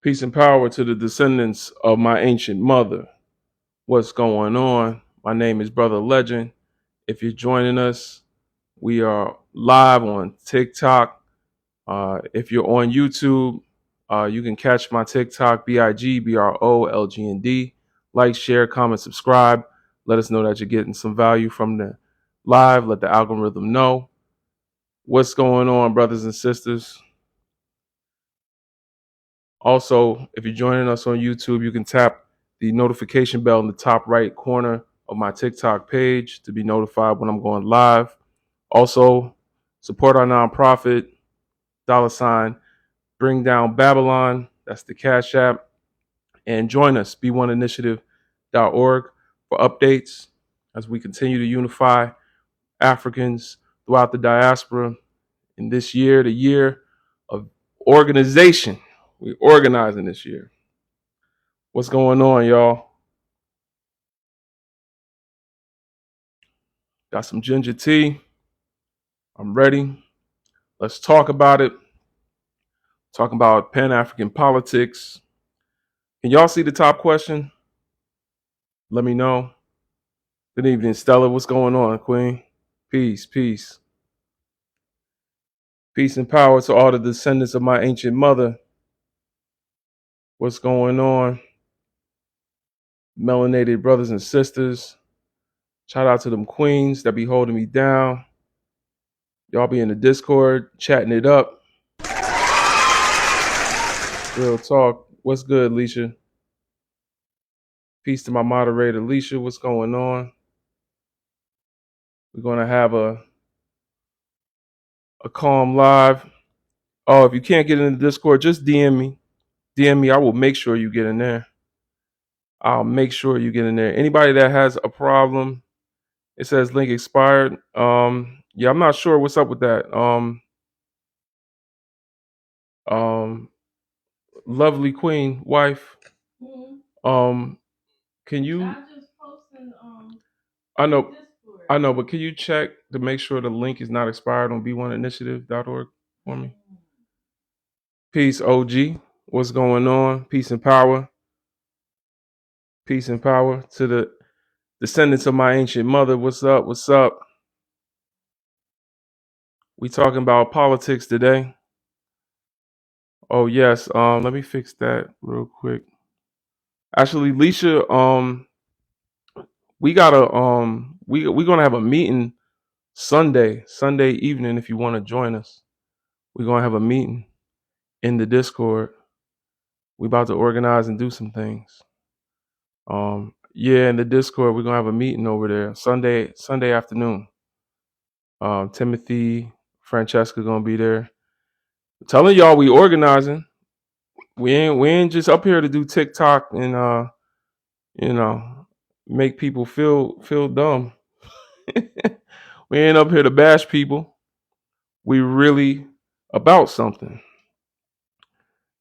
Peace and power to the descendants of my ancient mother. What's going on? My name is Brother Legend. If you're joining us, we are live on TikTok. If you're on YouTube, you can catch my TikTok, BIGBROLGND. Like, share, comment, subscribe. Let us know that you're getting some value from the live. Let the algorithm know. What's going on, brothers and sisters? Also, if you're joining us on YouTube, you can tap the notification bell in the top right corner of my TikTok page to be notified when I'm going live. Also, support our nonprofit, $ Bring Down Babylon. That's the Cash App. And join us, b1initiative.org, for updates as we continue to unify Africans throughout the diaspora in this year, the year of organization. We're organizing this year. What's going on, y'all? Got some ginger tea. I'm ready. Let's talk about it. Talking about Pan-African politics. Can y'all see the top question? Let me know. Good evening, Stella. What's going on, Queen? Peace, peace. Peace and power to all the descendants of my ancient mother. What's going on? Melanated brothers and sisters. Shout out to them queens that be holding me down. Y'all be in the Discord, chatting it up. Real talk. What's good, Leisha? Peace to my moderator, Leisha. What's going on? We're going to have a calm live. Oh, if you can't get in the Discord, just DM me. DM me. I will make sure you get in there. I'll make sure you get in there. Anybody that has a problem, it says link expired. Yeah, I'm not sure what's up with that. Lovely queen, wife. Can you? I know, but can you check to make sure the link is not expired on b1initiative.org for me? Peace, OG. What's going on? Peace and power. Peace and power to the descendants of my ancient mother. What's up? What's up? We talking about politics today. Oh yes. Let me fix that real quick. Actually, Leisha, we gotta we're gonna have a meeting Sunday evening. If you want to join us, we're gonna have a meeting in the Discord. We about to organize and do some things. Yeah, in the Discord, we're gonna have a meeting over there Sunday afternoon. Timothy, Francesca gonna be there. I'm telling y'all, we organizing. We ain't just up here to do TikTok and make people feel dumb. We ain't up here to bash people. We really about something.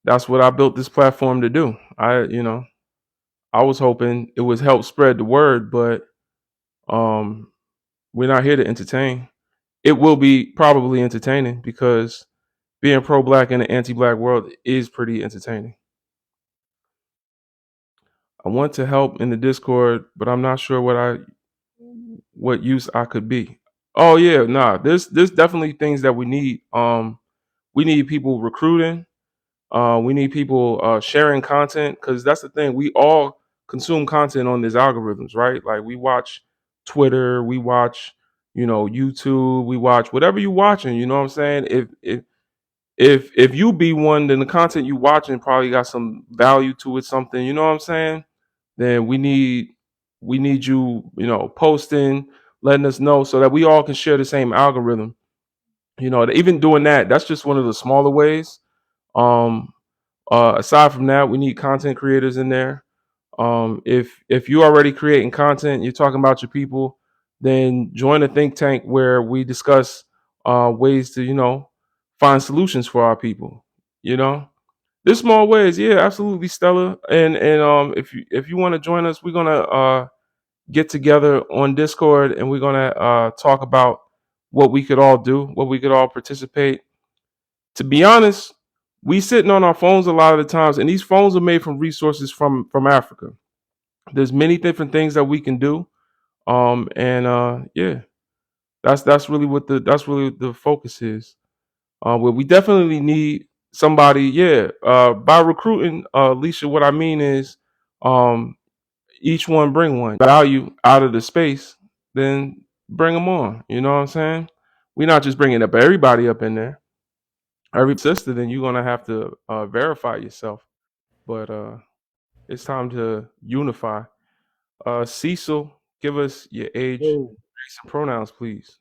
That's what I built this platform to do. I was hoping it would help spread the word, but we're not here to entertain. It will be probably entertaining because being pro-black in an anti-black world is pretty entertaining. I want to help in the Discord, but I'm not sure what use I could be. Oh yeah, nah. There's definitely things that we need. We need people recruiting. We need people sharing content because that's the thing. We all consume content on these algorithms, right? Like we watch Twitter, we watch, YouTube, we watch whatever you watching. You know what I'm saying? If you be one, then the content you watching probably got some value to it, something. You know what I'm saying? Then we need you, posting, letting us know so that we all can share the same algorithm. Even doing that, that's just one of the smaller ways. Um, Aside from that, we need content creators in there. If you're already creating content, you're talking about your people, then join a think tank where we discuss ways to, find solutions for our people. You know, there's small ways, yeah, absolutely, Stella. And if you want to join us, we're gonna get together on Discord and we're gonna talk about what we could all do, what we could all participate. To be honest, We sitting on our phones a lot of the times, and these phones are made from resources from Africa. There's many different things that we can do. And yeah, that's really what the focus is. Well, we definitely need somebody. Yeah. By recruiting, Alicia, what I mean is, um, each one bring one value out of the space, then bring them on. You know what I'm saying? We're not just bringing up everybody up in there. Every sister, then you're gonna have to verify yourself. But it's time to unify. Cecil, give us your age, Oh, race, and pronouns, please.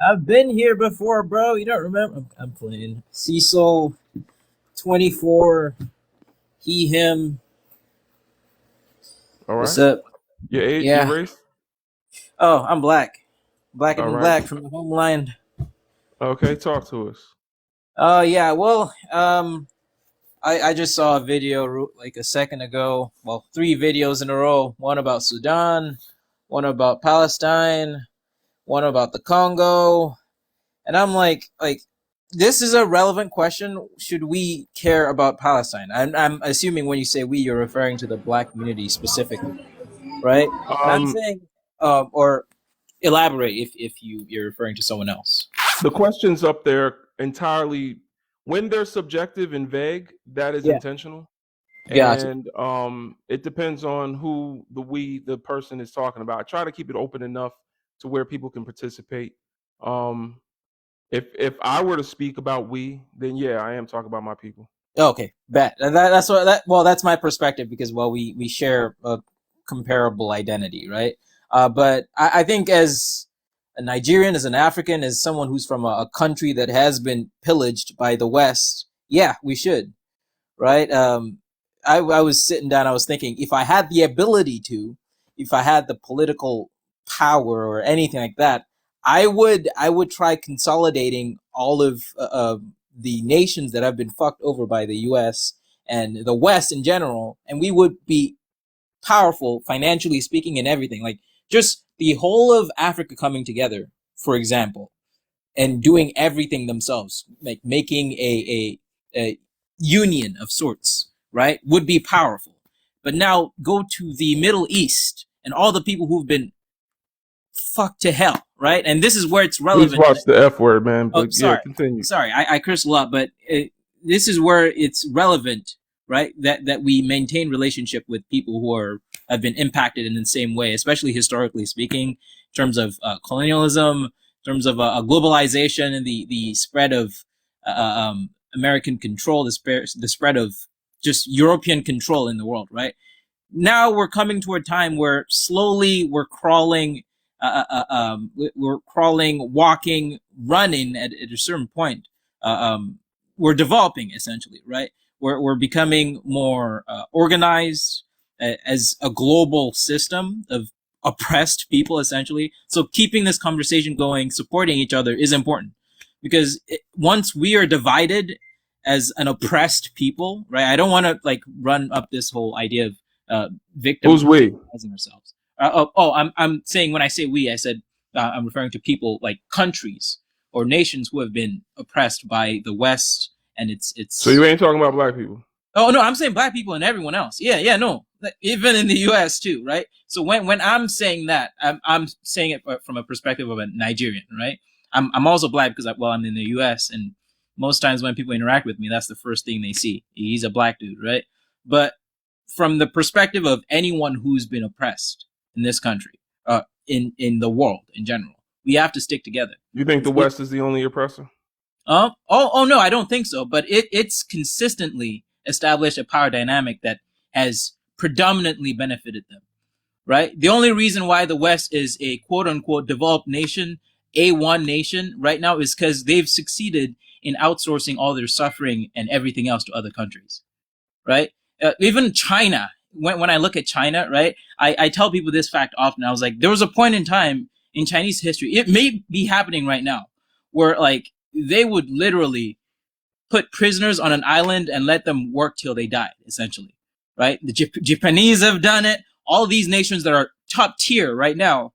I've been here before, bro. You don't remember? I'm playing. Cecil, 24, he, him. All What's right. up? Your age, your Yeah. race. Oh, I'm black. Blacker All than right. black from the homeland. Okay, talk to us. Oh, yeah. Well, I just saw a video like a second ago. Well, three videos in a row. One about Sudan, one about Palestine, one about the Congo. And I'm like, this is a relevant question. Should we care about Palestine? I'm assuming when you say we, you're referring to the black community specifically, right? And I'm Um, saying, or elaborate if you're referring to someone else. the questions up there entirely when they're subjective and vague, that is Yeah, intentional. gotcha. And it depends on who the person is talking about. I try to keep it open enough to where people can participate. Um, if I were to speak about we, then yeah, I am talking about my people. Okay, bet. That's what that. Well, that's my perspective because well, we share a comparable identity, right? But I think as a Nigerian, as an African, as someone who's from a country that has been pillaged by the West, yeah, we should, right? I was sitting down, I was thinking, if I had the ability to, if I had the political power or anything like that, I would try consolidating all of the nations that have been fucked over by the U.S. and the West in general, and we would be powerful financially speaking and everything. Like just the whole of Africa coming together, for example, and doing everything themselves, like making a union of sorts, right, would be powerful. But now go to the Middle East and all the people who've been fucked to hell, right? And this is where it's Please relevant. watch the F word, man. Oh, But yeah, sorry, continue. sorry, I curse a lot, but this is where it's relevant, right? That we maintain relationship with people who are have been impacted in the same way, especially historically speaking, in terms of colonialism, in terms of globalization and the spread of American control, the spread of just European control in the world, right? Now we're coming to a time where slowly we're crawling, we're crawling, walking, running at a certain point. Uh, um, we're developing essentially, right? We're becoming more organized as a global system of oppressed people, essentially. So keeping this conversation going, supporting each other is important because once we are divided as an oppressed people, right? I don't want to like run up this whole idea of Who's we? victimizing ourselves. I'm saying when I say we, I said I'm referring to people like countries or nations who have been oppressed by the West and So it's. you ain't talking about black people. Oh no, I'm saying black people and everyone else. Yeah, yeah, no, even in the U.S. too, right? So when I'm saying that, I'm saying it from a perspective of a Nigerian, right? I'm also black because I'm in the U.S. and most times when people interact with me, that's the first thing they see. He's a black dude, right? But from the perspective of anyone who's been oppressed in this country, in the world in general, we have to stick together. You think the It, West is the only oppressor? oh no, I don't think so. But it's consistently established a power dynamic that has predominantly benefited them. Right. The only reason why the West is a quote unquote developed nation, A1 nation right now is because they've succeeded in outsourcing all their suffering and everything else to other countries. Right. Even China. When I look at China, right, I tell people this fact often. I was like, there was a point in time in Chinese history, it may be happening right now, where like they would literally put prisoners on an island and let them work till they died, essentially. Right? The Japanese have done it. All these nations that are top tier right now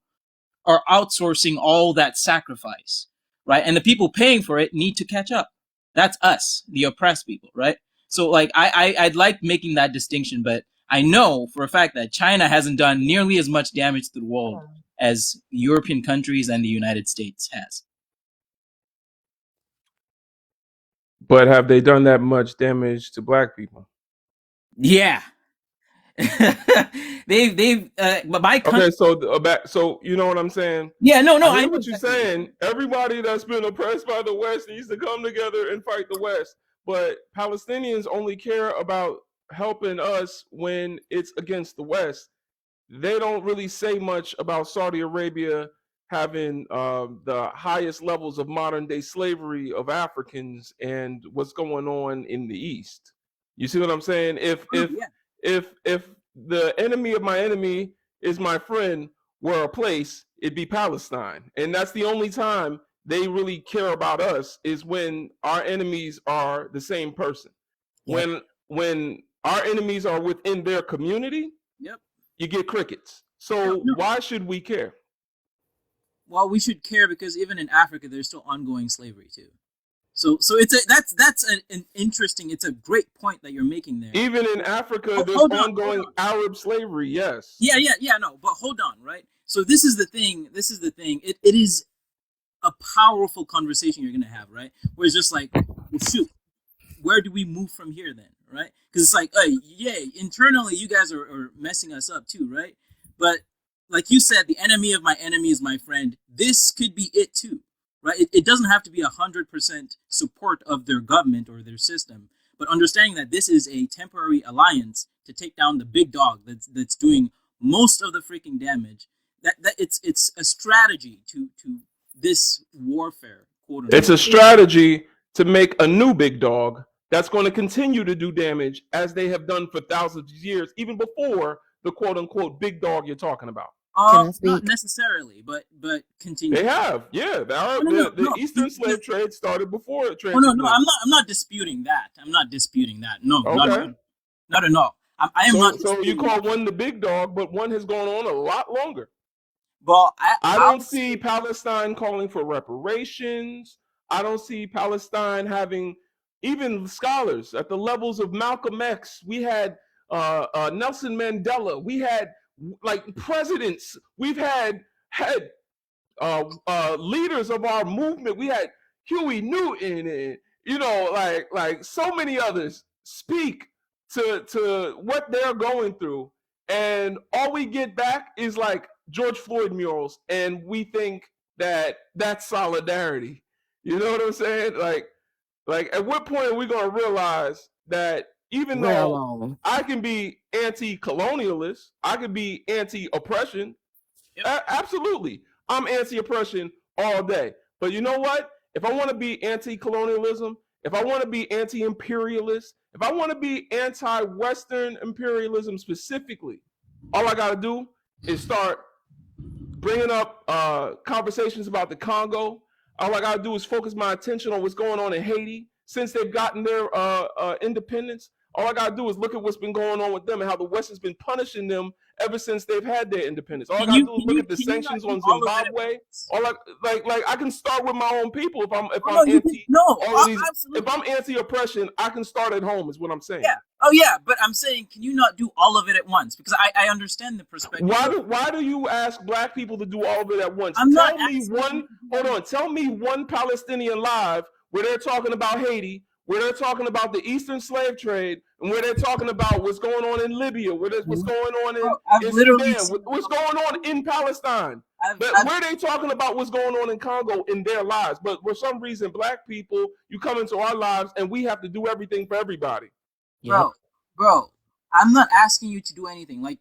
are outsourcing all that sacrifice, right? And the people paying for it need to catch up. That's us, the oppressed people, right? So like I'd like making that distinction, but I know for a fact that China hasn't done nearly as much damage to the world as European countries and the United States has. But have they done that much damage to black people? Yeah. they've but my country. Okay, so so you know what I'm saying? Yeah, no, I I hear know what you're exactly what you're saying. saying. Everybody that's been oppressed by the West needs to come together and fight the West. But Palestinians only care about helping us when it's against the West. They don't really say much about Saudi Arabia having the highest levels of modern day slavery of Africans and what's going on in the East. You see what I'm saying? Yeah. If the enemy of my enemy is my friend were a place, it'd be Palestine, and that's the only time they really care about us is when our enemies are the same person. Yep. When our enemies are within their community, Yep. you get crickets. So No. why should we care? Well, we should care because even in Africa, there's still ongoing slavery too. So it's an interesting. It's a great point that you're making there. Even in Africa, there's Hold on, ongoing Arab slavery. Yes. Yeah. No, but hold on, right? So this is the thing. It is a powerful conversation you're gonna have, right? Where it's just like, well, shoot, where do we move from here then, right? Because it's like, hey, yeah, internally you guys are messing us up too, right? But like you said, the enemy of my enemy is my friend. This could be it too, right? It doesn't have to be 100% support of their government or their system, but understanding that this is a temporary alliance to take down the big dog that's doing most of the freaking damage. That it's a strategy to this warfare, quote unquote. It's a strategy to make a new big dog that's going to continue to do damage as they have done for thousands of years, even before the quote unquote big dog you're talking about. Not necessarily, but continue. They have, yeah. The Eastern slave trade started before it. Oh, no, I'm not disputing that. I'm not disputing that. No, okay. not at all. I am not. So you call one the big dog, but one has gone on a lot longer. Well, I don't see Palestine calling for reparations. I don't see Palestine having even scholars at the levels of Malcolm X. We had Nelson Mandela. We had like presidents. We've had leaders of our movement. We had Huey Newton and like so many others speak to what they're going through, and all we get back is like George Floyd murals, and we think that that's solidarity. You know what I'm saying? Like at what point are we going to realize that even though I can be anti-colonialist, I can be anti-oppression. Yep. Absolutely, I'm anti-oppression all day. But you know what? If I want to be anti-colonialism, if I want to be anti-imperialist, if I want to be anti-Western imperialism specifically, all I got to do is start bringing up conversations about the Congo. All I got to do is focus my attention on what's going on in Haiti since they've gotten their independence. All I got to do is look at what's been going on with them and how the West has been punishing them ever since they've had their independence. All I got to do is look at the sanctions on Zimbabwe. I can start with my own people if I'm if I'm anti-oppression, I can start at home is what I'm saying. Yeah. Oh yeah, but I'm saying, can you not do all of it at once? Because I understand the perspective. Why do you ask black people to do all of it at once? Tell me one Palestinian live where they're talking about Haiti, where they're talking about the Eastern slave trade, and where they're talking about what's going on in Libya, what's going on in Sudan, what's going on in Palestine. Where they talking about what's going on in Congo in their lives. But for some reason, black people, you come into our lives and we have to do everything for everybody. Bro, I'm not asking you to do anything. Like,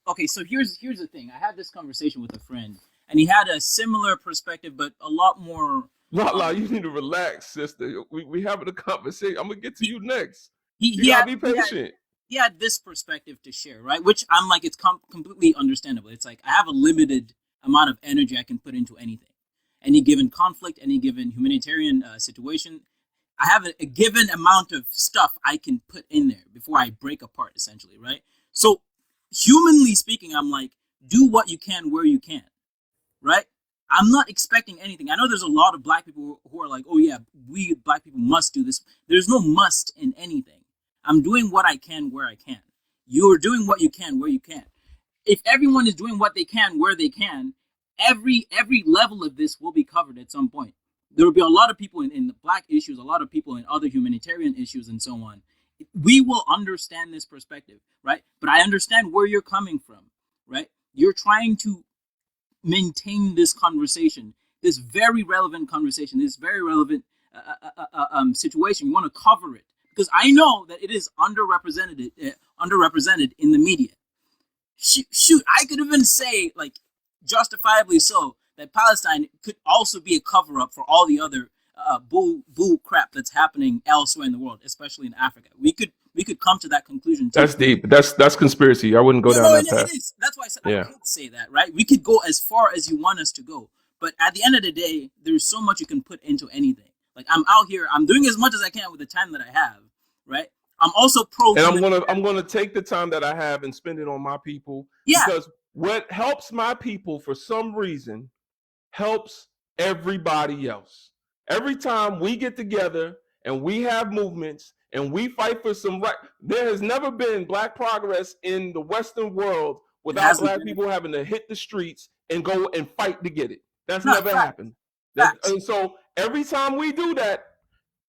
okay, so here's the thing. I had this conversation with a friend, and he had a similar perspective, but a lot more. La, you need to relax, sister. We having a conversation. I'm gonna get to you next. You gotta be patient. He had this perspective to share, right? Which I'm like, it's completely understandable. It's like I have a limited amount of energy I can put into anything. Any given conflict, any given humanitarian situation, I have a given amount of stuff I can put in there before I break apart, essentially, right? So, humanly speaking, I'm like, do what you can where you can, right? I'm not expecting anything. I know there's a lot of black people who are like, oh yeah, we black people must do this. There's no must in anything. I'm doing what I can where I can. You're doing what you can where you can. If everyone is doing what they can where they can, every level of this will be covered at some point. There will be a lot of people in the black issues, a lot of people in other humanitarian issues, and so on. We will understand this perspective, right? But I understand where you're coming from, right? You're trying to maintain this conversation, this very relevant conversation, this very relevant situation. You want to cover it because I know that it is underrepresented in the media. Shoot, I could even say, like, justifiably so, that Palestine could also be a cover up for all the other bull crap that's happening elsewhere in the world, especially in Africa. We could come to that conclusion too. That's deep. That's conspiracy. I wouldn't go down that path. It is. That's why I said I could say that, right? We could go as far as you want us to go, but at the end of the day, there's so much you can put into anything. Like, I'm out here, I'm doing as much as I can with the time that I have, right? I'm also pro. And I'm gonna take the time that I have and spend it on my people. Yeah. Because what helps my people for some reason helps everybody else. Every time we get together and we have movements and we fight for some right, there has never been black progress in the Western world without black people having to hit the streets and go and fight to get it. That's never happened. And so every time we do that,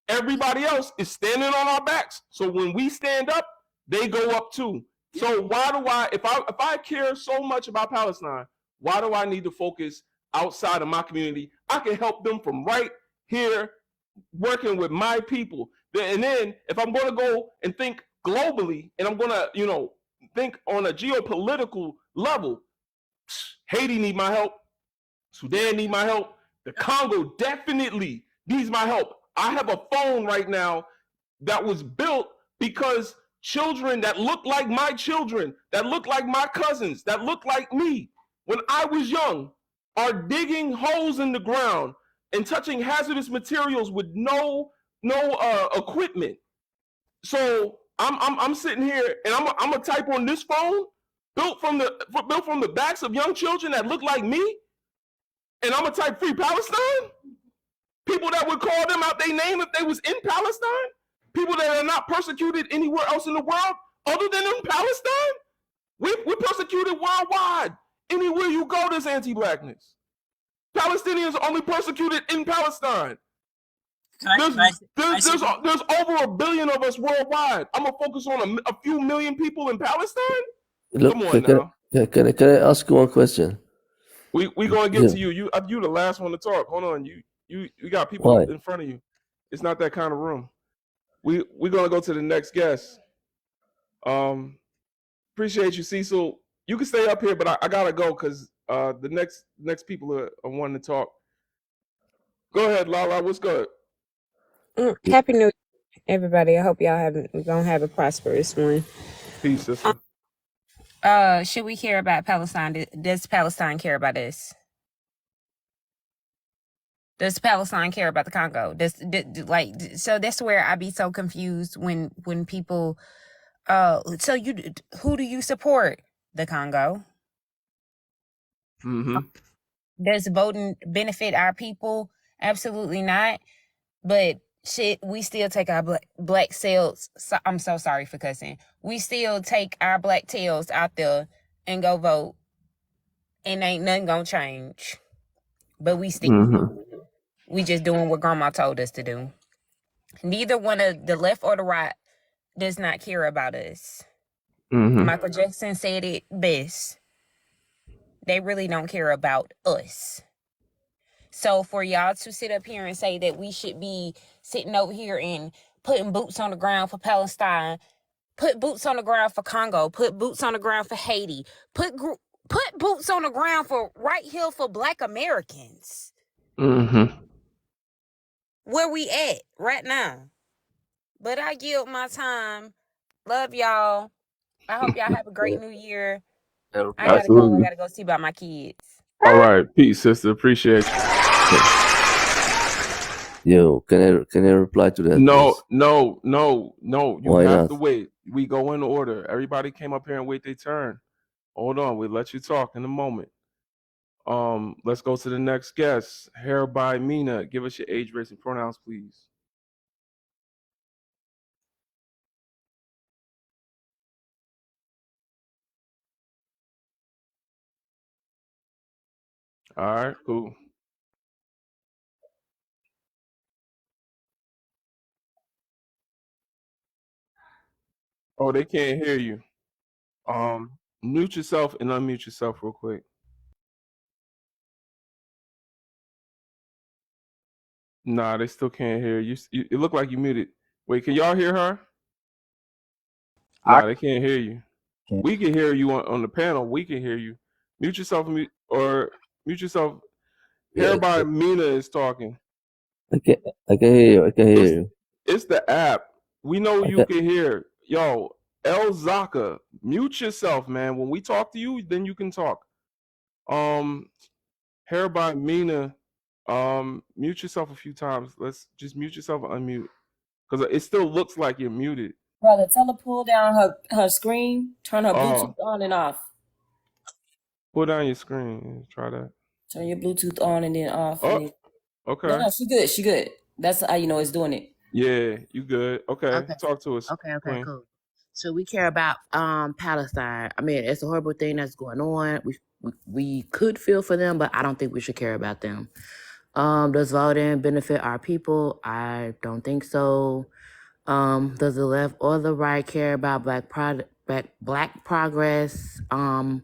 everybody else is standing on our backs. So when we stand up, they go up too. So why do if I care so much about Palestine, why do I need to focus outside of my community? I can help them from right here, working with my people. And then if I'm going to go and think globally, and I'm going to, think on a geopolitical level, Haiti need my help. Sudan need my help. The Congo definitely needs my help. I have a phone right now that was built because children that look like my children, that look like my cousins, that look like me when I was young, are digging holes in the ground and touching hazardous materials with no equipment. So I'm sitting here and I'm gonna type on this phone built from the backs of young children that look like me, and I'm gonna type Free Palestine. People that would call them out their name if they was in Palestine. People that are not persecuted anywhere else in the world other than in Palestine. We're persecuted worldwide. Anywhere you go, there's anti-blackness. Palestinians are only persecuted in Palestine. There's over 1 billion of us worldwide. I'm gonna focus on a few million people in Palestine. Look, come on now. Can I ask you one question? We gonna get to you. You the last one to talk. Hold on. You got people in front of you. It's not that kind of room. We're gonna go to the next guest. Appreciate you, Cecil. You can stay up here, but I gotta go because the next people are wanting to talk. Go ahead, Lala. What's good? Happy New Year, everybody. I hope y'all gonna have a prosperous one. Peace, sister. Should we care about Palestine? Does Palestine care about us? Does Palestine care about the Congo? So that's where I be so confused when people. So who do you support? The Congo. Mm-hmm. Does voting benefit our people? Absolutely not. But shit, we still take our black tails. So, I'm so sorry for cussing. We still take our black tails out there and go vote, and ain't nothing gonna change. But we still, we just doing what grandma told us to do. Neither one of the left or the right does not care about us. Michael Jackson said it best. They really don't care about us. So for y'all to sit up here and say that we should be sitting over here and putting boots on the ground for Palestine, put boots on the ground for Congo, put boots on the ground for Haiti, put boots on the ground for right here for Black Americans. Where we at right now? But I yield my time. Love y'all. I hope y'all have a great new year. I gotta go. I gotta go see about my kids. All right, peace, sister. Appreciate you. Yo, can I reply to that? No. You Why have not? to wait. We go in order. Everybody came up here and wait their turn. Hold on, we'll let you talk in a moment. Let's go to the next guest. Hair by Mina. Give us your age, race, and pronouns, please. All right, cool. Oh, they can't hear you. Mute yourself and unmute yourself real quick. Nah, they still can't hear you. It look like you muted. Wait, can y'all hear her? I Nah, they can't hear you. can't. We can hear you on the panel. We can hear you. Mute yourself, or mute yourself. Yeah, Everybody, Mina is talking. I can hear you. I can hear It's you. it's the app. We know I you can, can hear. Yo, El Zaka, mute yourself, man. When we talk to you, then you can talk. Hereby Mina, mute yourself a few times. Let's just mute yourself and unmute. Because it still looks like you're muted. Brother, tell her pull down her screen, turn her Oh, Bluetooth on and off. pull down your screen. Try that. Turn your Bluetooth on and then off. And Oh, then... okay. No, she good. She good. That's how you know it's doing it. Yeah, you good. Okay. Okay. Talk to us. Okay. Queen. Cool. So we care about Palestine. I mean, it's a horrible thing that's going on. We could feel for them, but I don't think we should care about them. Does voting benefit our people? I don't think so. Does the left or the right care about black progress? I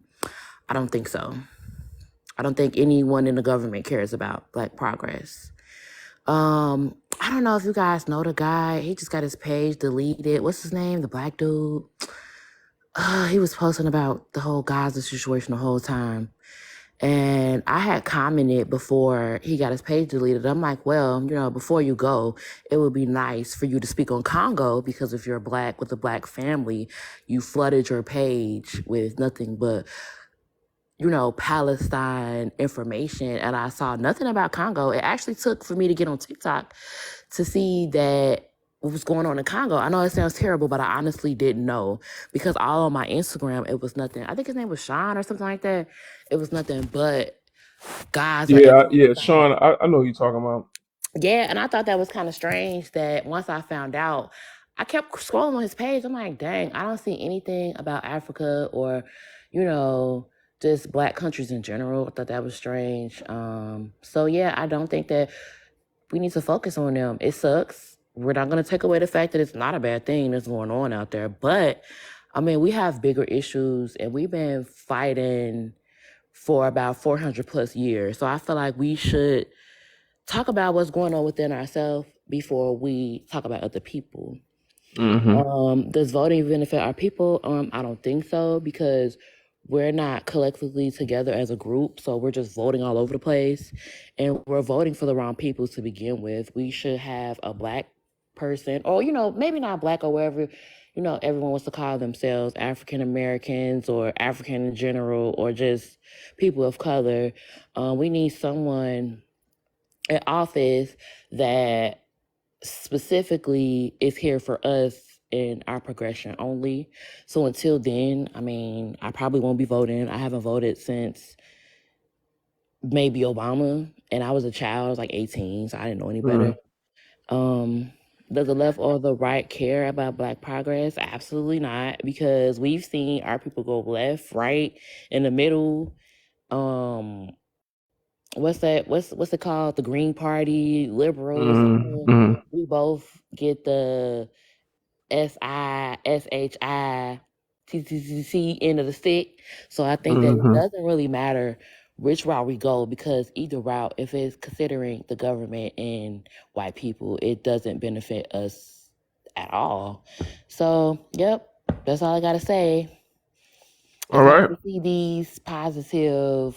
don't think so. I don't think anyone in the government cares about black progress. I don't know if you guys know the guy. He just got his page deleted. What's his name? The black dude. He was posting about the whole Gaza situation the whole time. And I had commented before he got his page deleted. I'm like, well, before you go, it would be nice for you to speak on Congo because if you're black with a black family, you flooded your page with nothing but Palestine information, and I saw nothing about Congo. It actually took for me to get on TikTok to see that what was going on in Congo. I know it sounds terrible, but I honestly didn't know because all on my Instagram, it was nothing. I think his name was Sean or something like that. It was nothing but Gaza and Yeah, Palestine. Sean, I know who you're talking about. Yeah, and I thought that was kind of strange that once I found out, I kept scrolling on his page. I'm like, dang, I don't see anything about Africa or, just black countries in general. I thought that was strange. So yeah, I don't think that we need to focus on them. It sucks. We're not going to take away the fact that it's not a bad thing that's going on out there. But, I mean, we have bigger issues, and we've been fighting for about 400 plus years. So I feel like we should talk about what's going on within ourselves before we talk about other people. Does voting benefit our people? I don't think so because we're not collectively together as a group. So we're just voting all over the place and we're voting for the wrong people to begin with. We should have a black person or, maybe not black or wherever, everyone wants to call themselves African Americans or African in general or just people of color. We need someone in office that specifically is here for us in our progression only. So until then, I mean, I probably won't be voting. I haven't voted since maybe Obama, and I was a child. I was like 18, so I didn't know any better. Does the left or the right care about black progress? Absolutely not, because we've seen our people go left, right, in the middle. What's that? What's it called? The Green Party, liberals. We both get the SISHI end of the stick. So I think that it doesn't really matter which route we go because either route, if it's considering the government and white people, it doesn't benefit us at all. So, yep, that's all I gotta say. All right. To see these positive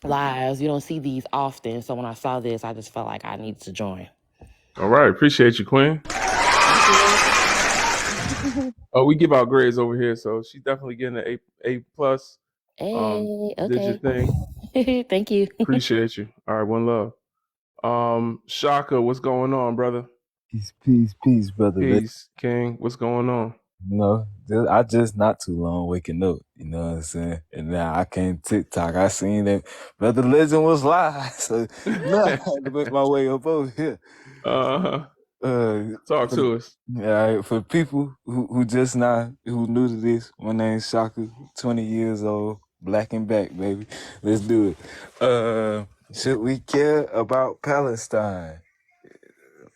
lives, you don't see these often. So when I saw this, I just felt like I needed to join. All right. Appreciate you, Queen. Oh, we give out grades over here, so she's definitely getting an A plus. Hey, okay. Did your thing. Thank you. Appreciate you. All right, one love. Shaka, what's going on, brother? Peace, brother. Peace, King. What's going on? I just not too long waking up, you know what I'm saying? And now I came TikTok. I seen that Brother Legend was live. So now I had to make my way up over here. Talk to us. All right, for people who just now, who new to this, my name's Shaka, 20 years old, Black and back, baby. Let's do it. Should we care about Palestine?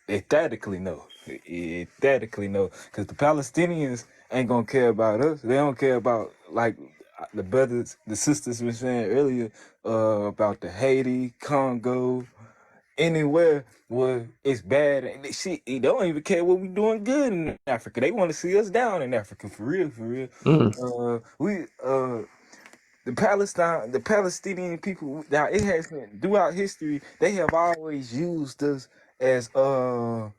Aesthetically, no. Aesthetically, no. Because the Palestinians ain't gonna care about us. They don't care about, like the brothers, the sisters were saying earlier, about the Haiti, Congo, anywhere where it's bad. And they don't even care what we doing good in Africa. They want to see us down in Africa, for real, for real. The Palestinian people, now it has been throughout history, they have always used us as cannon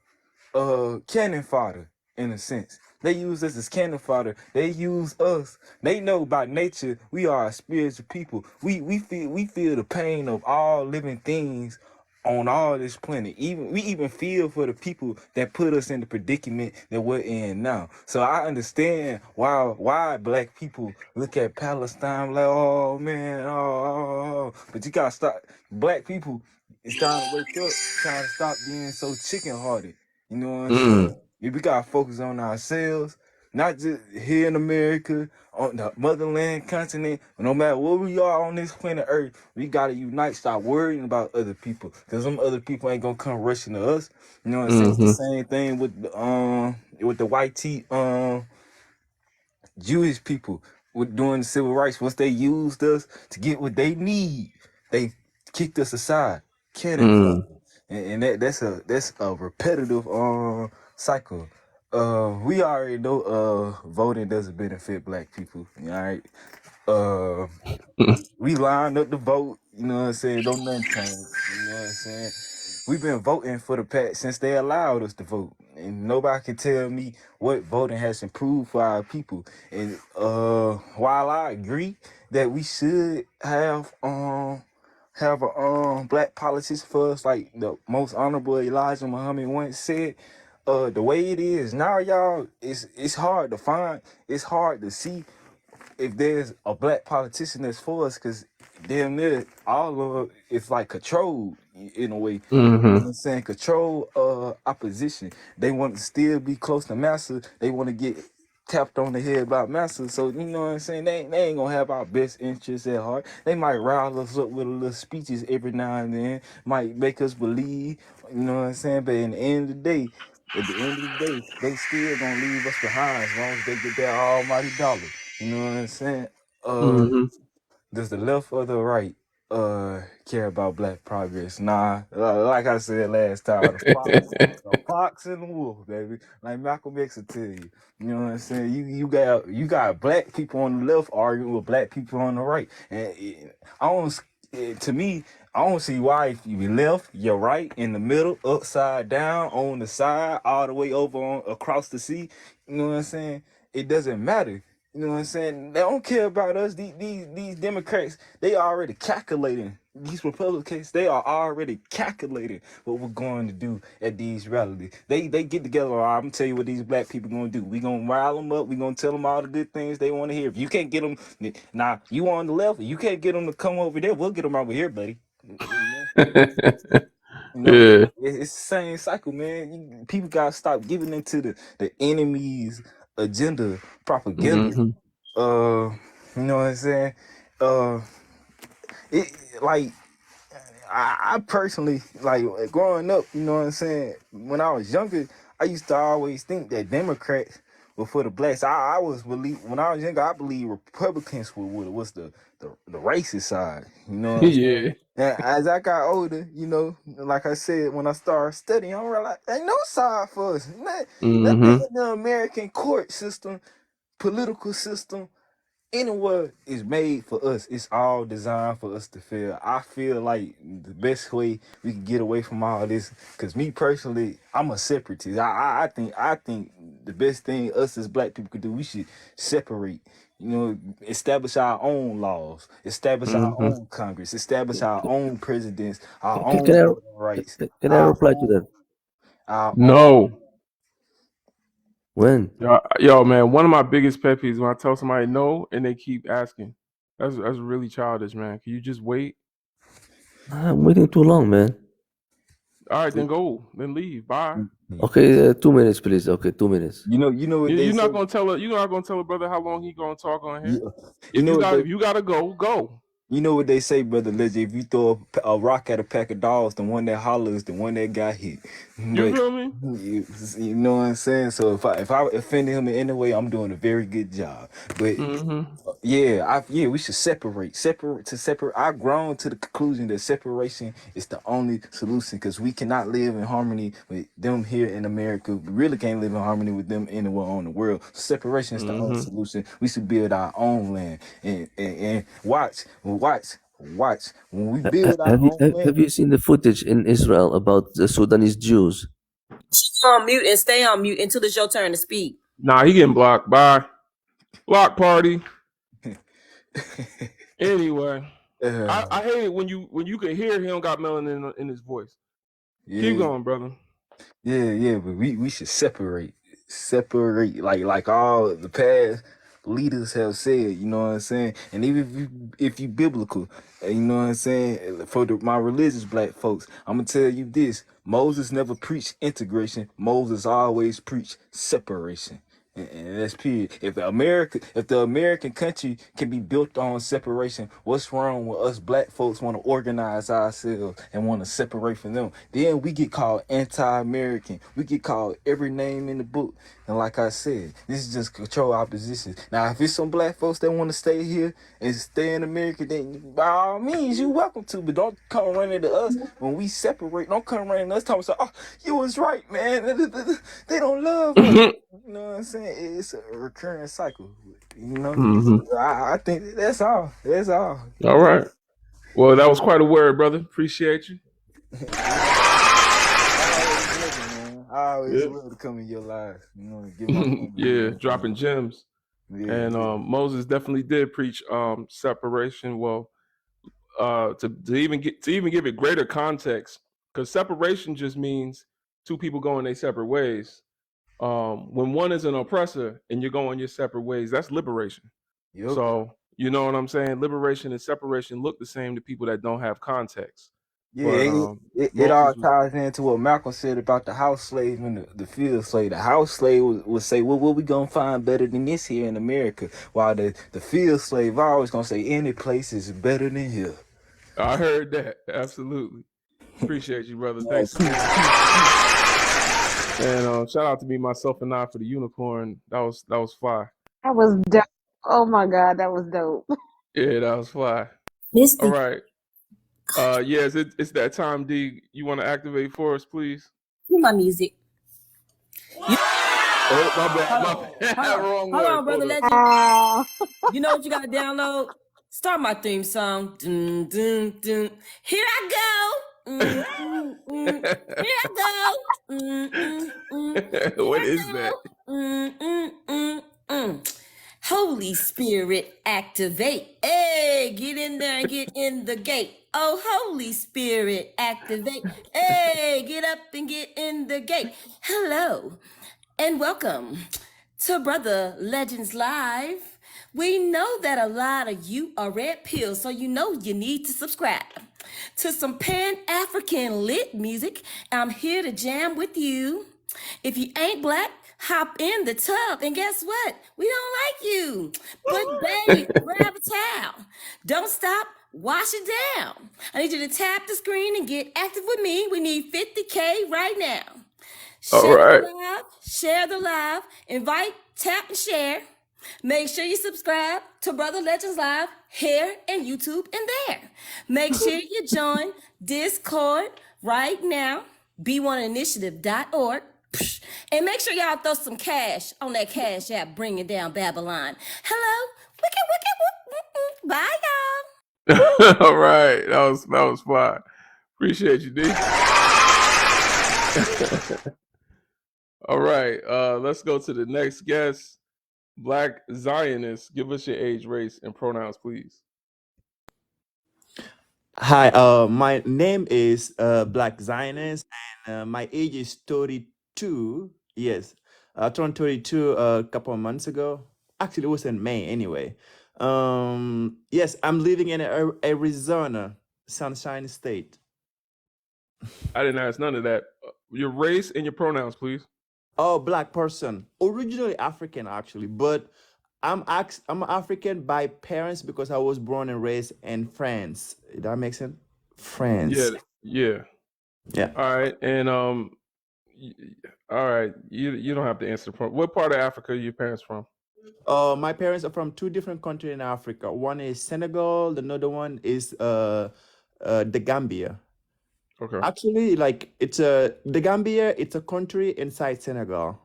fodder in a sense. They use us as cannon fodder. They use us. They know by nature we are a spiritual people. We feel the pain of all living things on all this planet. We even feel for the people that put us in the predicament that we're in now. So I understand why black people look at Palestine like, oh man, oh. But you gotta stop. Black people, it's time to wake up. Trying to stop being so chicken hearted. You know what I'm saying? We gotta focus on ourselves, not just here in America, on the motherland continent. No matter where we are on this planet Earth, we gotta unite. Stop worrying about other people, cause some other people ain't gonna come rushing to us. You know what I'm saying? It's the same thing with the white tea Jewish people with during the civil rights. Once they used us to get what they need, they kicked us aside, cannon fodder. And that's a repetitive cycle. We already know voting doesn't benefit black people. All right. We lined up to vote, you know what I'm saying? Don't nothing change. You know what I'm saying? We've been voting for the past since they allowed us to vote. And nobody can tell me what voting has improved for our people. And while I agree that we should have a black politician for us, like the most honorable Elijah Muhammad once said, the way it is now, y'all, it's hard to find, it's hard to see if there's a black politician that's for us, because damn near all of it's like controlled in a way. You know what I'm saying? Control opposition. They want to still be close to massa. They want to get tapped on the head by massa. So you know what I'm saying? They ain't gonna have our best interests at heart. They might rile us up with a little speeches every now and then, might make us believe, you know what I'm saying? But in the end of the day, they still gonna leave us behind as long as they get that almighty dollar. You know what I'm saying? Does the left or the right care about black progress? Nah, like I said last time, the fox and the wolf, baby. Like Malcolm X will tell you. You know what I'm saying? You got black people on the left arguing with black people on the right, and to me, I don't see why if you left, you're right, in the middle, upside down, on the side, all the way over on across the sea. You know what I'm saying? It doesn't matter. You know what I'm saying? They don't care about us. These Democrats, they already calculating. These Republicans, they are already calculating what we're going to do at these rallies. They get together. All right, I'm gonna tell you what these black people gonna do. We gonna rile them up. We gonna tell them all the good things they want to hear. If you can't get them, now you on the left. You can't get them to come over there. We'll get them over here, buddy. You know, it's the same cycle, man. People gotta stop giving into the enemy's agenda, propaganda. You know what I'm saying? It like I personally, like, growing up, you know what I'm saying? When I was younger, I used to always think that Democrats were for the blacks. I was believe when I was younger, I believe Republicans was the racist side. You know what I'm saying? And as I got older, you know, like I said, when I started studying, I realized ain't no side for us. Nothing in the American court system, political system, anywhere is made for us. It's all designed for us to feel. I feel like the best way we can get away from all this, because me personally, I'm a separatist. I think the best thing us as black people could do, we should separate. You know, establish our own laws, establish our own Congress, establish our own presidents, our own Can voting rights, I reply to that? our own. No. When? Yo, man, one of my biggest pet peeves when I tell somebody no and they keep asking. That's really childish, man. Can you just wait? I'm waiting too long, man. All right, then go. Then leave. Bye. Okay, 2 minutes, please. Okay, 2 minutes. You know what they You're say. not gonna tell you're not gonna tell a brother how long he gonna talk on here. You know what they. If you gotta go, go. You know what they say, brother Legend. If you throw a rock at a pack of dogs, the one that hollers is the one that got hit. You But feel me? you know what I'm saying. So if I offended him in any way, I'm doing a very good job. But Mm-hmm. we should separate. I've grown to the conclusion that separation is the only solution because we cannot live in harmony with them here in America. We really can't live in harmony with them anywhere on the world. Separation is the only Mm-hmm. solution. We should build our own land and watch. When we build our own land. Have you seen the footage in Israel about the Sudanese Jews? On mute and stay on mute until it's your turn to speak. Nah, he getting blocked. Bye. Block party. Anyway, I hate it when you can hear he don't got melanin in his voice. Keep going, brother. But we should separate like all the past leaders have said, you know what I'm saying? And even if you biblical, you know what I'm saying, for my religious black folks, I'm gonna tell you this: Moses never preached integration. Moses always preached separation. And that's period. If the American country can be built on separation, what's wrong with us black folks want to organize ourselves and want to separate from them? Then we get called anti-American. We get called every name in the book. And like I said, this is just control opposition. Now, if it's some black folks that want to stay here and stay in America, then by all means, you're welcome to. But don't come running to us when we separate. Don't come running to us talking about, oh, you was right, man. They don't love us. You know what I'm saying? It's a recurring cycle. You know, I think that's all. That's all. All right. Well, that was quite a word, brother. Appreciate you. I always love to come in your life. You know, give my dropping gems. Yeah. And Moses definitely did preach separation. Well, to even give it greater context, because separation just means two people going their separate ways. When one is an oppressor and you're going your separate ways, that's liberation. Yep. So you know what I'm saying? Liberation and separation look the same to people that don't have context. Yeah, But, it all ties into what Malcolm said about the house slave and the field slave. The house slave would say, well, what we gonna find better than this here in America? While the field slave always gonna say any place is better than here. I heard that. Absolutely. Appreciate you, brother. Thanks. And shout out to me, myself, and I for the unicorn. That was fly. That was dope. Oh my God, that was dope. Yeah, that was fly. Listen. All right. Yes, it's that time, D. You want to activate for us, please? My music. Oh, my bad. Hold on, brother Legend. You know what you gotta download? Start my theme song. Dun, dun, dun. Here I go. Here I go. What is that? Holy Spirit, activate. Hey, get in there and get in the gate. Oh, Holy Spirit, activate. Hey, get up and get in the gate. Hello, and welcome to Brother Legends Live. We know that a lot of you are red pills, so you know you need to subscribe to some Pan-African lit music. I'm here to jam with you. If you ain't black, hop in the tub, and guess what? We don't like you. But baby, grab a towel. Don't stop. Wash it down. I need you to tap the screen and get active with me. We need 50K right now. Share the live, invite, tap, and share. Make sure you subscribe to Brother Legends Live here and YouTube and there. Make sure you join Discord right now, b1initiative.org. And make sure y'all throw some cash on that Cash App, bringing down Babylon. Hello, wicked. Bye, y'all. All right, that was fun. Appreciate you, D. All right, let's go to the next guest. Black Zionist. Give us your age, race, and pronouns, please. Hi, my name is Black Zionist, and my age is 32. Yes, I turned 32 a couple of months ago. Actually, it was in May anyway. Yes, I'm living in Arizona, Sunshine State. I didn't ask none of that. your race and your pronouns, please. Oh, black person. Originally African, actually, but I'm African by parents because I was born and raised in France. That makes sense? France. Yeah. Yeah. All right, and all right. You don't have to answer the point. What part of Africa are your parents from? My parents are from two different countries in Africa. One is Senegal, the other one is the Gambia. Okay. Actually, like the Gambia, it's a country inside Senegal,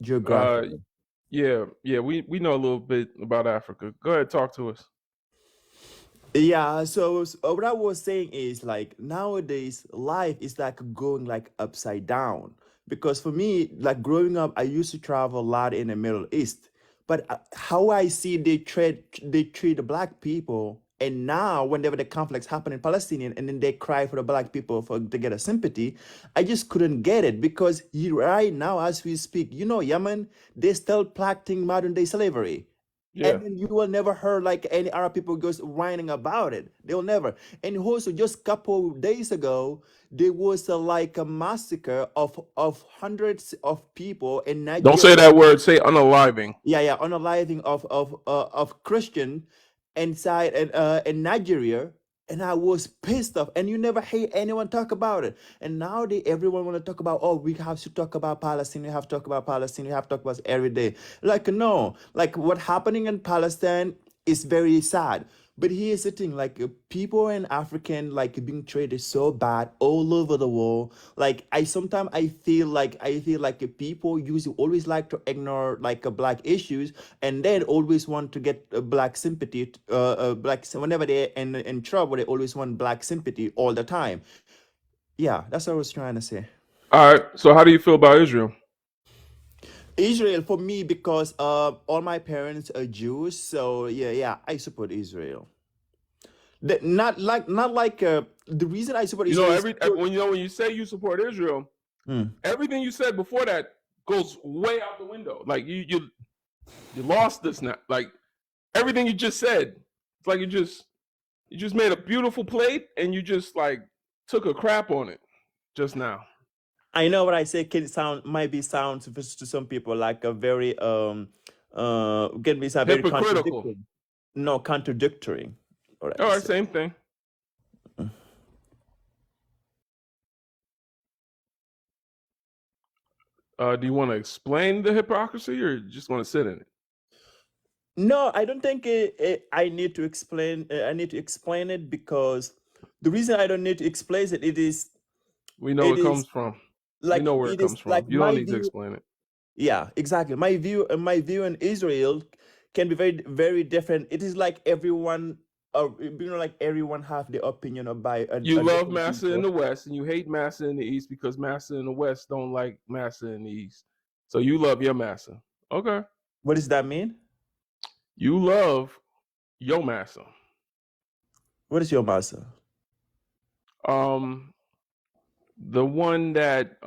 geographically. Yeah. We know a little bit about Africa. Go ahead, talk to us. Yeah, so what I was saying is like nowadays life is like going like upside down because for me, like growing up, I used to travel a lot in the Middle East, but how I see they treat the black people, and now whenever the conflicts happen in Palestinian, and then they cry for the black people for to get a sympathy, I just couldn't get it because right now as we speak, Yemen, they still practicing modern day slavery. Yeah. And then you will never hear like any Arab people goes whining about it. They'll never. And also, just couple days ago, there was like a massacre of hundreds of people in Don't say Nigeria. that word. Say unaliving. Yeah, unaliving of Christian inside in Nigeria, and I was pissed off. And you never hear anyone talk about it. And now everyone want to talk about, oh, we have to talk about Palestine. We have to talk about Palestine. We have to talk about it every day. Like no, like what happening in Palestine is very sad. But here's the thing, like people in African like being treated so bad all over the world. Like sometimes I feel like people usually always like to ignore like black issues and then always want to get black sympathy. Black whenever they're in trouble, they always want black sympathy all the time. Yeah, that's what I was trying to say. All right. So how do you feel about Israel? Israel for me because all my parents are Jews, so yeah, I support Israel. The reason I support You know, Israel is when you say you support Israel, everything you said before that goes way out the window. Like you lost this now. Like everything you just said, it's like you just made a beautiful plate and you just like took a crap on it just now. I know what I say might be sound to some people like a very can be very Hypocritical. contradictory. No, contradictory. All right, same thing. Do you want to explain the hypocrisy or you just want to sit in it? No, I don't think I need to explain. I need to explain it because the reason I don't need to explain it, it is. We know where it comes from. Like we know where it comes from. Like you don't need to explain it. Yeah, exactly. My view in Israel can be very, very different. It is like everyone, like everyone have their opinion about. You love Massa in the West, and you hate Massa in the East because Massa in the West don't like Massa in the East. So you love your Massa. Okay. What does that mean? You love your Massa. What is your Massa? The one that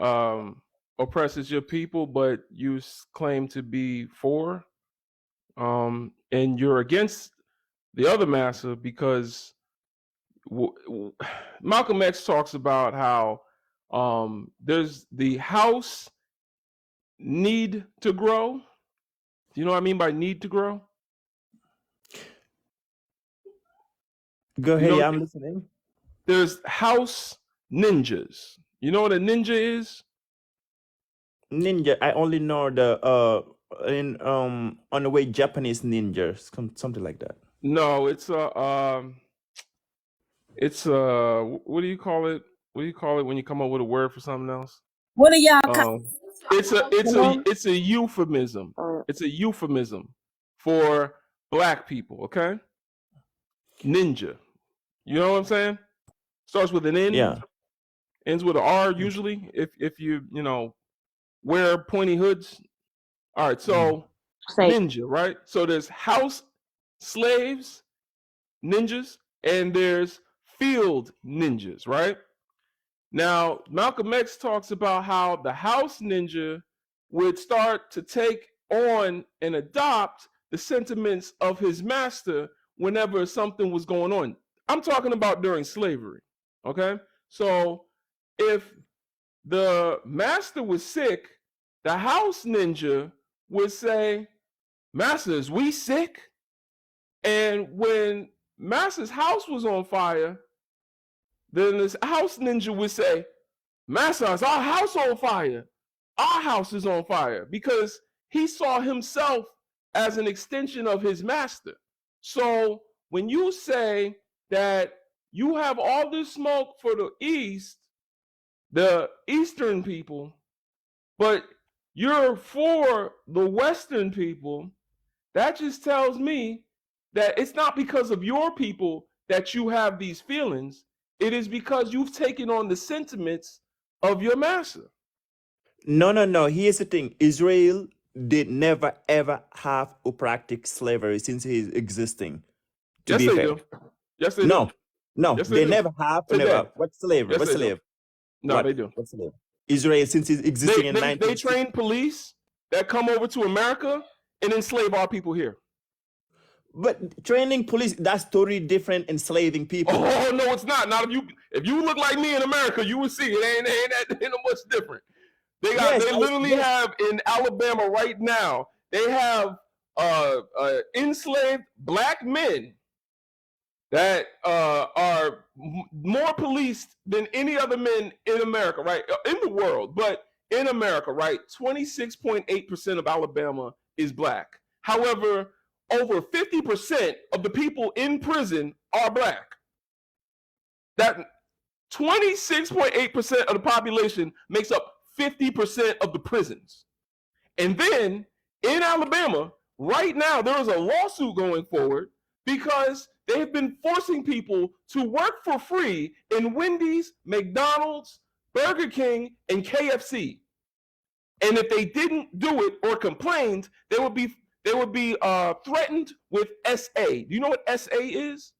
oppresses your people, but you claim to be for, and you're against the other Massa because Malcolm X talks about how there's the house need to grow. Do you know what I mean by need to grow? Go ahead, I'm listening. There's house ninjas. You know what a ninja is? Ninja. I only know the on the way Japanese ninjas, something like that. No, it's what do you call it? What do you call it when you come up with a word for something else? What are y'all? It's a euphemism. It's a euphemism for black people. Okay, ninja. You know what I'm saying? Starts with an N. Yeah. Ends with an R usually. If you wear pointy hoods. All right, so ninja, right? So there's house slaves, ninjas, and there's field ninjas, right? Now, Malcolm X talks about how the house ninja would start to take on and adopt the sentiments of his master whenever something was going on. I'm talking about during slavery, okay? So if the master was sick, the house ninja would say, "Master, is we sick?" And when master's house was on fire, then this house ninja would say, "Master, is our house on fire? Our house is on fire," because he saw himself as an extension of his master. So when you say that you have all this smoke for the East, the Eastern people, but you're for the Western people, that just tells me that it's not because of your people that you have these feelings. It is because you've taken on the sentiments of your master. No. Here's the thing. Israel did never ever have or practice slavery since it is existing. To Yes, be they fair. do. Yes, they No, do. no, Yes, they they do. never have or Today. never. What's slavery? Yes, What's they do. slave? No, What? they do. What's slave? Israel since it's existing in They 1960. train police that come over to America and enslave our people here. But training police, that's totally different enslaving people. Oh no, it's not. Not if you look like me in America, you would see it ain't much different. They literally have in Alabama right now, they have enslaved black men that are more policed than any other men in America, right? In the world, but in America, right? 26.8% of Alabama is black. However, over 50% of the people in prison are black. That 26.8% of the population makes up 50% of the prisons. And then in Alabama, right now, there is a lawsuit going forward because they have been forcing people to work for free in Wendy's, McDonald's, Burger King, and KFC. And if they didn't do it or complained, they would be threatened with SA. Do you know what SA is?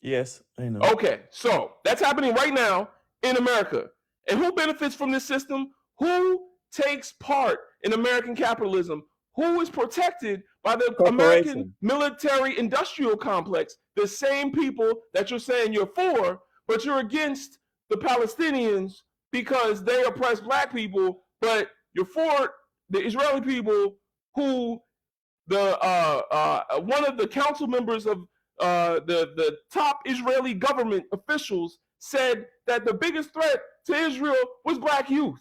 Yes, I know. Okay, so that's happening right now in America. And who benefits from this system? Who takes part in American capitalism? Who is protected by the American military industrial complex? The same people that you're saying you're for, but you're against the Palestinians because they oppress black people, but you're for the Israeli people who one of the council members of the top Israeli government officials said that the biggest threat to Israel was black youth.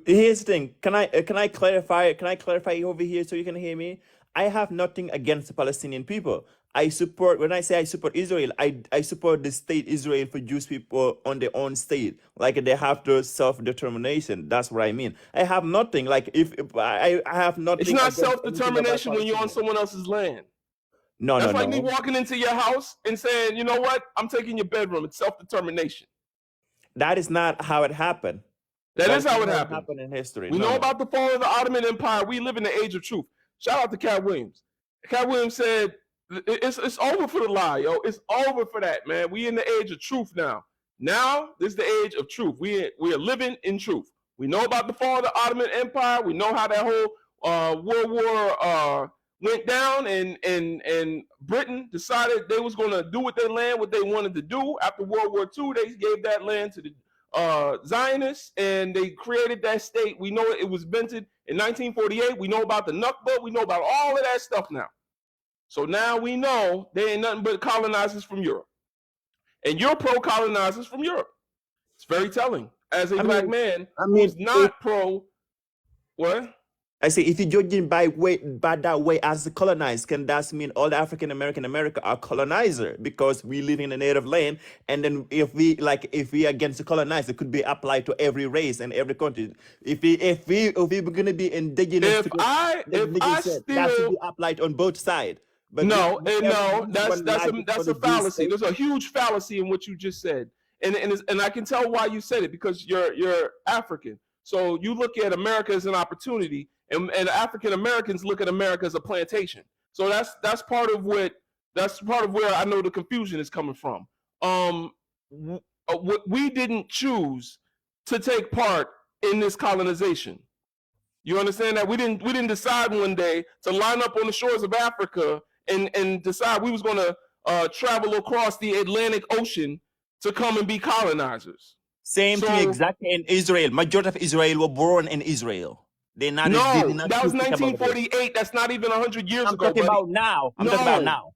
Here's the thing. Can I clarify? Can I clarify over here so you can hear me? I have nothing against the Palestinian people. When I say I support Israel, I support the state Israel for Jewish people on their own state. Like they have their self-determination. That's what I mean. I have nothing. Like if I have nothing. It's not self-determination when you're on someone else's land. No, That's like me walking into your house and saying, you know what? I'm taking your bedroom. It's self-determination. That is not how it happened. That is how it happened in history. We know about the fall of the Ottoman Empire. We live in the age of truth. Shout out to Cat Williams. Cat Williams said, it's over for the lie, yo. It's over for that, man. We in the age of truth now. Now, this is the age of truth. We are living in truth. We know about the fall of the Ottoman Empire. We know how that whole World War went down, and Britain decided they was going to do with their land what they wanted to do. After World War II, they gave that land to the Zionists, and they created that state. We know it was invented in 1948. We know about the Nakba. We know about all of that stuff now. So now we know they ain't nothing but colonizers from Europe. And you're pro-colonizers from Europe. It's very telling. As a black man who's not pro, what? I say, if you're judging by that way as the colonized, can that mean all the African American America are colonizer because we live in a native land? And then if we against the colonized, it could be applied to every race and every country. If we're gonna be indigenous, that should be applied on both sides. But that's a fallacy. There's a huge fallacy in what you just said, and I can tell why you said it, because you're African. So you look at America as an opportunity, and African Americans look at America as a plantation. So that's part of where I know the confusion is coming from. We didn't choose to take part in this colonization. You understand that? We didn't decide one day to line up on the shores of Africa and decide we was going to travel across the Atlantic Ocean to come and be colonizers. Same thing So exactly in Israel. Majority of Israel were born in Israel. They did no, not that was think about this. 1948. That's not even 100 years I'm ago, talking buddy. about now. I'm talking about No, now.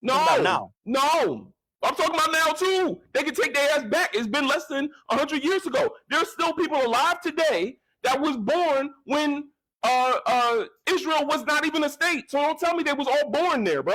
Talking about no, now. no. I'm talking about now too. They can take their ass back. It's been less than 100 years ago. There's still people alive today that was born when Israel was not even a state. So don't tell me they was all born there, bro.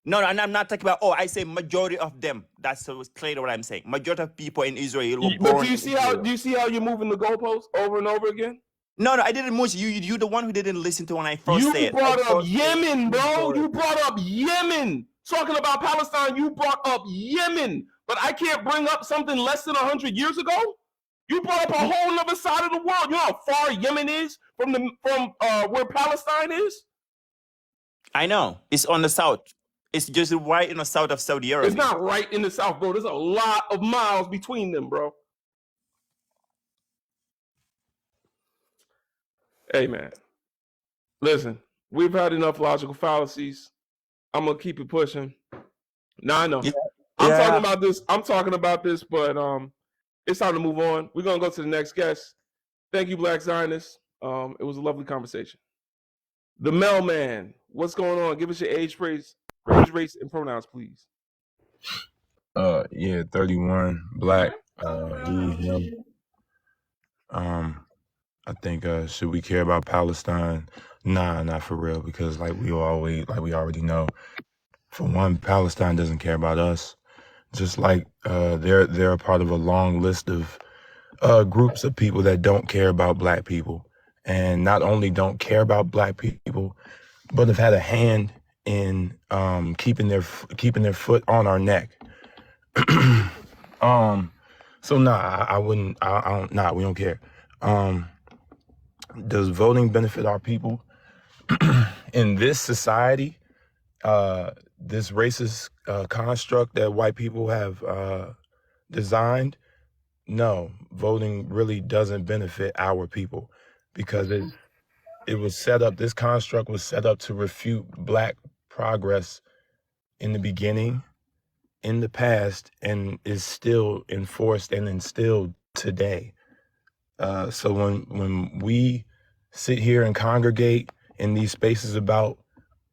No, and I'm not talking about. Oh, I say majority of them. That's clearly what I'm saying. Majority of people in Israel were But born do you in see how Israel. you're moving the goalposts over and over again? No, I didn't move you. The one who didn't listen to when I first You said. brought up First said Yemen, bro. majority. You brought up Yemen. Talking about Palestine, you brought up Yemen. But I can't bring up something less than 100 years ago? You brought up a whole other side of the world. You know how far Yemen is from where Palestine is? I know. It's on the south. It's just right in the south of Saudi Arabia. It's not right in the south, bro. There's a lot of miles between them, bro. Hey, man. Listen, we've had enough logical fallacies. I'm going to keep it pushing. Now I know. Yeah. I'm Yeah. talking about this, but it's time to move on. We're going to go to the next guest. Thank you, Black Zionists. It was a lovely conversation. The mailman, what's going on? Give us your age, race, and pronouns, please. Yeah, 31, black, he, him. I think should we care about Palestine? Nah, not for real, because like we already know, for one, Palestine doesn't care about us. Just like they're a part of a long list of groups of people that don't care about black people, and not only don't care about black people, but have had a hand in keeping their foot on our neck. So nah, I wouldn't. I don't. Nah, we don't care. Does voting benefit our people in this society? This racist construct that white people have designed? No, voting really doesn't benefit our people because it was set up. This construct was set up to refute black progress in the beginning, in the past, and is still enforced and instilled today. So when we sit here and congregate in these spaces about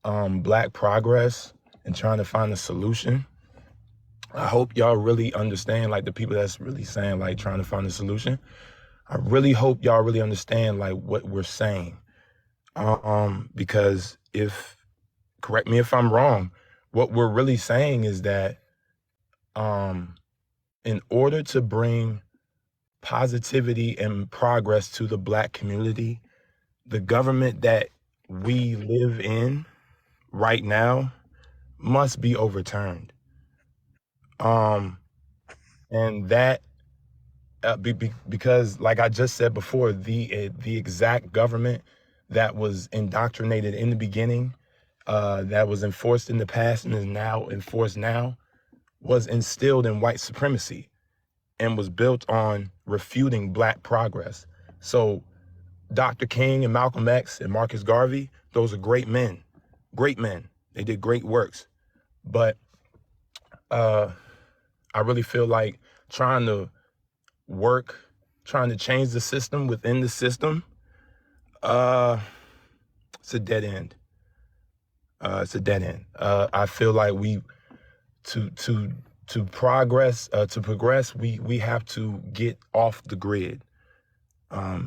black progress and trying to find a solution, I hope y'all really understand, like the people that's really saying, like trying to find a solution. I really hope y'all really understand like what we're saying. Because correct me if I'm wrong, what we're really saying is that in order to bring positivity and progress to the black community, the government that we live in right now must be overturned. And that because, like I just said before, the exact government that was indoctrinated in the beginning, that was enforced in the past and is now enforced now, was instilled in white supremacy and was built on refuting black progress. So Dr. King and Malcolm X and Marcus Garvey, those are great men. Great men. They did great works. But I really feel like trying to change the system within the system, it's a dead end. It's a dead end. I feel like to progress, we have to get off the grid. I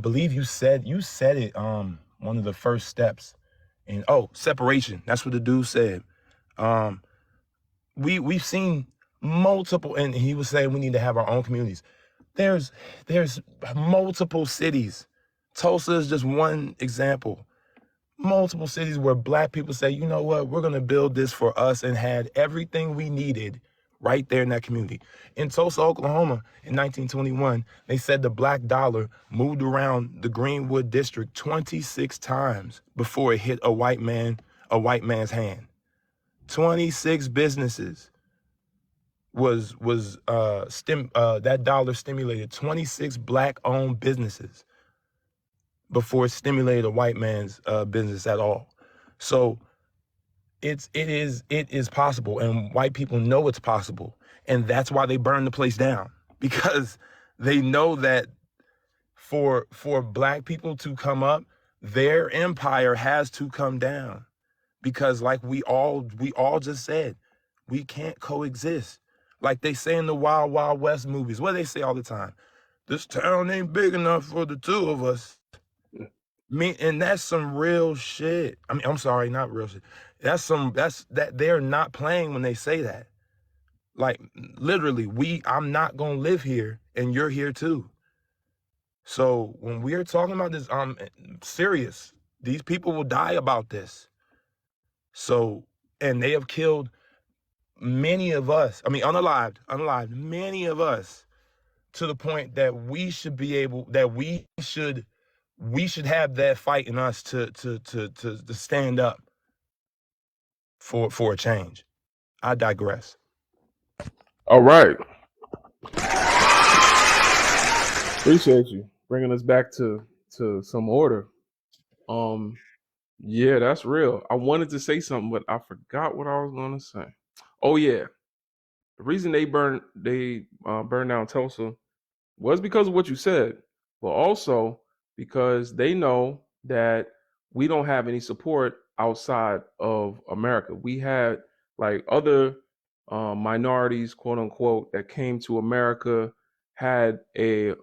believe you said it, one of the first steps in, separation. That's what the dude said. We've seen multiple, and he was saying we need to have our own communities. There's multiple cities. Tulsa is just one example. Multiple cities where black people say, you know what, we're going to build this for us, and had everything we needed right there in that community. In Tulsa, Oklahoma, in 1921, they said the black dollar moved around the Greenwood district 26 times before it hit a white man's hand. 26 businesses that dollar stimulated 26 black-owned businesses before it stimulated a white man's business at all. So it is possible, and white people know it's possible, and that's why they burn the place down, because they know that for black people to come up, their empire has to come down, because like we all just said, we can't coexist. Like they say in the Wild Wild West movies, what do they say all the time? This town ain't big enough for the two of us. And that's some real shit. I mean, I'm sorry, not real shit. That they're not playing when they say that. Like literally, I'm not gonna live here and you're here too. So when we're talking about this, serious. These people will die about this. So, and they have killed many of us. I mean, unalived, many of us, to the point that we should have that fight in us to stand up for a change. I digress. All right. Appreciate you bringing us back to some order. Yeah, that's real. I wanted to say something, but I forgot what I was going to say. Oh yeah, the reason they burned down Tulsa was because of what you said, but also because they know that we don't have any support outside of America. We had like other minorities, quote unquote, that came to America, had a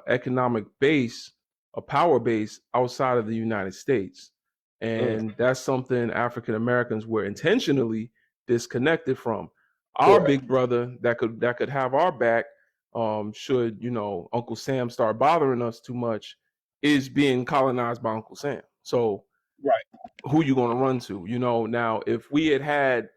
economic base, a power base outside of the United States, and that's something African Americans were intentionally disconnected from. Our Correct. big brother that could have our back, should Uncle Sam start bothering us too much, is being colonized by Uncle Sam. So Right. who you going to run to? Now if we had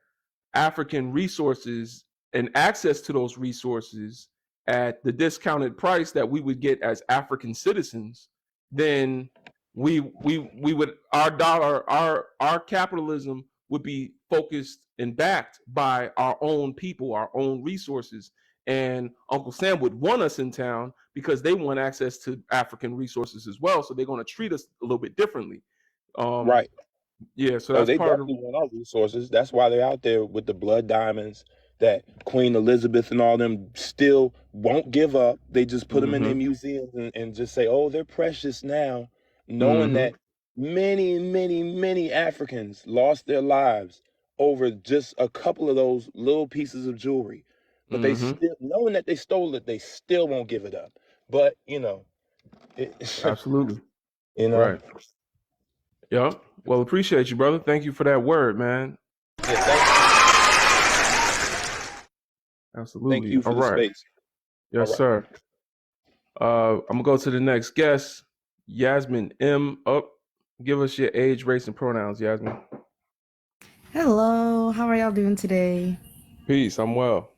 African resources and access to those resources at the discounted price that we would get as African citizens, then we would, our dollar, our capitalism would be focused and backed by our own people, our own resources. And Uncle Sam would want us in town because they want access to African resources as well. So they're going to treat us a little bit differently. Right. Yeah, so Oh, that's they part of. definitely want our resources. That's why they're out there with the blood diamonds that Queen Elizabeth and all them still won't give up. They just put them in their museums and just say, oh, they're precious now, knowing that many, many, many Africans lost their lives over just a couple of those little pieces of jewelry. But they still, knowing that they stole it, they still won't give it up. But, Absolutely. Right. Yeah. Well, appreciate you, brother. Thank you for that word, man. Yeah, Absolutely. thank you for All the right. space. Yes, sir. I'm gonna go to the next guest, Yasmin M. Up. Give us your age, race, and pronouns, Yasmin. Hello, how are y'all doing today? Peace. I'm well.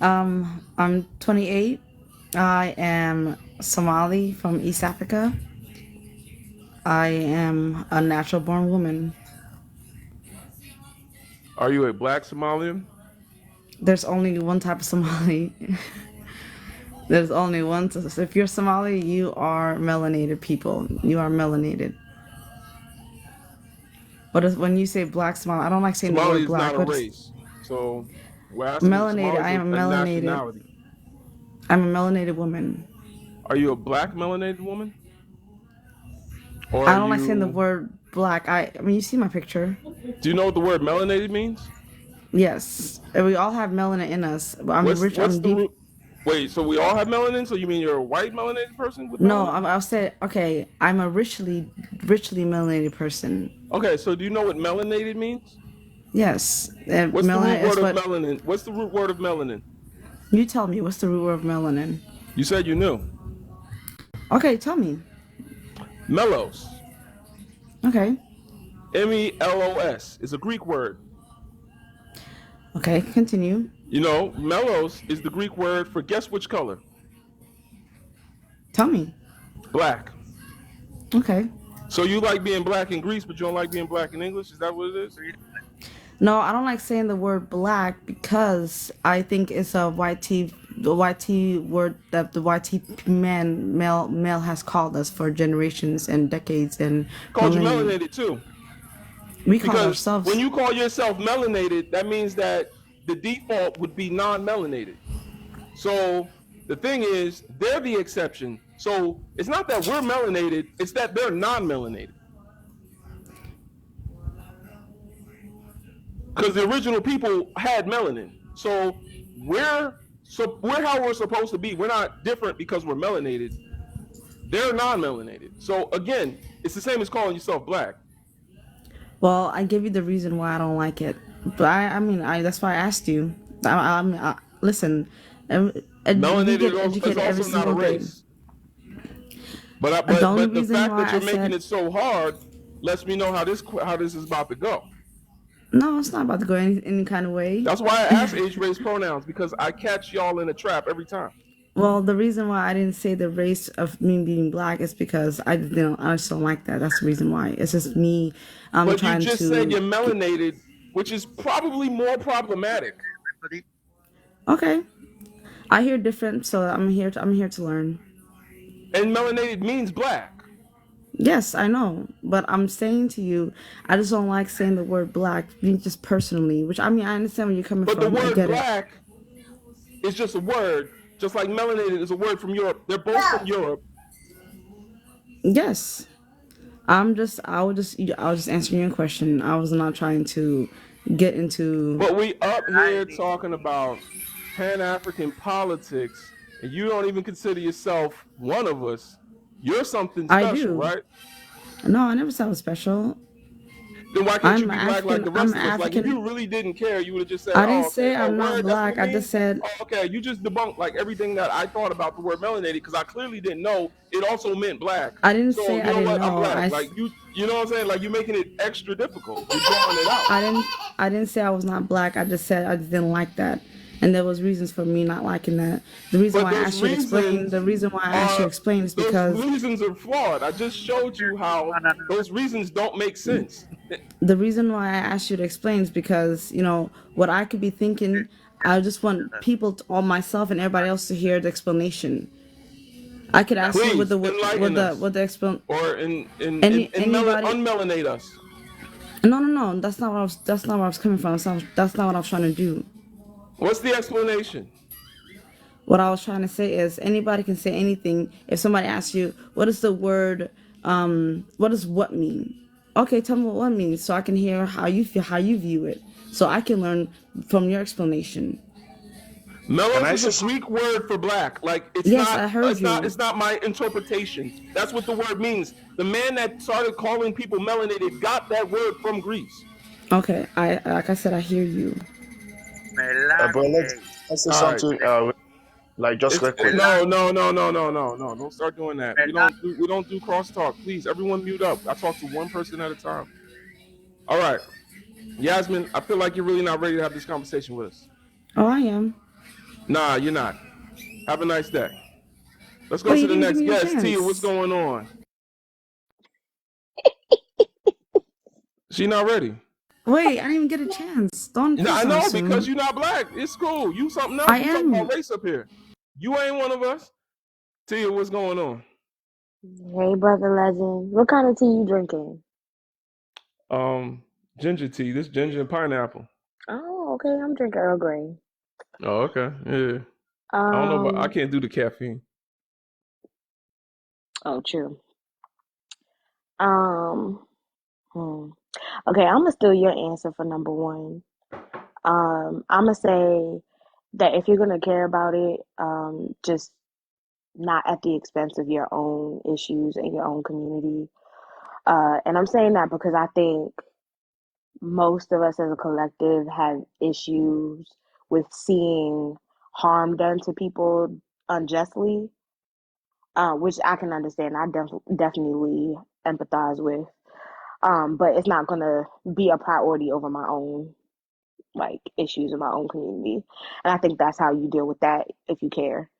I'm 28. I am Somali from East Africa. I am a natural born woman. Are you a black Somalian? There's only one type of Somali. There's only one. If you're Somali, you are melanated people. You are melanated. When you say black Somali, I don't like saying the Somali word is black. not a What is race. So we're asking melanated? Somali I is am a melanated. nationality. I'm a melanated woman. Are you a black melanated woman? Or I are don't like saying the you? word black. I mean, you see my picture. Do you know what the word melanated means? Yes, and we all have melanin in us. I'm rich. What's I'm the deep. root? Wait, so we all have melanin? So you mean you're a white melanated person with No, melanin? I'll say okay. I'm a richly melanated person. Okay, so do you know what melanated means? Yes, What's the root melanin word is of what. melanin? What's the root word of melanin? You tell me. What's the root word of melanin? You said you knew. Okay, tell me. Melos. Okay. Melos is a Greek word. Okay, continue. Melos is the Greek word for guess which color? Tell me. Black. Okay. So you like being black in Greece, but you don't like being black in English? Is that what it is? No, I don't like saying the word black because I think it's a the YT word that the YT male has called us for generations and decades and Called you millennia. melanated too. We call Because ourselves. when you call yourself melanated, that means that the default would be non-melanated. So the thing is, they're the exception. So it's not that we're melanated, it's that they're non-melanated. Because the original people had melanin. So we're how we're supposed to be. We're not different because we're melanated. They're non-melanated. So again, it's the same as calling yourself black. Well, I gave you the reason why I don't like it, but I mean, that's why I asked you. Listen, we get Melanated is educated every also not a single day. race. But The only the reason fact that why I you're making said it so hard lets me know how this is about to go. no, it's not about to go any kind of way. That's why I ask age race pronouns, because I catch y'all in a trap every time. Well, the reason why I didn't say the race of me being black is because I just don't like that. That's the reason why. It's just me. But you trying just to. said you're melanated, which is probably more problematic. Okay, I hear different, so I'm here to learn. And melanated means black. Yes, I know, but I'm saying to you, I just don't like saying the word black, just personally. Which I mean, I understand where you're coming But from. the I word get it. black is just a word, just like melanated is a word from Europe. They're both from Europe. Yes, I was just answering your question. I was not trying to get into. But we up here talking about Pan-African politics, and you don't even consider yourself one of us. You're something I special, do. right? No, I never said I was special. Then why can't you be black like the rest I'm of us? Like if African. you really didn't care, you would have just said, I "Oh, didn't okay, say oh, I'm not word, that's what black. it I means." just said. Oh, okay, you just debunked like everything that I thought about the word melanated, because I clearly didn't know it also meant black. I didn't So say you I know didn't what? I'm know. black. Like you know what I'm saying? Like you're making it extra difficult. You're drawing it out. I didn't say I was not black. I just said I just didn't like that, and there was reasons for me not liking that. The reason But why I those asked you to explain. reasons The reason why I asked you to explain is those because reasons are flawed. I just showed you how those reasons don't make sense. the reason why I asked you to explain is because what I could be thinking. I just want people, all myself and everybody else, to hear the explanation. I could ask you Please enlighten us, what the explanation. or Anybody. unmelanate us. No. That's not what I was. That's not where I was coming from. That's not what I was trying to do. What's the explanation? What I was trying to say is anybody can say anything. If somebody asks you, what is the word, what does what mean? Okay, tell me what means so I can hear how you feel, how you view it. So I can learn from your explanation. Melos is a Greek word for black. Like Yes, I heard you. It's not my interpretation. That's what the word means. The man that started calling people melanated got that word from Greece. Okay, like I said, I hear you. Bro, let's say All right. something. Like just real quick. No. Don't start doing that. We don't do crosstalk. Please, everyone mute up. I talk to one person at a time. All right. Yasmin, I feel like you're really not ready to have this conversation with us. Oh, I am. Nah, you're not. Have a nice day. Let's go Wait, to you the didn't give next me a guest. Tia, what's chance. going on? She not ready. Wait, I didn't even get a chance. Don't. No, I Please know, don't assume. because you're not black. It's cool. You something else. I You talking am. about race up here. You ain't one of us. Tia, what's going on? Hey, brother legend. What kind of tea you drinking? Ginger tea. This ginger and pineapple. Oh, okay. I'm drinking Earl Grey. Oh, okay. Yeah. I don't know, but I can't do the caffeine. Oh, true. Okay, I'm gonna steal your answer for number one. I'm gonna say that if you're gonna care about it, just not at the expense of your own issues and your own community. And I'm saying that because I think most of us as a collective have issues with seeing harm done to people unjustly, which I can understand. I definitely empathize with. But it's not gonna be a priority over my own issues in my own community. And I think that's how you deal with that if you care.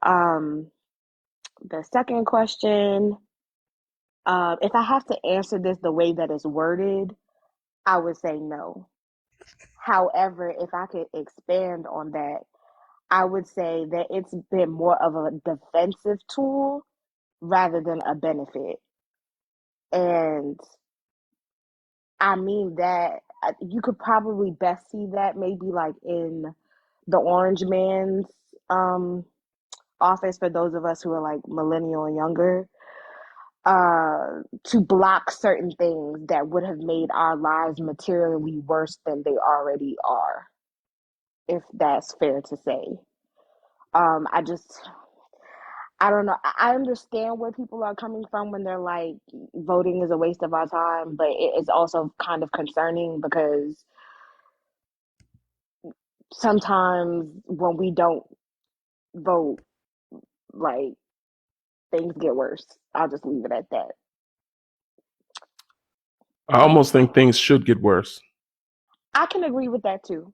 Um, the second question, if I have to answer this the way that it's worded, I would say no. However, if I could expand on that, I would say that it's been more of a defensive tool rather than a benefit. And I mean that you could probably best see that maybe like in the Orange Man's um office for those of us who are like millennial and younger, to block certain things that would have made our lives materially worse than they already are, if that's fair to say. I just I don't know. I understand where people are coming from when they're like voting is a waste of our time, but it's also kind of concerning because sometimes when we don't vote, like things get worse. I'll just leave it at that. I almost think things should get worse I can agree with that too.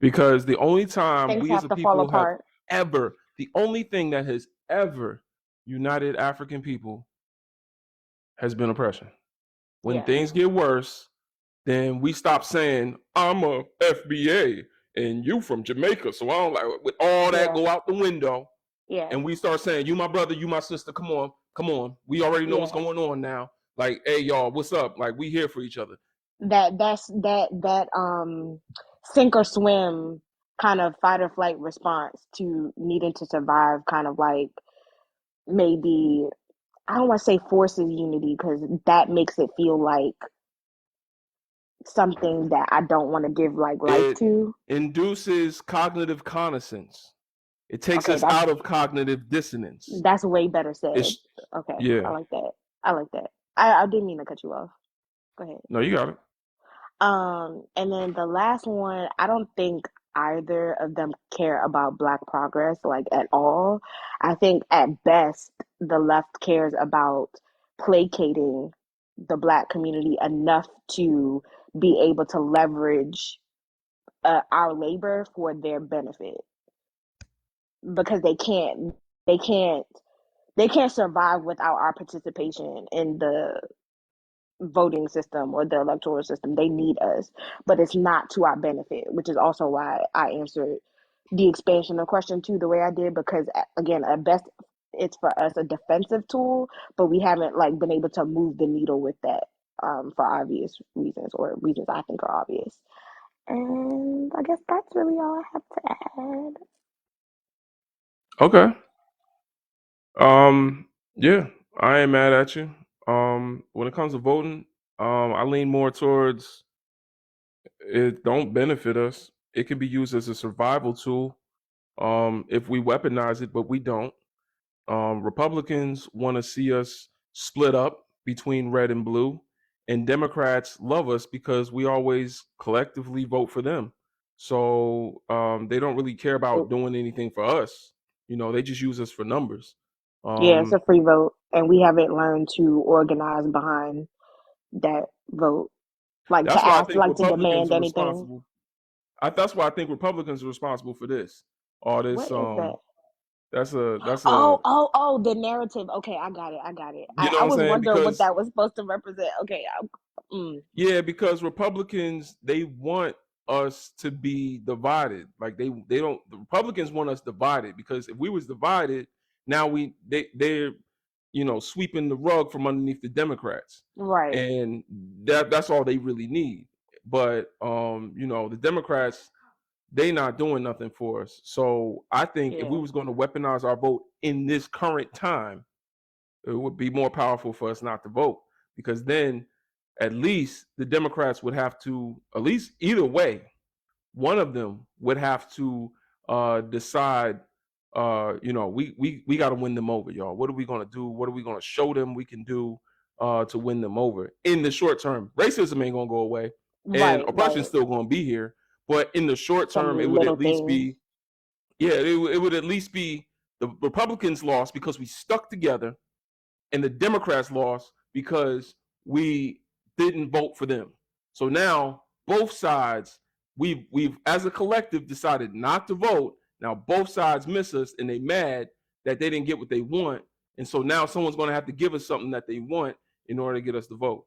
because the only time Things we as have a to fall people have apart. ever, the only thing that has ever united African people has been oppression. When Yeah. things get worse, then we stop saying, I'm a FBA and you from Jamaica, so I don't like with all that Yeah. go out the window. Yeah. And we start saying, you my brother, you my sister, come on, come on. We already know what's Yeah. going on now. Like, hey y'all, what's up? Like we here for each other. That sink or swim kind of fight or flight response to needing to survive kind of like maybe I don't want to say forces unity because that makes it feel like something that I don't want to give like life It to. induces cognitive connaissance. It takes Okay, us out of cognitive dissonance. that's way better said. It's Okay, I yeah. like that. I like that. I didn't mean to cut you off. Go ahead. No, you got it. And then the last one, I don't think either of them care about Black progress like at all. I think at best the left cares about placating the Black community enough to be able to leverage our labor for their benefit because they can't they can't survive without our participation in the voting system or the electoral system. They need us, but it's not to our benefit, which is also why I answered the expansion of question two the way I did, because again, at best it's for us a defensive tool, but we haven't like been able to move the needle with that for obvious reasons or reasons I think are obvious. And I guess that's really all I have to add. Okay. Yeah, I ain't mad at you. When it comes to voting, I lean more towards it don't benefit us. It can be used as a survival tool if we weaponize it, but we don't. Republicans want to see us split up between red and blue, and Democrats love us because we always collectively vote for them. So they don't really care about doing anything for us. You know, they just use us for numbers. Yeah, it's Um, a free vote, and we haven't learned to organize behind that vote, like to that's why I ask, think like to Republicans demand are anything. responsible. That's why I think Republicans are responsible for this. All this. What is that? That's a. Oh, the narrative. Okay, I got it. I got it. You know I what I'm was saying? wondering what Because that was supposed to represent. Okay, yeah, because Republicans they want us to be divided. Like they don't. The Republicans want us divided because if we was divided, now they're sweeping the rug from underneath the Democrats, right. and that's all they really need. But the Democrats they not doing nothing for us. So I think if we Yeah, was going to weaponize our vote in this current time, it would be more powerful for us not to vote because then at least the Democrats would have to, at least either way, one of them would have to decide. We got to win them over, y'all. What are we gonna do? What are we gonna show them we can do to win them over in the short term? Racism ain't gonna go away, and oppression's right. still gonna be here. But in the short Some term, it would little at least things. be, yeah, it would at least be the Republicans lost because we stuck together and the Democrats lost because we didn't vote for them. So now both sides, we've as a collective decided not to vote. Now both sides miss us and they mad that they didn't get what they want. And so now someone's gonna have to give us something that they want in order to get us to vote.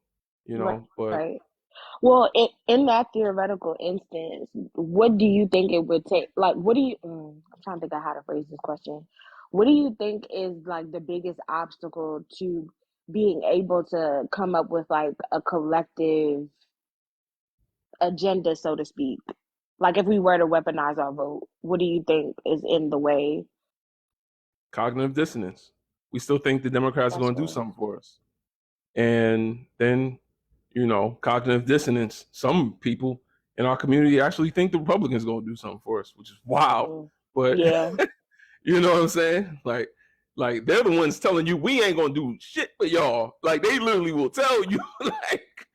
But Right. Well, in that theoretical instance, what do you think it would take? Like, what do you? I'm trying to think of how to phrase this question. What do you think is like the biggest obstacle to being able to come up with like a collective agenda, so to speak? Like if we were to weaponize our vote, what do you think is in the way? Cognitive dissonance. We still think the Democrats are That's going to do real. something for us. And then, cognitive dissonance, some people in our community actually think the Republicans are going to do something for us, which is wild. But Yeah. you know what I'm saying? Like they're the ones telling you we ain't going to do shit for y'all. Like they literally will tell you like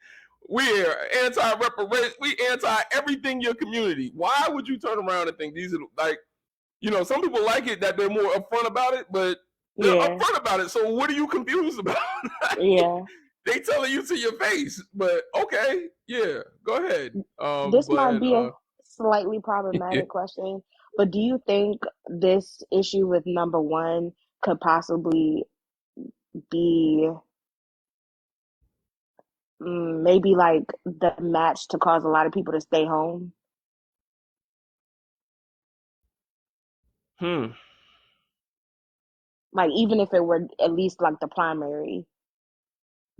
we're anti-reparation, we anti-everything in your community. Why would you turn around and think these are like, some people like it that they're more upfront about it, but they're upfront about it. So what are you confused about? Yeah. They telling you to your face, but okay, yeah, go ahead. This might be a slightly problematic question, but do you think this issue with number one could possibly be maybe like the match to cause a lot of people to stay home? Like even if it were at least like the primary,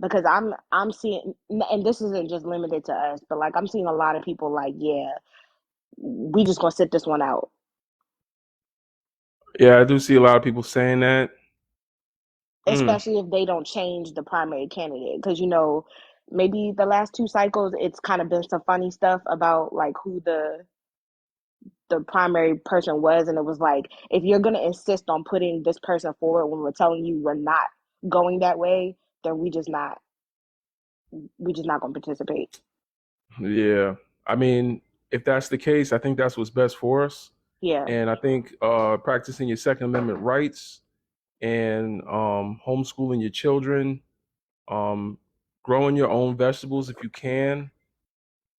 because I'm seeing, and this isn't just limited to us, but like I'm seeing a lot of people like, yeah, we just gonna sit this one out. Yeah, I do see a lot of people saying that. Especially if they don't change the primary candidate, because maybe the last two cycles it's kind of been some funny stuff about like who the primary person was, and it was like, if you're gonna insist on putting this person forward when we're telling you we're not going that way, then we just not gonna participate. Yeah, I mean, if that's the case, I think that's what's best for us. Yeah. And I think practicing your Second Amendment rights and homeschooling your children, growing your own vegetables if you can.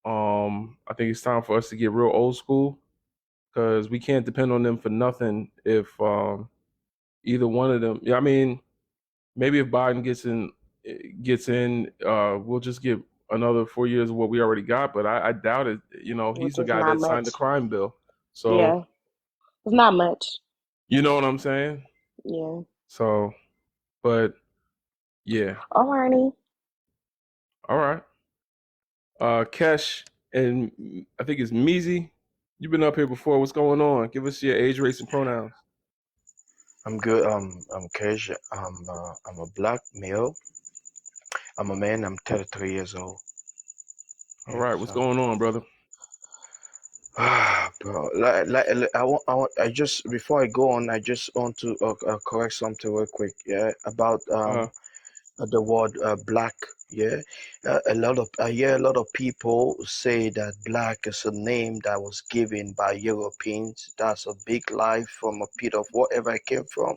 I think it's time for us to get real old school because we can't depend on them for nothing if either one of them. Yeah, I mean, maybe if Biden gets in, we'll just get another 4 years of what we already got. But I doubt it. He's Which the is guy not that signed the much. crime bill. So Yeah, it's not much. you know what I'm saying? Yeah. So, but yeah. Alrighty. All right. Kesh and I think it's Meezy. You've been up here before. What's going on? Give us your age, race, and pronouns. I'm good. I'm Kesh. I'm a black male. I'm a man. I'm 33 years old. All right. What's going on, brother? Bro, I just before I go on, I just want to correct something real quick. Yeah, about the word black. Yeah, I hear a lot of people say that black is a name that was given by Europeans. That's a big lie from a pit of wherever I came from.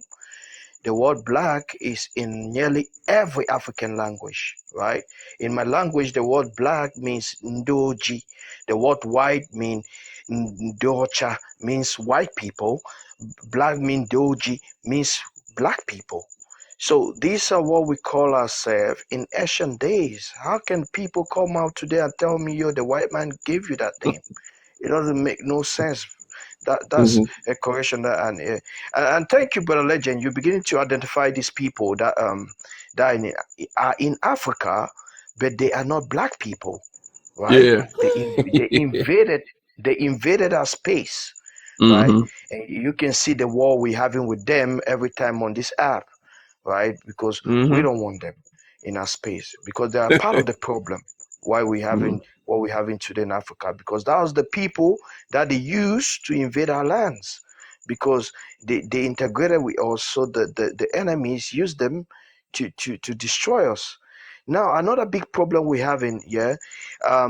The word black is in nearly every African language, right? In my language, the word black means ndoji. The word white means ndocha, means white people. Black means doji, means black people. So these are what we call ourselves in ancient days. How can people come out today and tell me, yo, the white man gave you that name? It doesn't make no sense. That's a correction. And thank you, Brother Legend. You're beginning to identify these people that are in Africa, but they are not black people, right? Yeah. They invaded our space, right? And you can see the war we're having with them every time on this app, right? Because we don't want them in our space, because they are part of the problem why we having what we're having today in Africa, because that was the people that they used to invade our lands, because they integrated with us, so the enemies used them to destroy us. Now another big problem we have in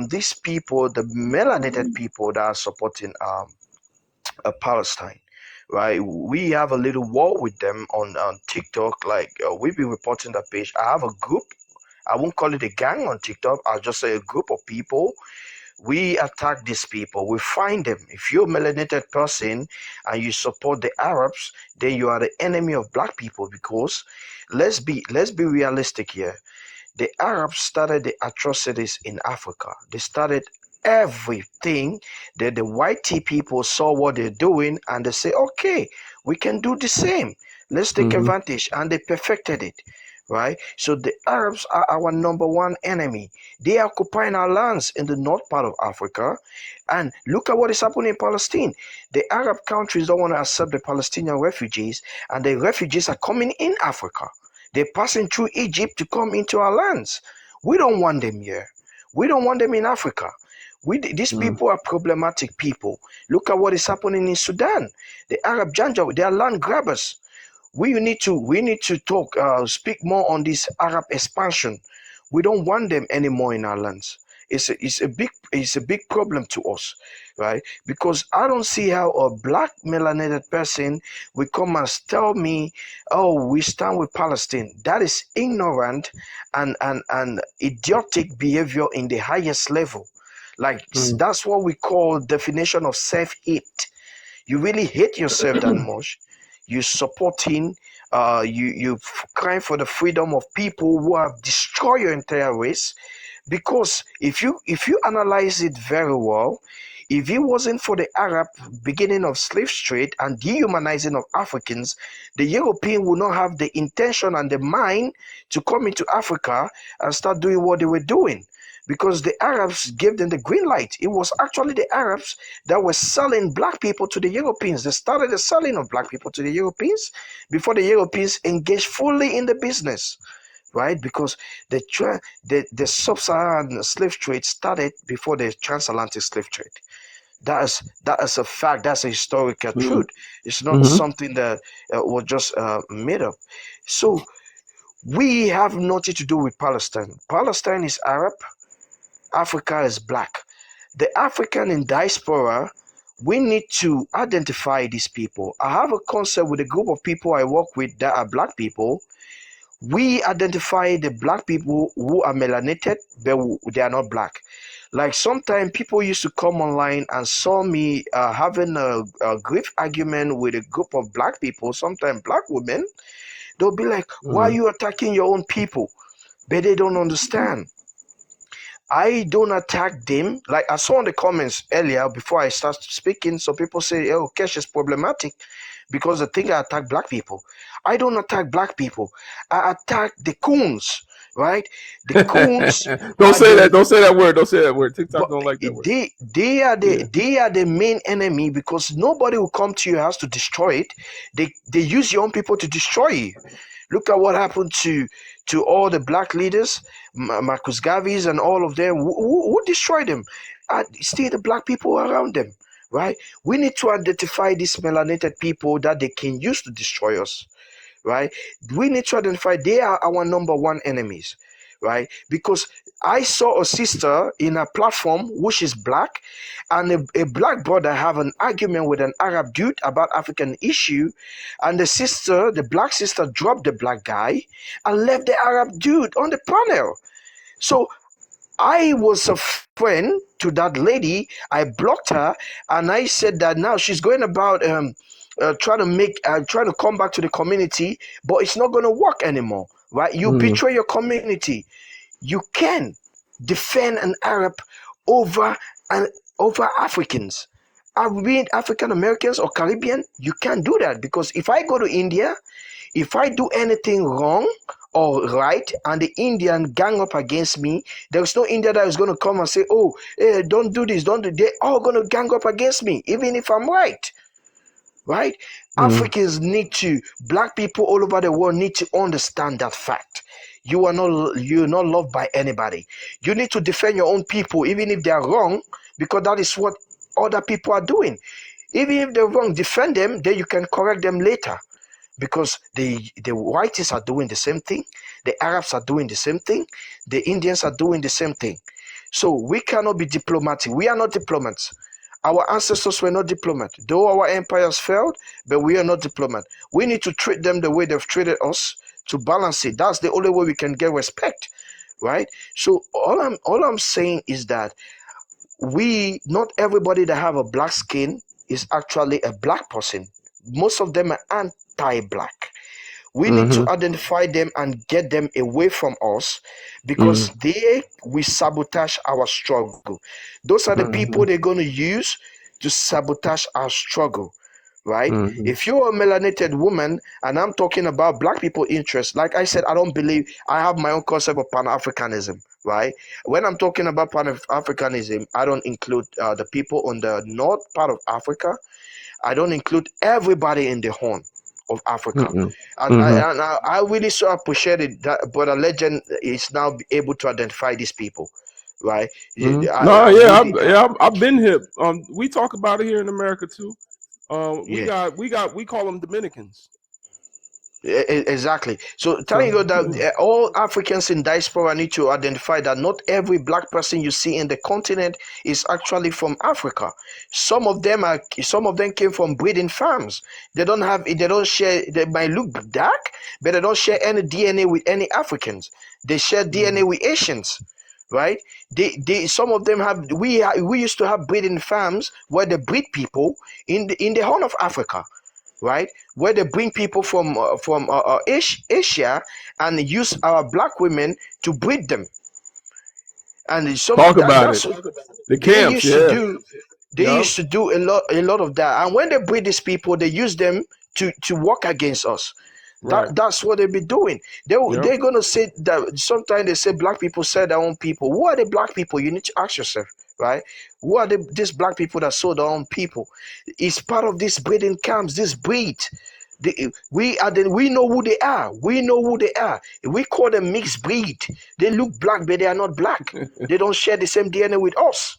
these people, the melanated people that are supporting Palestine, right? We have a little war with them on TikTok. Like we've been reporting that page. I have a group. I won't call it a gang on TikTok. I'll just say a group of people. We attack these people. We find them. If you're a melanated person and you support the Arabs, then you are the enemy of black people. Because let's be realistic here. The Arabs started the atrocities in Africa. They started everything that the white people saw what they're doing, and they say, okay, we can do the same. Let's take advantage. And they perfected it, right? So the Arabs are our number one enemy. They are occupying our lands in the north part of Africa. And look at what is happening in Palestine. The Arab countries don't want to accept the Palestinian refugees, and the refugees are coming in Africa. They're passing through Egypt to come into our lands. We don't want them here. We don't want them in Africa. These people are problematic people. Look at what is happening in Sudan. The Arab Janjaweed, they are land grabbers. We need to talk, speak more on this Arab expansion. We don't want them anymore in our lands. It's a big problem to us, right? Because I don't see how a black melanated person will come and tell me, "Oh, we stand with Palestine." That is ignorant and idiotic behavior in the highest level. Like that's what we call definition of self-hate. You really hate yourself that much. You supporting, you crying for the freedom of people who have destroyed your entire race. Because if you analyze it very well, if it wasn't for the Arab beginning of slave trade and dehumanizing of Africans, the European would not have the intention and the mind to come into Africa and start doing what they were doing. Because the Arabs gave them the green light. It was actually the Arabs that were selling black people to the Europeans. They started the selling of black people to the Europeans before the Europeans engaged fully in the business, right? Because the sub-Saharan slave trade started before the transatlantic slave trade. That is a fact. That's a historical truth. It's not something that was just made up. So we have nothing to do with Palestine. Palestine is Arab. Africa is black. The African in diaspora, we need to identify these people. I have a concept with a group of people I work with that are black people. We identify the black people who are melanated, but they are not black. Like sometimes people used to come online and saw me having a great argument with a group of black people, sometimes black women. They'll be like, why are you attacking your own people? But they don't understand. I don't attack them. Like I saw in the comments earlier before I start speaking, some people say, oh, Kesh is problematic because they think I attack black people. I don't attack black people. I attack the coons, right? The coons Don't say that. Don't say that word. Don't say that word. TikTok don't like that word. They are the main enemy because nobody will come to your house to destroy it. They use your own people to destroy you. Look at what happened to all the black leaders, Marcus Garvey's and all of them. Who destroyed them? Still the black people around them, right? We need to identify these melanated people that they can use to destroy us, right? We need to identify they are our number one enemies, right? Because I saw a sister in a platform which is black, and a black brother have an argument with an Arab dude about African issue, and the black sister dropped the black guy and left the Arab dude on the panel. So I was a friend to that lady. I blocked her, and I said that now she's going about trying to come back to the community, but it's not going to work anymore, right? You betray your community. You can defend an Arab over Africans. Be it African Americans or Caribbean, you can't do that because if I go to India, if I do anything wrong or right and the Indian gang up against me, there's no Indian that is going to come and say, oh, hey, don't do this, don't do that. They're all going to gang up against me, even if I'm right. Right? Africans black people all over the world need to understand that fact. You're not loved by anybody. You need to defend your own people, even if they are wrong, because that is what other people are doing. Even if they're wrong, defend them, then you can correct them later. Because the whites are doing the same thing, the Arabs are doing the same thing, the Indians are doing the same thing. So we cannot be diplomatic. We are not diplomats. Our ancestors were not diplomats. Though our empires failed, but we are not diplomats. We need to treat them the way they've treated us to balance it. That's the only way we can get respect, right? So all I'm saying is that not everybody that have a black skin is actually a black person. Most of them are anti-black. We need to identify them and get them away from us because they will sabotage our struggle. Those are the people they're going to use to sabotage our struggle, right? If you're a melanated woman and I'm talking about black people interests, like I said, I don't believe, I have my own concept of Pan-Africanism, right? When I'm talking about Pan-Africanism, I don't include the people on the north part of Africa. I don't include everybody in the horn of Africa. And I really so appreciated that Brother Legend is now able to identify these people, right? I've been hip. We talk about it here in America too. We call them Dominicans. Exactly. So telling you that all Africans in diaspora need to identify that not every black person you see in the continent is actually from Africa. Some of them came from breeding farms. They don't share, they might look dark, but they don't share any DNA with any Africans. They share DNA with Asians. Right? Some of them have. We used to have breeding farms where they breed people in the Horn of Africa, right? Where they bring people from Asia and use our black women to breed them. And that's it. The they camps, used to do. They used to do a lot of that. And when they breed these people, they use them to work against us. That's what they be doing. They're gonna say that sometimes they say black people sell their own people. Who are the black people? You need to ask yourself, right? Who are these black people that sold their own people? It's part of this breeding camps, this breed. We know who they are. We know who they are. We call them mixed breed. They look black, but they are not black. They don't share the same DNA with us.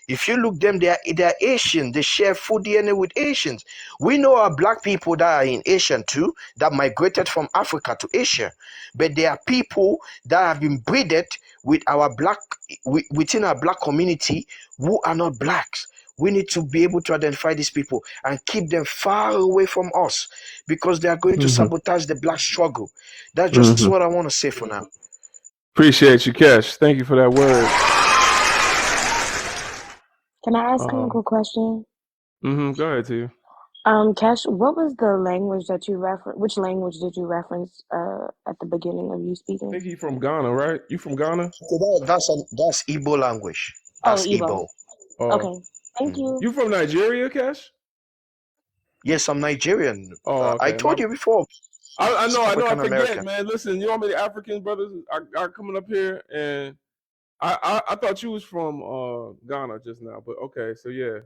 If you look them, they are Asian. They share food DNA with Asians. We know our black people that are in Asia too, that migrated from Africa to Asia. But there are people that have been breeded with within our black community who are not blacks. We need to be able to identify these people and keep them far away from us because they are going to sabotage the black struggle. That's just what I want to say for now. Appreciate you, Kesh. Thank you for that word. Can I ask him a quick question? Go ahead, Tia. Kesh, what was the language that you reference? Which language did you reference at the beginning of you speaking? I think he's from Ghana, right? You from Ghana? So that's Igbo language. That's Igbo. Okay, thank you. You from Nigeria, Kesh? Yes, I'm Nigerian. Okay. I told you before. I know. I forget, American. man. Listen, you know how many African brothers are coming up here, and I thought you was from Ghana just now, but okay, so yeah.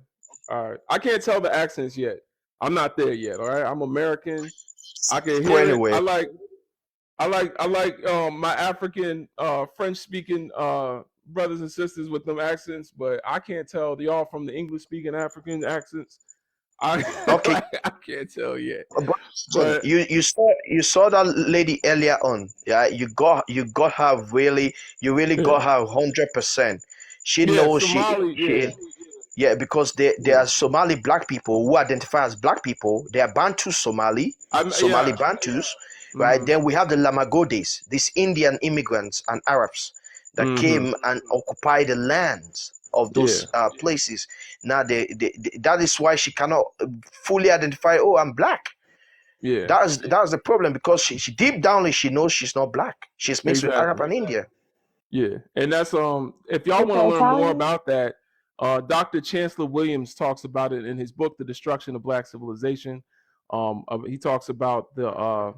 All right. I can't tell the accents yet. I'm not there yet. All right. I'm American. I can hear anyway. it. I like my African French speaking brothers and sisters with them accents, but I can't tell y'all from the English speaking African accents. I can't tell yet. But you saw that lady earlier on. Yeah, you got her really. You really got her 100%. She knows Somali, yeah, because there are Somali black people who identify as black people. They are Bantu Somali Bantus, right? Then we have the Lamagodes, these Indian immigrants and Arabs that came and occupied the lands of those places. Now, that is why she cannot fully identify. Oh, I'm black. Yeah, that's the problem because she deep down she knows she's not black. She's mixed with Arab and India. Yeah, and that's if y'all want to learn more about that, Dr. Chancellor Williams talks about it in his book, The Destruction of Black Civilization. He talks about the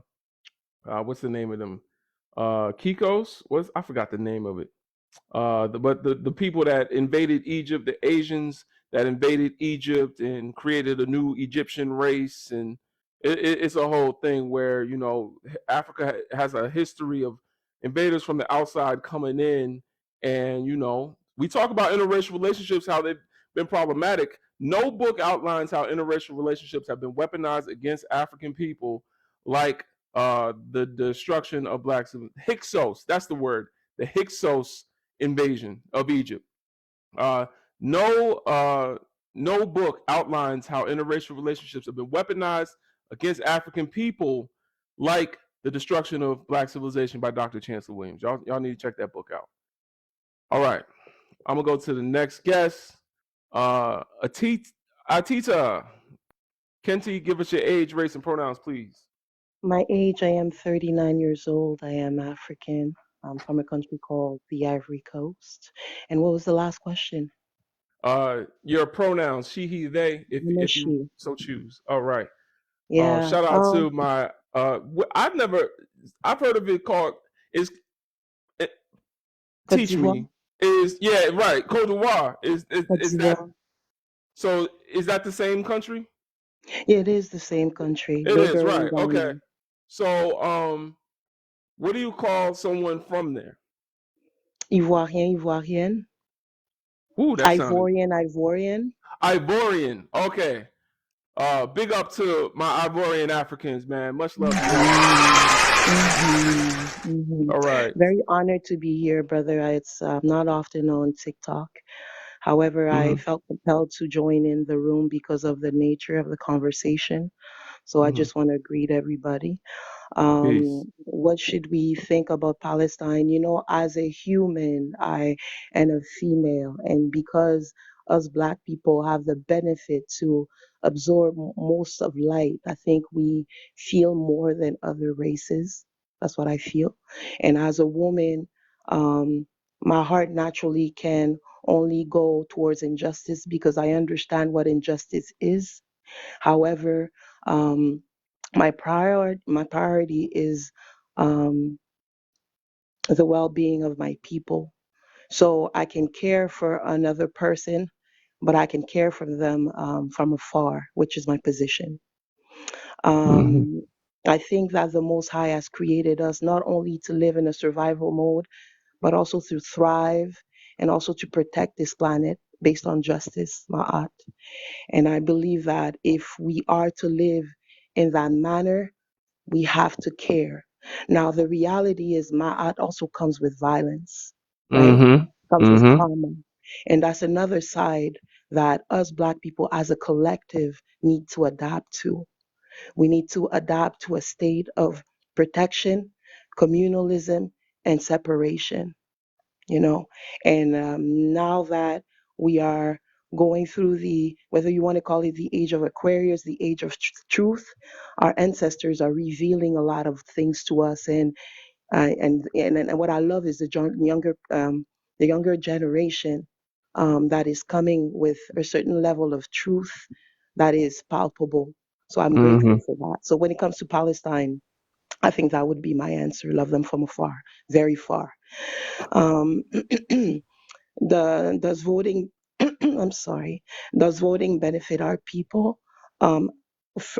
what's the name of them? Kikos? I forgot the name of it. But the people that invaded Egypt, the Asians that invaded Egypt and created a new Egyptian race, and it's a whole thing where Africa has a history of invaders from the outside coming in, and we talk about interracial relationships, how they've been problematic. No book outlines how interracial relationships have been weaponized against African people, like the destruction of blacks. Hyksos, that's the word. The Hyksos invasion of Egypt. No book outlines how interracial relationships have been weaponized against African people, like the destruction of black civilization by Dr. Chancellor Williams. Y'all need to check that book out. All right, I'm gonna go to the next guest. Atita, Kenti, give us your age, race, and pronouns, please. My age, I am 39 years old. I am African. I'm from a country called the Ivory Coast. And what was the last question? Your pronouns, she, he, they, I'm a if you she. so choose. All right. Yeah. Shout out to my I've heard of it called is it, Côte teach d'Ivoire. me is yeah right Cote d'Ivoire Côte is that d'Ivoire. so is that the same country? Yeah, it is the same country. It is Liberia and right. Okay. Ghana. So what do you call someone from there? Ivoirien, Ivoirienne. Ooh, that sounded Ivorian, Ivorian. Ivorian. Okay. Big up to my Ivorian Africans, man. Much love to y'all. All right. Very honored to be here, brother. It's not often on TikTok. However, I felt compelled to join in the room because of the nature of the conversation. So I just want to greet everybody. Peace. What should we think about Palestine? You know, as a human, I am a female, and because us Black people have the benefit to absorb most of light, I think we feel more than other races. That's what I feel. And as a woman, um, my heart naturally can only go towards injustice because I understand what injustice is. However, um, my priority is um, the well-being of my people. So I can care for another person, but I can care for them from afar, which is my position. Um, I think that the Most High has created us not only to live in a survival mode, but also to thrive and also to protect this planet based on justice, Ma'at. And I believe that if we are to live in that manner, we have to care. Now, the reality is Ma'at also comes with violence, right? Comes with trauma. And that's another side that us Black people as a collective need to adapt to. We need to adapt to a state of protection, communalism, and separation, you know. And now that we are going through whether you want to call it the age of Aquarius, the age of truth, our ancestors are revealing a lot of things to us. And what I love is the younger generation that is coming with a certain level of truth that is palpable. So I'm grateful for that. So when it comes to Palestine, I think that would be my answer. Love them from afar, very far. Um, does voting I'm sorry, does voting benefit our people? um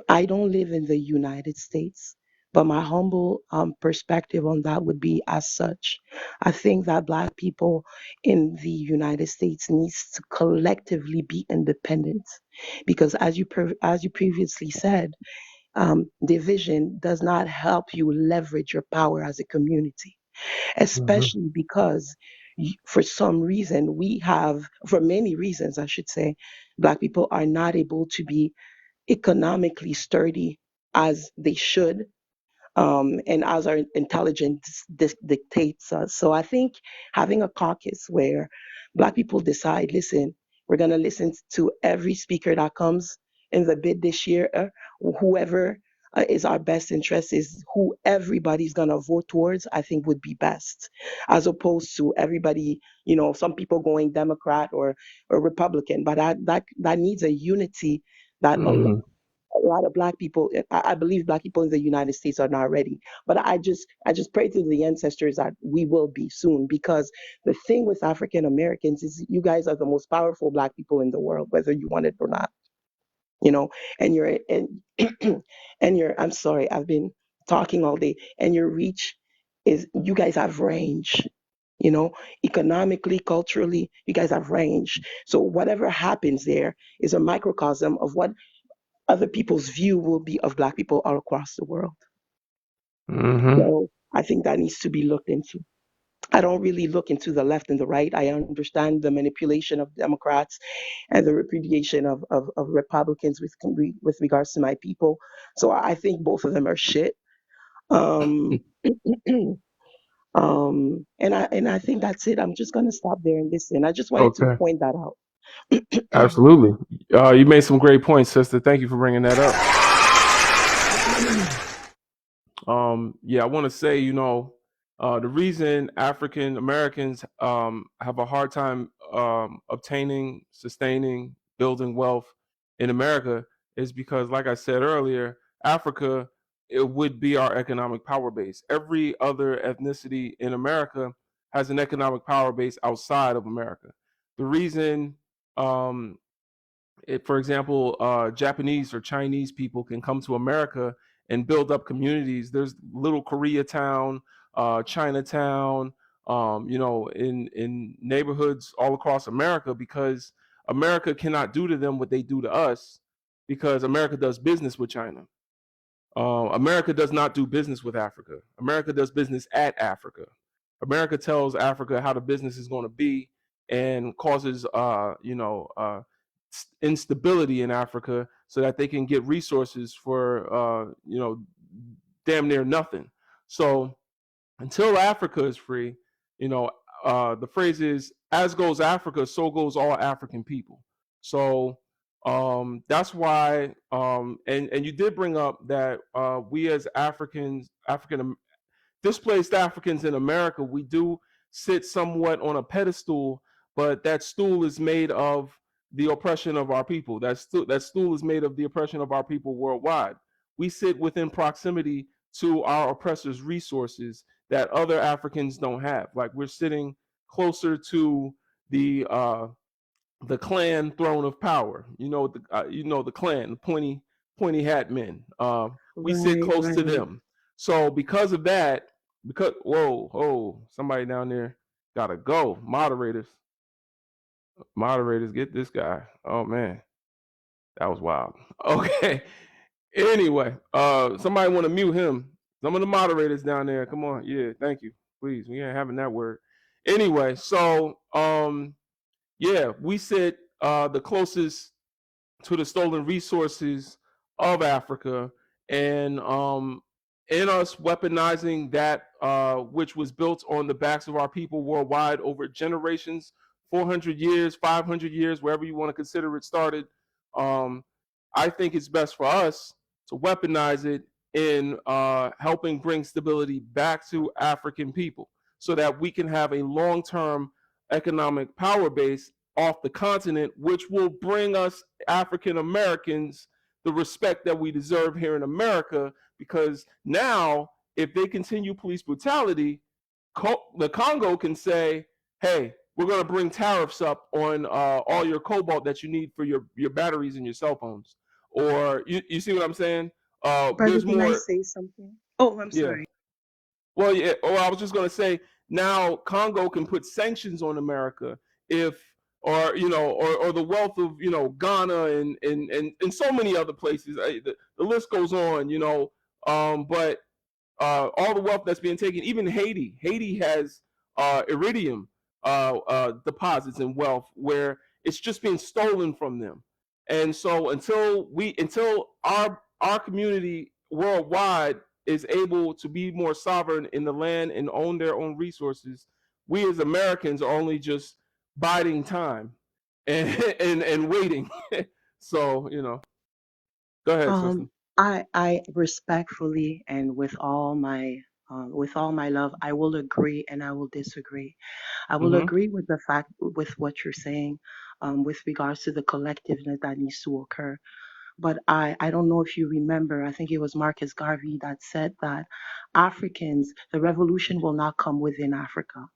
I don't live in the United States, but my humble perspective on that would be as such. I think that Black people in the United States needs to collectively be independent, because as you previously said, division does not help you leverage your power as a community, especially because for some reason for many reasons, I should say, Black people are not able to be economically sturdy as they should, and as our intelligence dictates us. So I think having a caucus where Black people decide, listen, we're going to listen to every speaker that comes in the bid this year, whoever is our best interest is who everybody's going to vote towards, I think would be best, as opposed to everybody, some people going Democrat or Republican. But that needs a unity that a lot of Black people, I believe Black people in the United States are not ready. But I just pray to the ancestors that we will be soon, because the thing with African Americans is you guys are the most powerful Black people in the world, whether you want it or not. you know and you're and and you're I'm sorry, I've been talking all day, and your reach is, you guys have range, economically, culturally, you guys have range. So whatever happens there is a microcosm of what other people's view will be of Black people all across the world. So I think that needs to be looked into. I don't really look into the left and the right. I understand the manipulation of Democrats and the repudiation of Republicans with regards to my people. So I think both of them are shit. Um, and I think that's it. I'm just gonna stop there and listen. I just wanted to Okay. point that out. Absolutely. You made some great points, sister. Thank you for bringing that up. Yeah, I want to say, the reason African Americans have a hard time obtaining, sustaining, building wealth in America is because, like I said earlier, Africa, it would be our economic power base. Every other ethnicity in America has an economic power base outside of America. The reason, for example, Japanese or Chinese people can come to America and build up communities. There's little Koreatown, Chinatown, in neighborhoods all across America, because America cannot do to them what they do to us, because America does business with China. America does not do business with Africa. America does business at Africa. America tells Africa how the business is going to be, and causes instability in Africa so that they can get resources for damn near nothing. So until Africa is free, the phrase is, as goes Africa, so goes all African people. So that's why, and you did bring up that we as displaced Africans in America, we do sit somewhat on a pedestal, but that stool is made of the oppression of our people. That stool is made of the oppression of our people worldwide. We sit within proximity to our oppressors' resources that other Africans don't have. Like, we're sitting closer to the clan throne of power. The clan, the pointy hat men. We sit close to them. So because of that, somebody down there gotta go. Moderators, get this guy. Oh man, that was wild. Okay. Anyway, somebody want to mute him. Some of the moderators down there, come on. Yeah, thank you. Please, we ain't having that word. Anyway, so we sit the closest to the stolen resources of Africa, and in us weaponizing that which was built on the backs of our people worldwide over generations, 400 years, 500 years, wherever you want to consider it started. I think it's best for us to weaponize it in helping bring stability back to African people, so that we can have a long-term economic power base off the continent, which will bring us African Americans the respect that we deserve here in America. Because now, if they continue police brutality, the Congo can say, hey, we're going to bring tariffs up on all your cobalt that you need for your batteries and your cell phones. Or you see what I'm saying? Brother, There's can I more. say something? Oh, I'm Yeah. sorry. Well, yeah. Or I was just going to say, now Congo can put sanctions on America if, or the wealth of Ghana and so many other places. The list goes on. But all the wealth that's being taken, even Haiti has iridium deposits and wealth where it's just being stolen from them. And so until our community worldwide is able to be more sovereign in the land and own their own resources, we as Americans are only just biding time and waiting. So go ahead, sister. I respectfully and with all my love, I will agree and I will disagree. I will Mm-hmm. agree with the fact with what you're saying, with regards to the collectiveness that needs to occur. But I don't know if you remember, I think it was Marcus Garvey that said that the revolution will not come within Africa.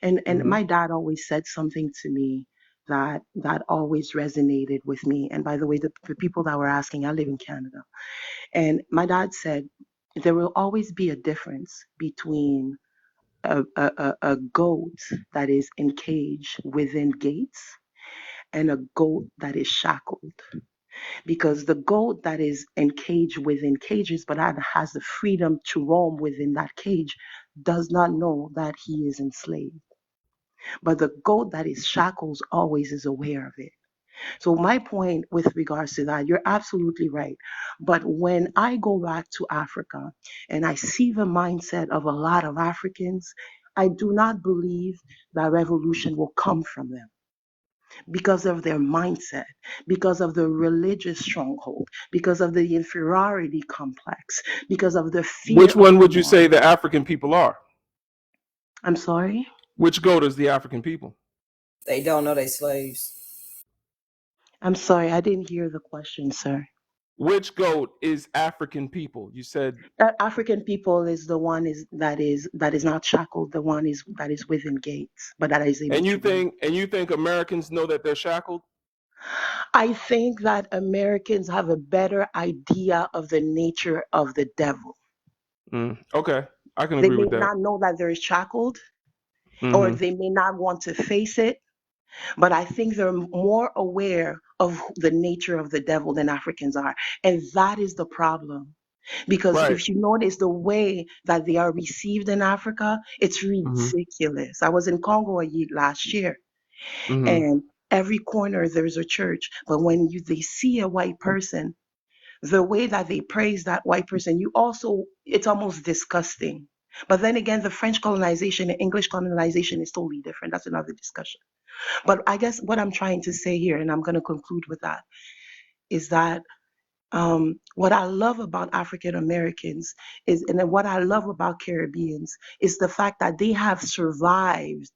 And Mm-hmm. my dad always said something to me that always resonated with me. And by the way, the people that were asking, I live in Canada. And my dad said, there will always be a difference between a goat that is encaged within gates and a goat that is shackled. Because the goat that is encaged within cages, but that has the freedom to roam within that cage, does not know that he is enslaved. But the goat that is shackles always is aware of it. So my point with regards to that, you're absolutely right. But when I go back to Africa and I see the mindset of a lot of Africans, I do not believe that revolution will come from them because of their mindset, because of the religious stronghold, because of the inferiority complex, because of the fear Which of one the would you say bomb. the African people are? I'm sorry? Which goat is the African people? They don't know they slaves. I'm sorry, I didn't hear the question, sir. Which goat is African people? You said, African people is the one that is not shackled, the one is that is within gates, but that is able to breathe. and you think Americans know that they're shackled? I think that Americans have a better idea of the nature of the devil. Okay, I can They agree may with that. not know that they're shackled, or Mm-hmm. they may not want to face it, but I think they're more aware of the nature of the devil than Africans are. And that is the problem. Because Right. if you notice the way that they are received in Africa, it's Mm-hmm. ridiculous. I was in Congo last year, Mm-hmm. and every corner there's a church. But when they see a white person, the way that they praise that white person, it's almost disgusting. But then again, the French colonization and English colonization is totally different. That's another discussion. But I guess what I'm trying to say here, and I'm going to conclude with that, is that what I love about African Americans and then what I love about Caribbeans is the fact that they have survived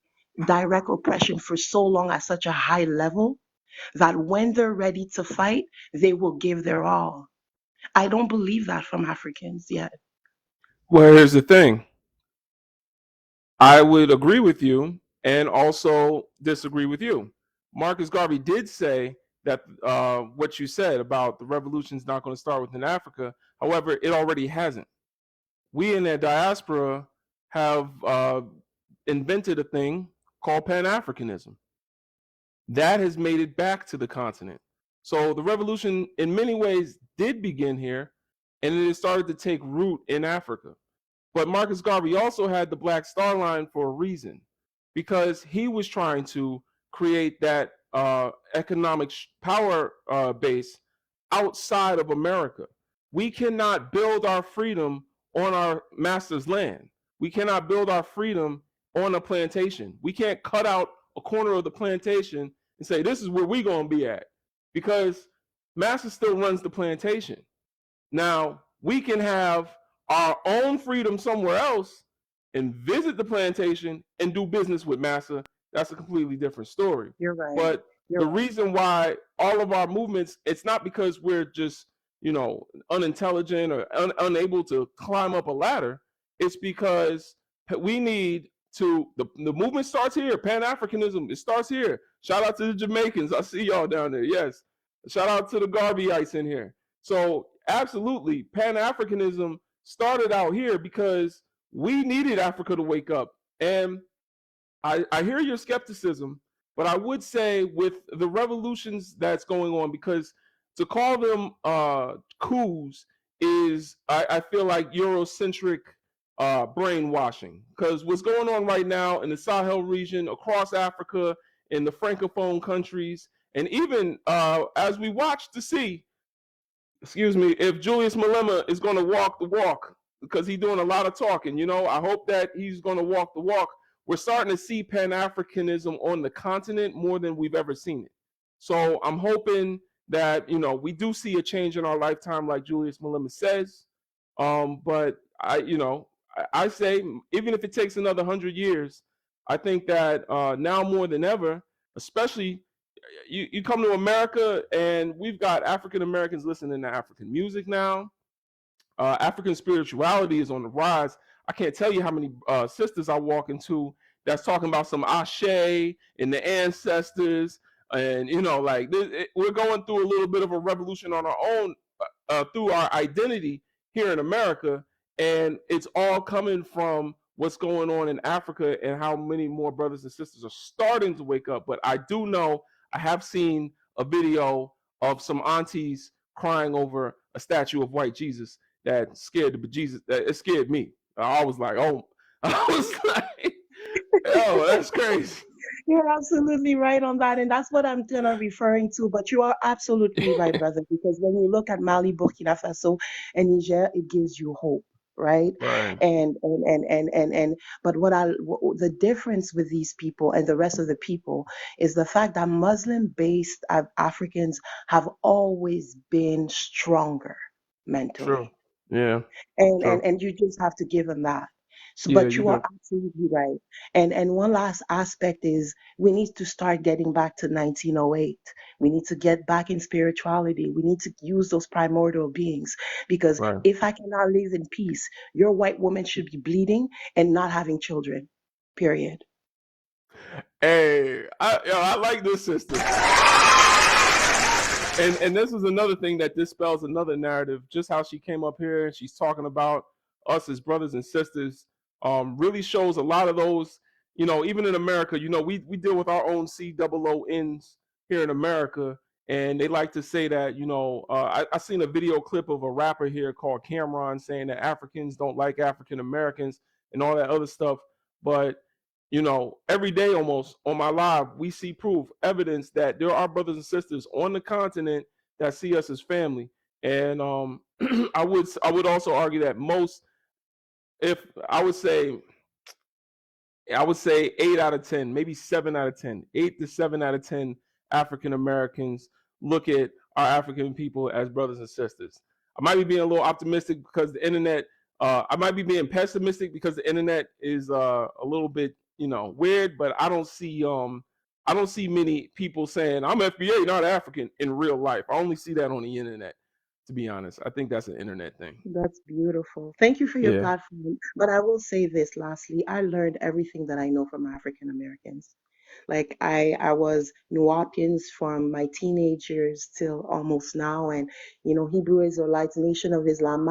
direct oppression for so long at such a high level that when they're ready to fight, they will give their all. I don't believe that from Africans yet. Well, here's the thing. I would agree with you and also disagree with you. Marcus Garvey did say that what you said about the revolution is not going to start within Africa. However, it already hasn't. We in the diaspora have invented a thing called Pan Africanism. That has made it back to the continent. So the revolution, in many ways, did begin here, and it started to take root in Africa. But Marcus Garvey also had the Black Star Line for a reason, because he was trying to create that economic power base outside of America. We cannot build our freedom on our master's land. We cannot build our freedom on a plantation. We can't cut out a corner of the plantation and say, this is where we're going to be at, because master still runs the plantation. Now, we can have our own freedom somewhere else and visit the plantation and do business with massa. That's a completely different story. You're right. But the reason why all of our movements, it's not because we're just, unintelligent or unable to climb up a ladder. It's because we need to, the movement starts here. Pan-Africanism, it starts here. Shout out to the Jamaicans. I see y'all down there. Yes. Shout out to the Garveyites in here. So absolutely, Pan-Africanism started out here because we needed Africa to wake up. And I hear your skepticism, but I would say with the revolutions that's going on, because to call them coups is, I feel like Eurocentric brainwashing. Because what's going on right now in the Sahel region, across Africa, in the Francophone countries, and even as we watch to see, if Julius Malema is going to walk the walk, because he's doing a lot of talking. I hope that he's going to walk the walk. We're starting to see Pan-Africanism on the continent more than we've ever seen it. So I'm hoping that, we do see a change in our lifetime, like Julius Malema says. But I say, even if it takes another 100 years, I think that now more than ever, especially you come to America and we've got African Americans listening to African music now. African spirituality is on the rise. I can't tell you how many sisters I walk into that's talking about some Ashe and the ancestors. And, we're going through a little bit of a revolution on our own through our identity here in America. And it's all coming from what's going on in Africa and how many more brothers and sisters are starting to wake up. But I do know, I have seen a video of some aunties crying over a statue of white Jesus that scared the bejesus. It scared me. I was like, oh, that's crazy. You're absolutely right on that. And that's what I'm kind of referring to. But you are absolutely right, brother, because when you look at Mali, Burkina Faso, and Niger, it gives you hope. Right. Right. But the difference with these people and the rest of the people is the fact that Muslim-based Africans have always been stronger mentally. True. Yeah. And you just have to give them that. So, Yeah, but you you are good. absolutely right. And one last aspect is we need to start getting back to 1908. We need to get back in spirituality. We need to use those primordial beings because Right. if I cannot live in peace, your white woman should be bleeding and not having children. Period. Hey, I like this sister. And this is another thing that dispels another narrative. Just how she came up here and she's talking about us as brothers and sisters, really shows a lot of those. Even in America, we deal with our own COONs here in America, and they like to say that. I seen a video clip of a rapper here called Cameron saying that Africans don't like African Americans and all that other stuff, but every day almost on my live, we see proof, evidence that there are brothers and sisters on the continent that see us as family. And I would also argue that most, if I would say 8 out of 10, maybe 7 out of 10, 8 to 7 out of 10 African Americans look at our African people as brothers and sisters. I might be being a little optimistic because the internet. I might be being pessimistic because the internet is a little bit, weird. But I don't see many people saying I'm FBA, not African, in real life. I only see that on the internet. To be honest, I think that's an internet thing. That's beautiful. Thank you for your Yeah. platform. But I will say this lastly, I learned everything that I know from African Americans. Like I was Nuwapians from my teenage years till almost now, and Hebrew Israelites, Nation of Islam.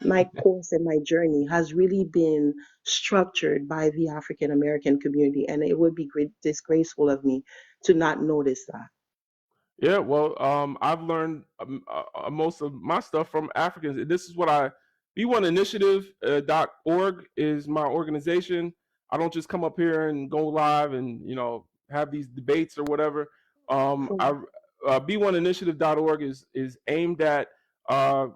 My course and my journey has really been structured by the African American community, and it would be great disgraceful of me to not notice that. Yeah, well, I've learned most of my stuff from Africans. This is what B1initiative.org is my organization. I don't just come up here and go live and have these debates or whatever. Cool. B1initiative.org is aimed at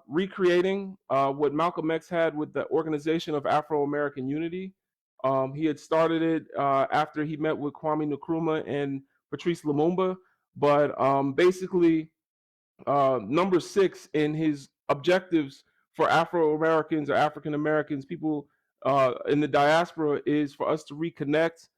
recreating what Malcolm X had with the Organization of Afro American Unity. He had started it after he met with Kwame Nkrumah and Patrice Lumumba, but basically, number 6 in his objectives for Afro Americans or African Americans, people in the diaspora, is for us to reconnect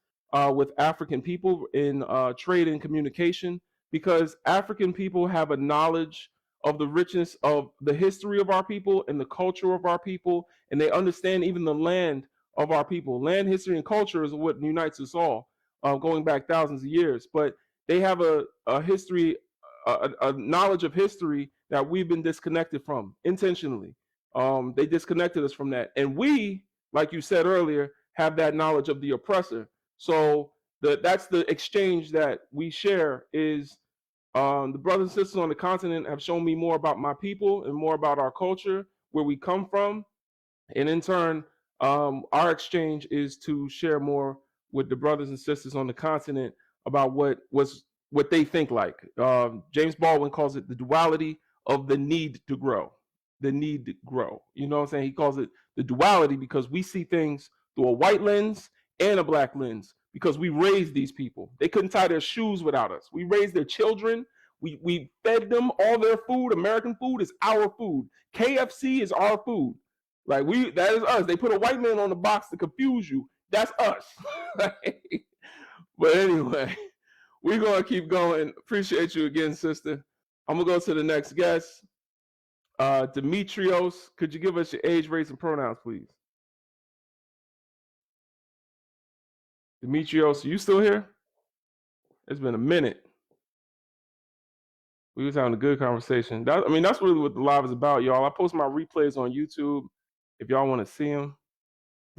with African people in trade and communication, because African people have a knowledge of the richness of the history of our people and the culture of our people, and they understand even the land of our people. Land, history, and culture is what unites us all, going back thousands of years. But they have a history, a knowledge of history that we've been disconnected from intentionally. They disconnected us from that, and we, like you said earlier, have that knowledge of the oppressor. So that's the exchange that we share. Is the brothers and sisters on the continent have shown me more about my people and more about our culture, where we come from, and in turn, our exchange is to share more with the brothers and sisters on the continent about what they think like. James Baldwin calls it the duality of the need to grow. The need to grow. You know what I'm saying? He calls it the duality because we see things through a white lens and a black lens, because we raised these people. They couldn't tie their shoes without us. We raised their children. We fed them all their food. American food is our food. KFC is our food. Like, that is us. They put a white man on the box to confuse you. That's us. But anyway, we're gonna keep going. Appreciate you again, sister. I'm gonna go to the next guest. Demetrios, could you give us your age, race, and pronouns, please? Demetrios, are you still here? It's been a minute. We was having a good conversation. That's really what the live is about, y'all. I post my replays on YouTube if y'all want to see them.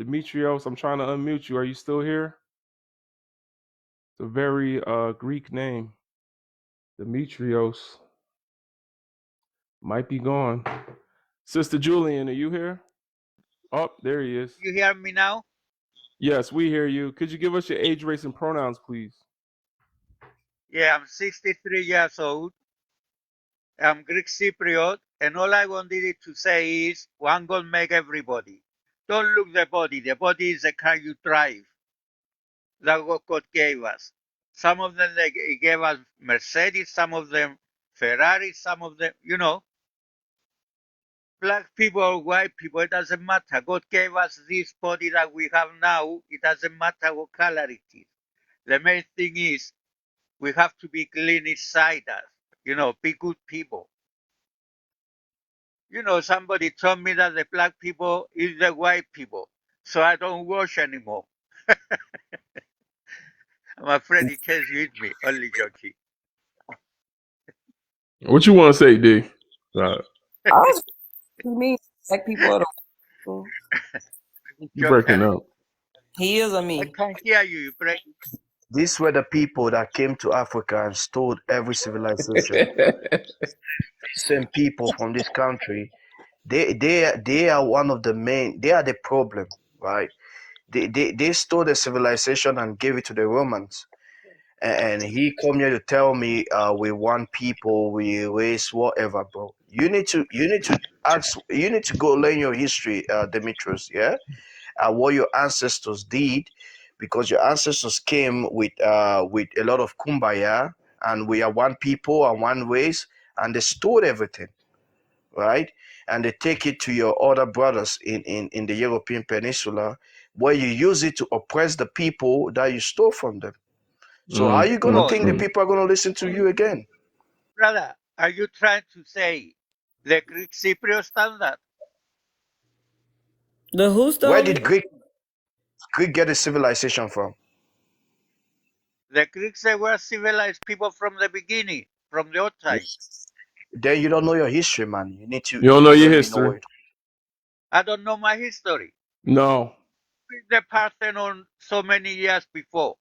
Demetrios, I'm trying to unmute you. Are you still here? It's a very Greek name. Demetrios might be gone. Sister Julian, are you here? Oh, there he is. You hear me now? Yes, we hear you. Could you give us your age, race, and pronouns, please? Yeah, I'm 63 years old. I'm Greek Cypriot, and all I wanted to say is one God make everybody. Don't look the body. The body is the car you drive that what God gave us. Some of them they gave us Mercedes, some of them Ferrari, some of them, black people or white people, it doesn't matter. God gave us this body that we have now. It doesn't matter what color it is. The main thing is we have to be clean inside us. Be good people. Somebody told me that the black people is the white people, so I don't wash anymore. I'm afraid in case you hit me, only joking. What you want to say, D? I was he means black people are the people. You breaking up. He is a I me. can't hear you. You break. These were the people that came to Africa and stole every civilization. Same people from this country, they are one of the main. They are the problem, right? They stole the civilization and gave it to the Romans. And he come here to tell me we want people, we race, whatever, bro. You need to go learn your history, Demetrius, yeah? What your ancestors did, because your ancestors came with a lot of kumbaya, and we are one people and one race, and they stole everything, right? And they take it to your other brothers in the European Peninsula, where you use it to oppress the people that you stole from them. So how are you gonna think the people are gonna listen to you again? Brother, are you trying to say the Greek Cypriot standard? The who Where stole did it? Greek get a civilization from? The Greeks, they were civilized people from the beginning, from the old times. Then you don't know your history, man. You need to You don't know your let me know history. it. I don't know my history. No. The Parthenon so many years before.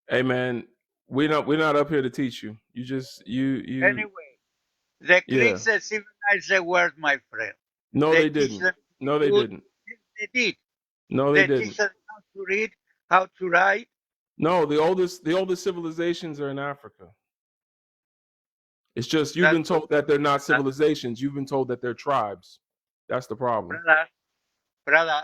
Hey man, we're not up here to teach you. You just you Anyway, the yeah. Greeks, they civilized the world, my friend. No, They they teach didn't. them No, they good. didn't. They did. No, they They teach didn't. them how to read, how to write. No, the oldest civilizations are in Africa. It's just you've That's been told that they're not civilizations. You've been told that they're tribes. That's the problem. brother.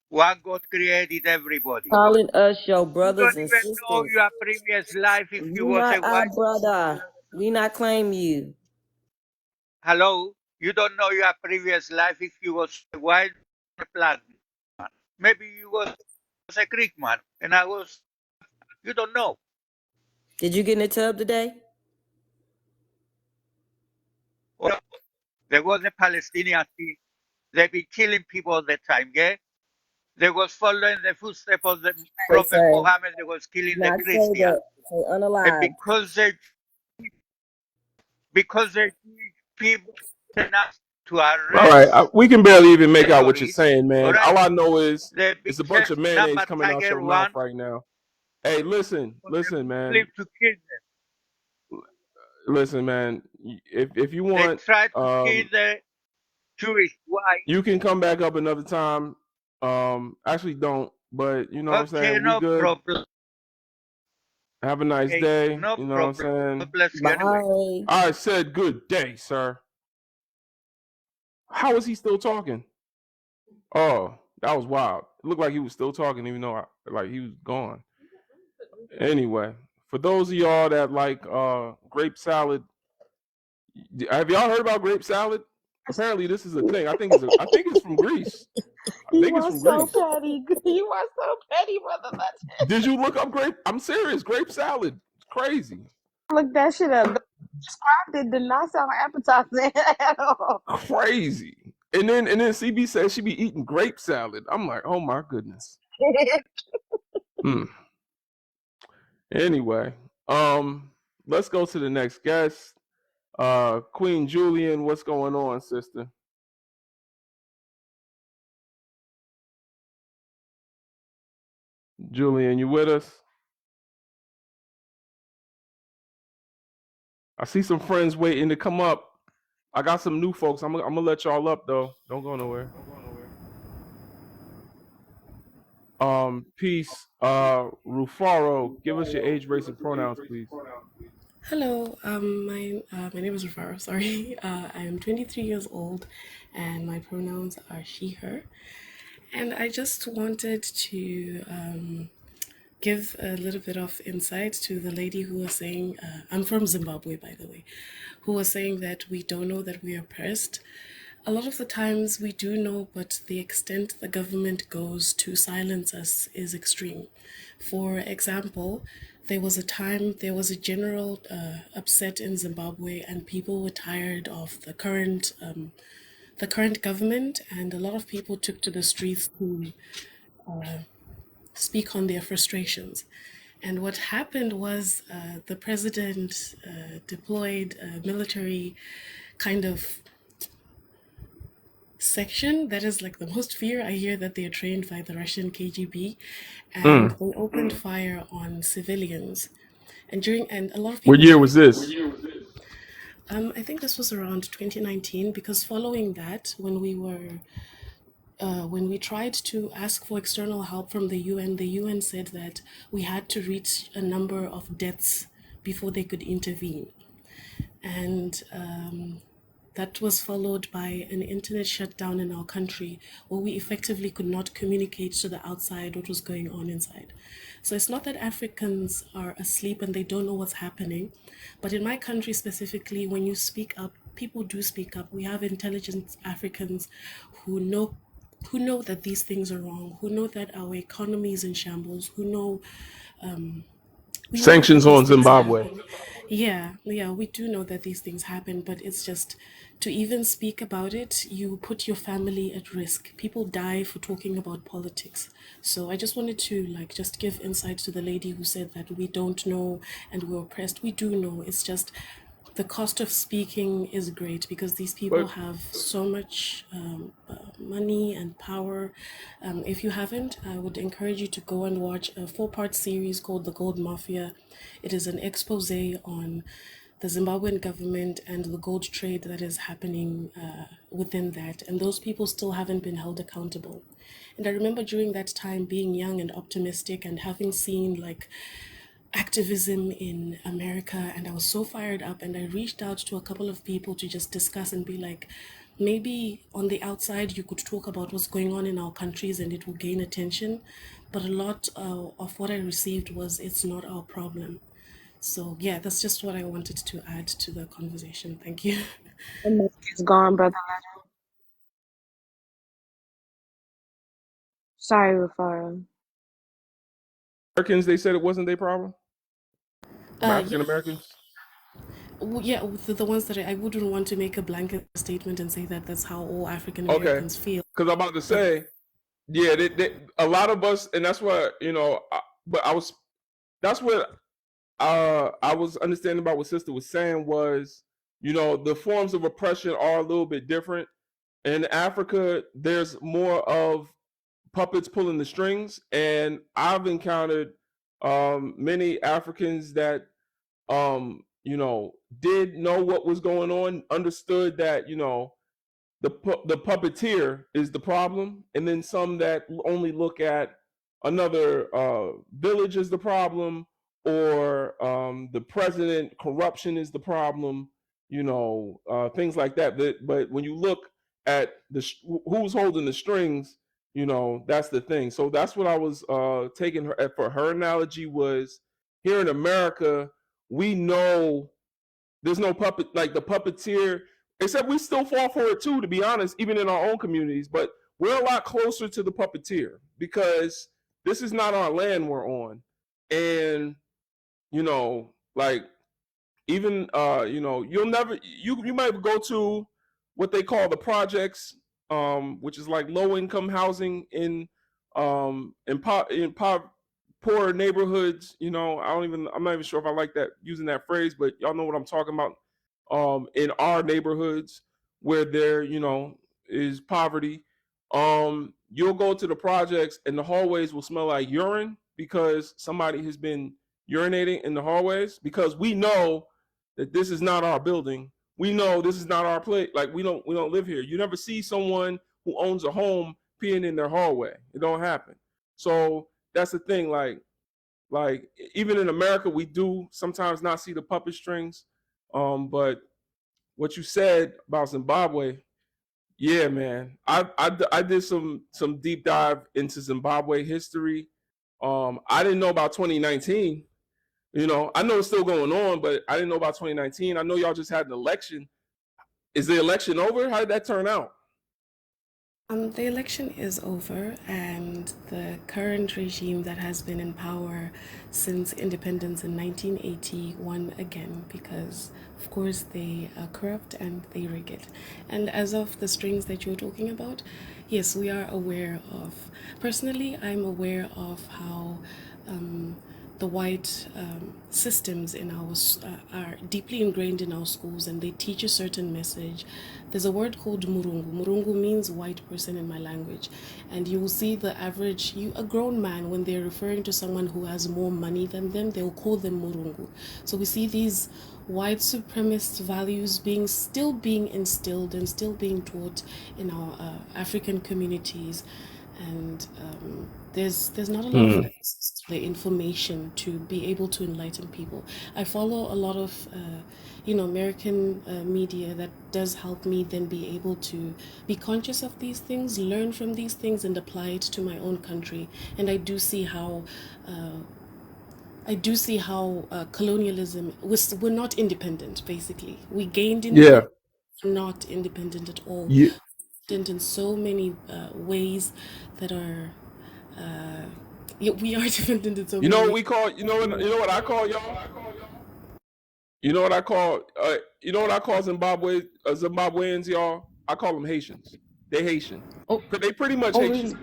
One God created everybody. Calling us your You brothers don't and even know sisters. your previous life if you You was a not our white. brother. We not claim you. Hello, you don't know your previous life if you was a white or a black man. Maybe you was a Greek man, and I was. You don't know. Did you get in the tub today? Or there was a Palestinian thing. They be killing people all the time. Yeah, they was following the footsteps of the Say, Prophet sir. Muhammad. They was killing the Not say Christians, that. Say and unalive. because they people enough to All right, arrest we can barely even make out what you're terrorists. saying, All man. right, All I know is they it's a bunch became of mayonnaise number coming out Tiger your mouth One right now. Hey, listen, for the man. Muslim to kill them. Listen, man. If you They want, tried to kill the Jewish wife. you can come back up another time. Actually, don't. But you know what I'm Okay, saying. We no good. problem. Have a nice Okay, day. no You know what I'm problem. saying. God bless you anyway. Bye. I said good day, sir. How is he still talking? Oh, that was wild. It looked like he was still talking, even though like he was gone. Anyway, for those of y'all that like grape salad, have y'all heard about grape salad? Apparently, this is a thing. I think it's from Greece. I You think it's are from so Greece. petty. You are so petty, brother. Did you look up grape? I'm serious. Grape salad. It's crazy. Look that shit up. Described it did not sound appetizing at all. Crazy. And then CB said she be eating grape salad. I'm like, oh my goodness. Anyway, let's go to the next guest. Queen Julian, what's going on, sister? Julian, you with us? I see some friends waiting to come up. I got some new folks. I'm gonna let y'all up though. Don't go nowhere. Peace. Rufaro, give us your age, race, and pronouns, please. Hello, my name is Rufaro. Sorry, I am 23 years old, and my pronouns are she/her. And I just wanted to give a little bit of insight to the lady who was saying, I'm from Zimbabwe, by the way, who was saying that we don't know that we are oppressed. A lot of the times we do know, but the extent the government goes to silence us is extreme. For example, there was a general upset in Zimbabwe, and people were tired of the current government, and a lot of people took to the streets to speak on their frustrations. And what happened was the president deployed a military kind of section that is like the most fear. I hear that they are trained by the Russian KGB, and they opened fire on civilians. And a lot of What people. year was this? I think this was around 2019, because following that, when we tried to ask for external help from the UN said that we had to reach a number of deaths before they could intervene. And that was followed by an internet shutdown in our country, where we effectively could not communicate to the outside what was going on inside. So it's not that Africans are asleep and they don't know what's happening, but in my country specifically, when you speak up, people do speak up. We have intelligent Africans who know that these things are wrong, who know that our economy is in shambles, who know we know that Sanctions these on things Zimbabwe. happen. Yeah, we do know that these things happen, but it's just to even speak about it, you put your family at risk. People die for talking about politics. So I just wanted to just give insight to the lady who said that we don't know and we're oppressed. We do know. It's just the cost of speaking is great, because these people But have so much money and power. If you haven't, I would encourage you to go and watch a 4-part series called The Gold Mafia. It is an expose on the Zimbabwean government and the gold trade that is happening within that. And those people still haven't been held accountable. And I remember during that time being young and optimistic and having seen activism in America, and I was so fired up, and I reached out to a couple of people to just discuss and be like, maybe on the outside you could talk about what's going on in our countries and it will gain attention, but a lot of what I received was, it's not our problem. So yeah, that's just what I wanted to add to the conversation. Thank you. The mic is gone, brother. Sorry, Rafara. Americans, they said it wasn't their problem. From Yeah, African Americans. yeah, the ones that I wouldn't want to make a blanket statement and say that that's how all African Okay, Americans feel. because I'm about to say, yeah, a lot of us, and that's what But that's what I was understanding about what Sister was saying was, the forms of oppression are a little bit different. In Africa, there's more of puppets pulling the strings, and I've encountered many Africans that did know what was going on, understood that the puppeteer is the problem, and then some that only look at another village as the problem, or the president corruption is the problem, things like that. But when you look at who's holding the strings, that's the thing. So that's what I was taking her for. Her analogy was, here in America, we know there's no puppet, like the puppeteer, except we still fall for it too, to be honest, even in our own communities. But we're a lot closer to the puppeteer because this is not our land we're on. And, like, even you'll never, you might go to what they call the projects, which is like low income housing in poor neighborhoods. I'm not even sure if I like that, using that phrase, but y'all know what I'm talking about. In our neighborhoods where there is poverty, you'll go to the projects and the hallways will smell like urine because somebody has been urinating in the hallways, because we know that this is not our building. We know this is not our place. Like, we don't live here. You never see someone who owns a home peeing in their hallway. It don't happen. So that's the thing. Like even in America, we do sometimes not see the puppet strings. But what you said about Zimbabwe, yeah, man, I did some deep dive into Zimbabwe history. I didn't know about 2019. You know, I know it's still going on, but I didn't know about 2019. I know y'all just had an election. Is the election over? How did that turn out? The election is over, and the current regime that has been in power since independence in 1980 won again because, of course, they are corrupt and they rig it. And as of the strings that you're talking about, yes, we are aware of. Personally, I'm aware of how the white systems in our are deeply ingrained in our schools, and they teach a certain message. There's a word called murungu. Murungu means white person in my language, and you will see the average a grown man, when they're referring to someone who has more money than them, they will call them murungu. So we see these white supremacist values still being instilled and still being taught in our African communities, and there's not a lot of access to the information to be able to enlighten people. I follow a lot of American media that does help me then be able to be conscious of these things, learn from these things, and apply it to my own country. And I do see how colonialism we're not independent. Basically, we gained Yeah. independence, not independent at all. Yeah. In so many ways that are we are dependent in so You many know what ways. we call? You know what I call y'all? You know what I call? You know what I call Zimbabweans, y'all? I call them Haitians. They Haitian. Oh, They pretty much oh, Haitian. really?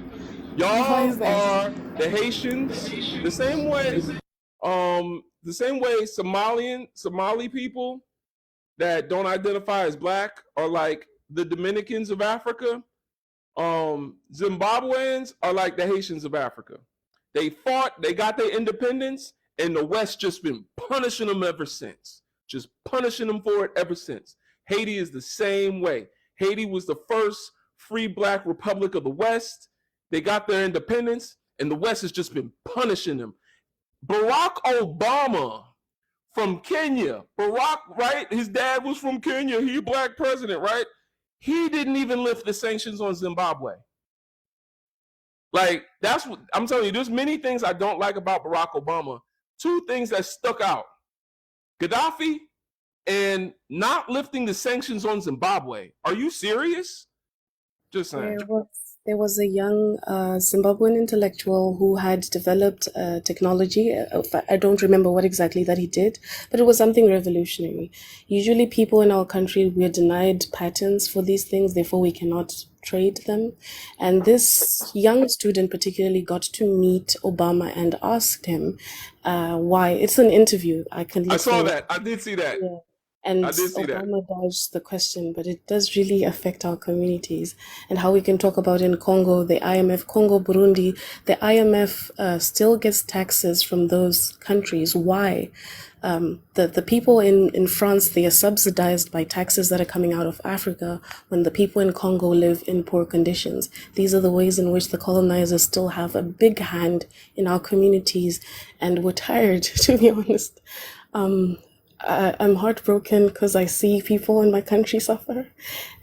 Why Y'all is that? are the Haitians. The same way Somali people that don't identify as black are like the Dominicans of Africa. Zimbabweans are like the Haitians of Africa. They fought, they got their independence, and the West just been punishing them ever since. Just punishing them for it ever since. Haiti is the same way. Haiti was the first free black republic of the West. They got their independence, and the West has just been punishing them. Barack Obama from Kenya. Barack, right? His dad was from Kenya. He a black president, right? He didn't even lift the sanctions on Zimbabwe. Like, that's what I'm telling you. There's many things I don't like about Barack Obama. Two things that stuck out: Gaddafi and not lifting the sanctions on Zimbabwe. Are you serious? Just saying. There was a young Zimbabwean intellectual who had developed technology. I don't remember what exactly that he did, but it was something revolutionary. Usually, people in our country, we are denied patents for these things, therefore we cannot trade them. And this young student particularly got to meet Obama and asked him why. It's an interview. I can I look saw for it. that. I did see that. Yeah. And I did see that. Obama dodged the question, but it does really affect our communities. And how we can talk about in Congo, the IMF, Congo, Burundi, the IMF still gets taxes from those countries. Why? The people in France, they are subsidized by taxes that are coming out of Africa when the people in Congo live in poor conditions. These are the ways in which the colonizers still have a big hand in our communities, and we're tired, to be honest. I'm heartbroken because I see people in my country suffer.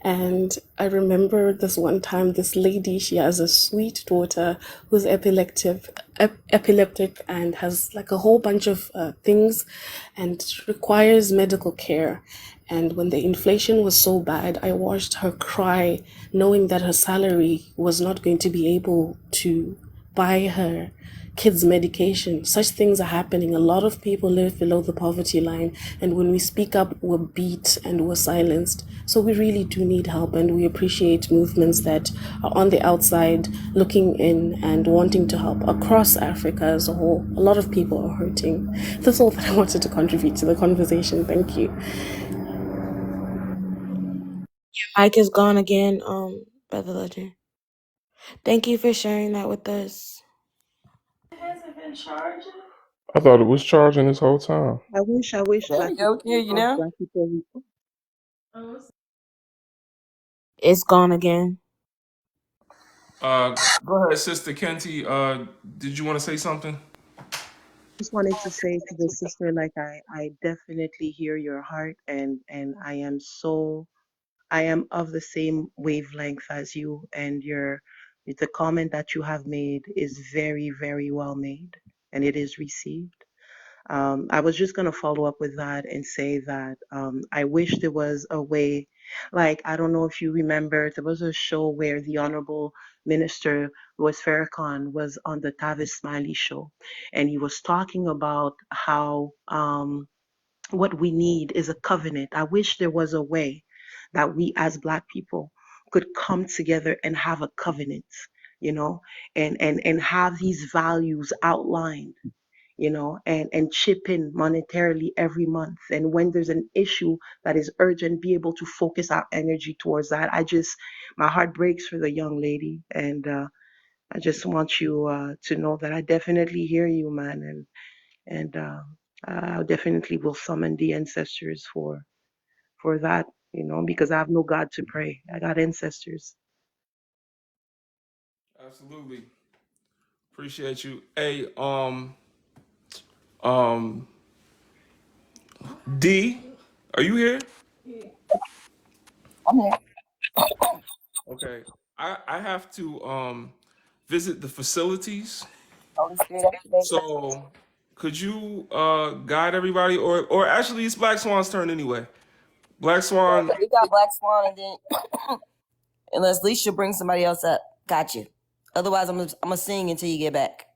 And I remember this one time, this lady, she has a sweet daughter who's epileptic and has like a whole bunch of things and requires medical care. And when the inflation was so bad, I watched her cry, knowing that her salary was not going to be able to buy her kids medication. Such things are happening. A lot of people live below the poverty line, and when we speak up, we're beat and we're silenced. So we really do need help, and we appreciate movements that are on the outside looking in and wanting to help across Africa as a whole. A lot of people are hurting. That's all that I wanted to contribute to the conversation. Thank you. Mike is gone again, Brother Legend. Thank you for sharing that with us. I thought it was charging this whole time. I wish There black you people go. Here you now. black people It's gone again. Go ahead, Sister Kenty. Did you want to say something? just wanted to say to the sister, like I definitely hear your heart, and I am of the same wavelength as you, and The comment that you have made is very, very well made, and it is received. I was just going to follow up with that and say that I wish there was a way, like, I don't know if you remember, there was a show where the Honorable Minister Louis Farrakhan was on the Tavis Smiley show, and he was talking about how what we need is a covenant. I wish there was a way that we as Black people could come together and have a covenant, you know, and have these values outlined, you know, and chip in monetarily every month. And when there's an issue that is urgent, be able to focus our energy towards that. My heart breaks for the young lady. And I just want you to know that I definitely hear you, man. And I definitely will summon the ancestors for that, you know, because I have no God to pray. I got ancestors. Absolutely. Appreciate you. Hey, um, D, are you here? I'm here. Okay. I have to visit the facilities. Holy Spirit activate. So could you guide everybody, or actually it's Black Swan's turn anyway. Black Yeah, Swan. but we got Black Swan, and then unless Leisha brings somebody else up, got you. Otherwise, I'm gonna sing until you get back.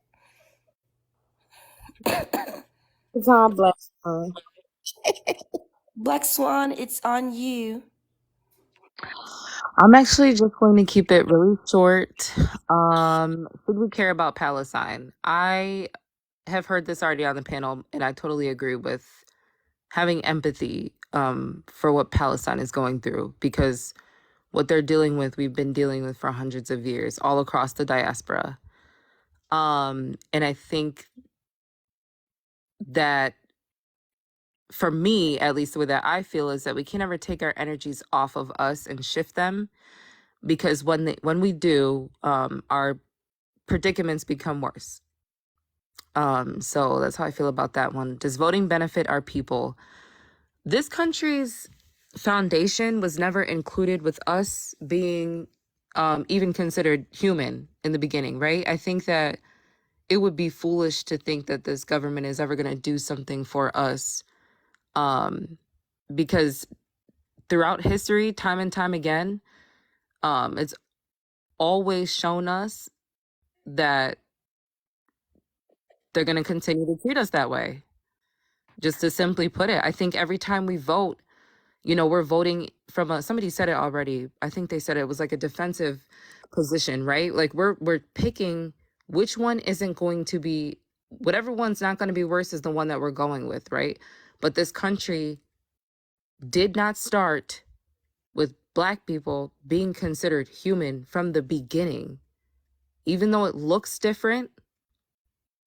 It's on Black Swan. Black Swan, it's on you. I'm actually just going to keep it really short. Should we care about Palestine? I have heard this already on the panel, and I totally agree with having empathy for what Palestine is going through, because what they're dealing with, we've been dealing with for hundreds of years, all across the diaspora. And I think that for me, at least the way that I feel, is that we can't ever take our energies off of us and shift them, because when we do, our predicaments become worse. So that's how I feel about that one. Does voting benefit our people? This country's foundation was never included with us being even considered human in the beginning, right? I think that it would be foolish to think that this government is ever going to do something for us, because throughout history, time and time again, it's always shown us that they're going to continue to treat us that way. Just to simply put it, I think every time we vote, you know, we're voting from somebody said it already. I think they said it was like a defensive position, right? Like we're picking which one isn't going to be, whatever one's not going to be worse is the one that we're going with, right? But this country did not start with Black people being considered human from the beginning. Even though it looks different,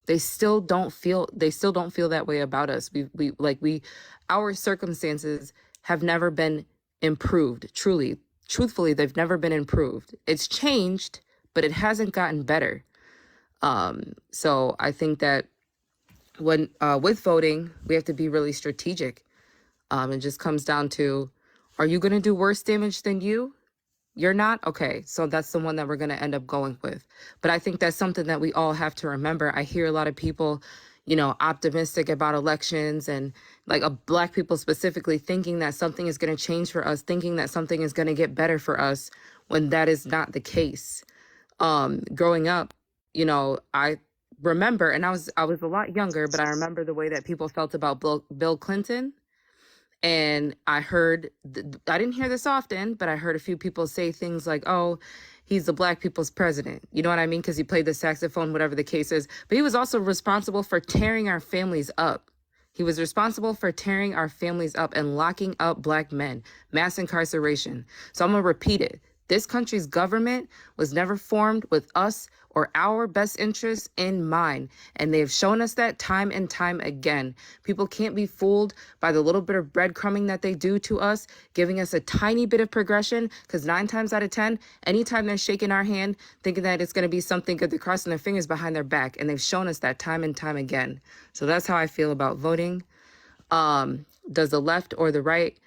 they still don't feel that way about us. Our circumstances have never been improved. Truthfully, they've never been improved. It's changed, but it hasn't gotten better. So I think that when with voting, we have to be really strategic. It just comes down to, are you going to do worse damage than you? You're not? Okay, so that's the one that we're going to end up going with. But I think that's something that we all have to remember. I hear a lot of people, you know, optimistic about elections, and like Black people specifically thinking that something is going to change for us, thinking that something is going to get better for us, when that is not the case. Growing up, you know, I remember, and I was a lot younger, but I remember the way that people felt about Bill Clinton. And I heard, I didn't hear this often, but I heard a few people say things like, oh, he's the Black people's president. You know what I mean? Because he played the saxophone, whatever the case is. But he was also responsible for tearing our families up. He was responsible for tearing our families up and locking up Black men, mass incarceration. So I'm going to repeat it. This country's government was never formed with us or our best interests in mind. And they have shown us that time and time again. People can't be fooled by the little bit of breadcrumbing that they do to us, giving us a tiny bit of progression, because 9 times out of 10, anytime they're shaking our hand, thinking that it's going to be something good, they're crossing their fingers behind their back. And they've shown us that time and time again. So that's how I feel about voting. Does the left or the right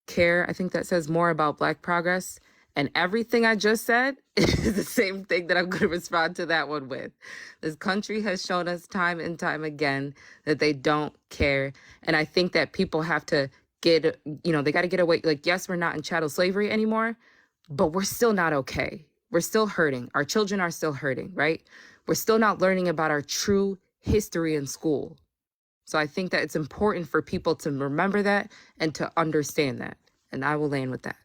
care? I think that says more about Black progress And everything I just said is the same thing that I'm going to respond to that one with. This country has shown us time and time again that they don't care. And I think that people have to get, they got to get away. Like, yes, we're not in chattel slavery anymore, but we're still not okay. We're still hurting. Our children are still hurting, right? We're still not learning about our true history in school. So I think that it's important for people to remember that and to understand that. And I will land with that.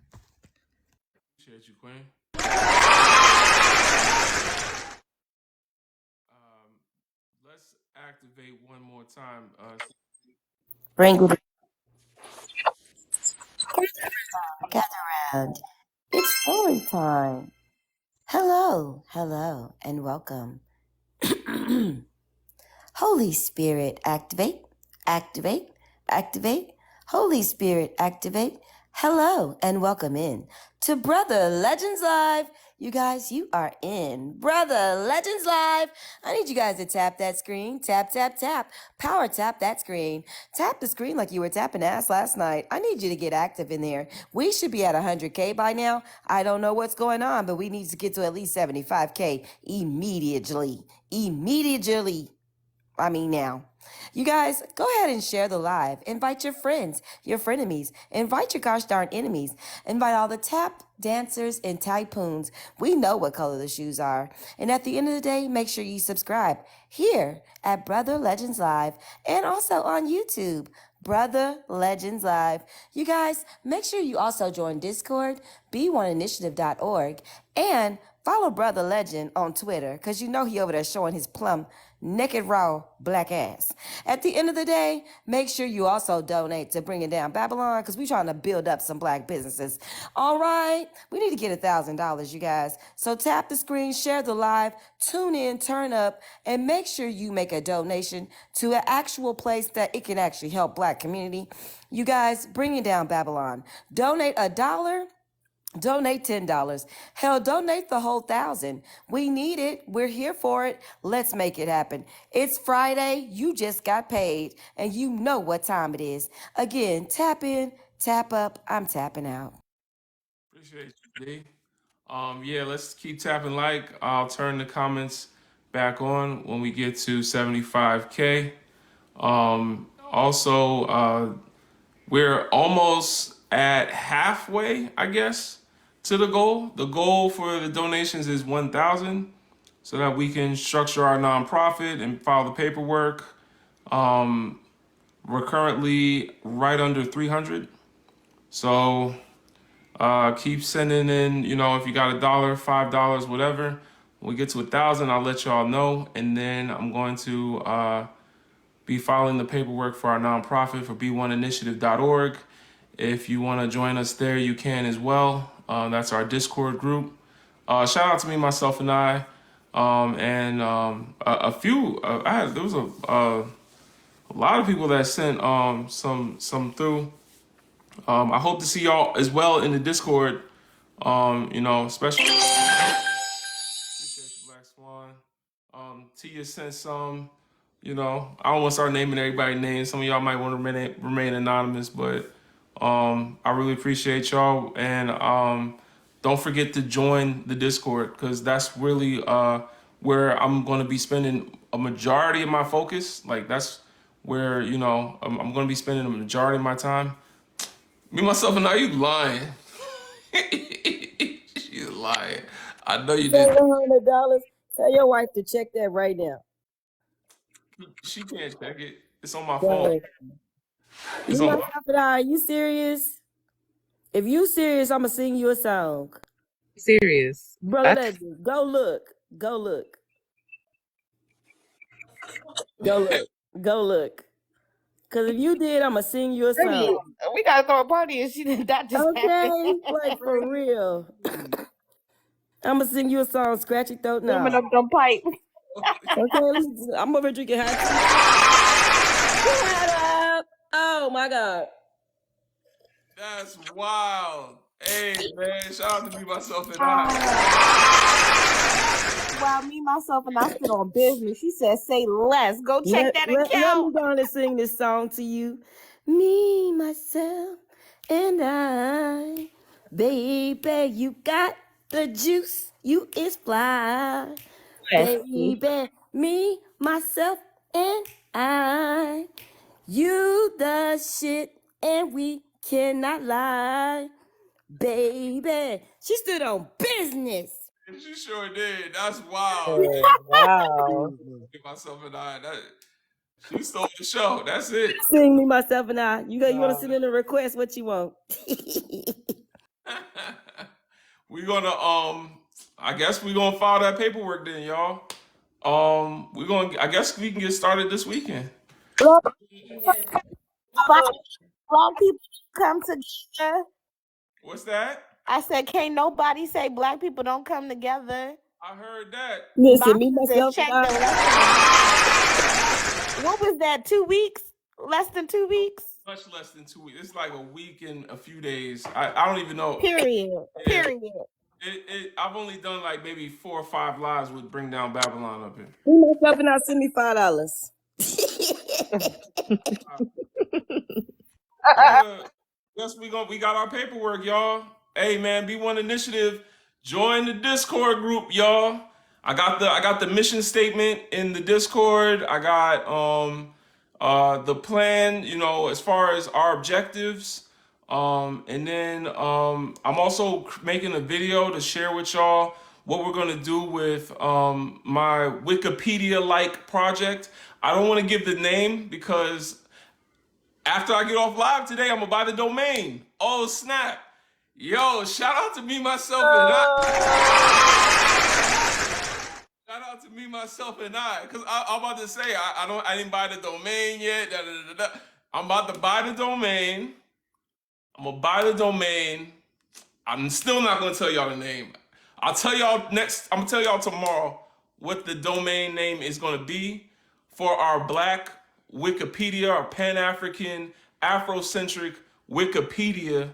Appreciate you, Queen. Let's activate one more time. Bring gather around. It's story time. Hello, and welcome. Holy Spirit, activate, activate, activate. Holy Spirit, activate. Hello, and welcome in to Brother Legends Live. You guys, you are in Brother Legends Live. I need you guys to tap that screen. Tap, tap, tap. Power tap that screen. Tap the screen like you were tapping ass last night. I need you to get active in there. We should be at 100K by now. I don't know what's going on, but we need to get to at least 75K immediately. Now. You guys, go ahead and share the live. Invite your friends, your frenemies. Invite your gosh darn enemies. Invite all the tap dancers and tycoons. We know what color the shoes are. And at the end of the day, make sure you subscribe here at Brother Legends Live and also on YouTube. Brother Legends Live. You guys, make sure you also join Discord, b1initiative.org, and follow Brother Legend on Twitter, because you know he over there showing his plumb, naked, raw, black ass. At the end of the day, make sure you also donate to Bringing Down Babylon, because we're trying to build up some black businesses. All right? We need to get $1,000, you guys. So tap the screen, share the live, tune in, turn up, and make sure you make a donation to an actual place that it can actually help black community. You guys, Bringing Down Babylon. Donate $1. Donate $10. Hell, donate the whole 1,000. We need it. We're here for it. Let's make it happen. It's Friday. You just got paid, and you know what time it is. Again, tap in, tap up. I'm tapping out. Appreciate you, D. Yeah, let's keep tapping like. I'll turn the comments back on when we get to 75K. Also, we're almost at halfway, I guess, to the goal. The goal for the donations is 1,000 so that we can structure our nonprofit and file the paperwork. We're currently right under 300. So keep sending in, if you got $1, $5, whatever. When we get to 1,000, I'll let y'all know. And then I'm going to be filing the paperwork for our nonprofit for b1initiative.org. If you want to join us there, you can as well. That's our Discord group. Shout out to me, myself, and I. And a few, there was a lot of people that sent some through. I hope to see y'all as well in the Discord. Especially appreciate you, Black Swan. Tia sent some. I don't want to start naming everybody's names. Some of y'all might want to remain anonymous, but I really appreciate y'all. And don't forget to join the Discord, because that's really where I'm going to be spending a majority of my focus. Like, that's where, I'm going to be spending a majority of my time. Me, myself, and I, you lying. You lying. I know you did. $700. Tell your wife to check that right now. She can't check it. It's on my phone. It's You on. are you serious? If you serious, I'm gonna sing you a song. Serious. Brother Legend, go look. Go look. Go look. Go look. Cause if you did, I'm gonna sing you a song. We gotta throw a party and she did that just Okay, like for real. I'm gonna sing you a song, Scratchy Throat now. Warming up them pipe. Okay, I'm over drinking hot tea. Shut up. Oh my God. That's wild. Hey, man, shout out to me, myself, and I. Wow, me, myself, and I stood on business. She said, say less. Go check that account. Let me go and sing this song to you. Me, myself, and I. Baby, you got the juice. You is fly. Yes. Baby, me, myself, and I. You the shit, and we cannot lie. Baby, she stood on business. She sure did. That's wild. Wow. Give myself and I. She stole the show. That's it. Sing me, myself, and I. You want to Wow. send in a request? What you want? We're gonna I guess we're gonna file that paperwork then, y'all. I guess we can get started this weekend. Black, Yes. black people come together. What's that? I said, can't nobody say black people don't come together. I heard that. Listen, me, Boxes is myself, and checked in less than, what was that, 2 weeks? Less than 2 weeks? Much less than 2 weeks. It's like a week and a few days. I don't even know. Period. Yeah. Period. I've only done like maybe 4 or 5 lives with Bring Down Babylon up here. me, myself, and I. Send me $5. Yes, we got our paperwork, y'all. Hey man, B1 Initiative, join the Discord group, y'all. I got the mission statement in the Discord. I got the plan, as far as our objectives. And then I'm also making a video to share with y'all what we're gonna do with my Wikipedia-like project. I don't want to give the name because after I get off live today, I'm gonna buy the domain. Oh snap! Yo, shout out to me, myself, and I. Shout out to me, myself, and I, because I'm about to say I didn't buy the domain yet. I'm about to buy the domain. I'm gonna buy the domain. I'm still not gonna tell y'all the name. I'll tell y'all next. I'm gonna tell y'all tomorrow what the domain name is gonna be for our Black Wikipedia, our Pan-African, Afrocentric Wikipedia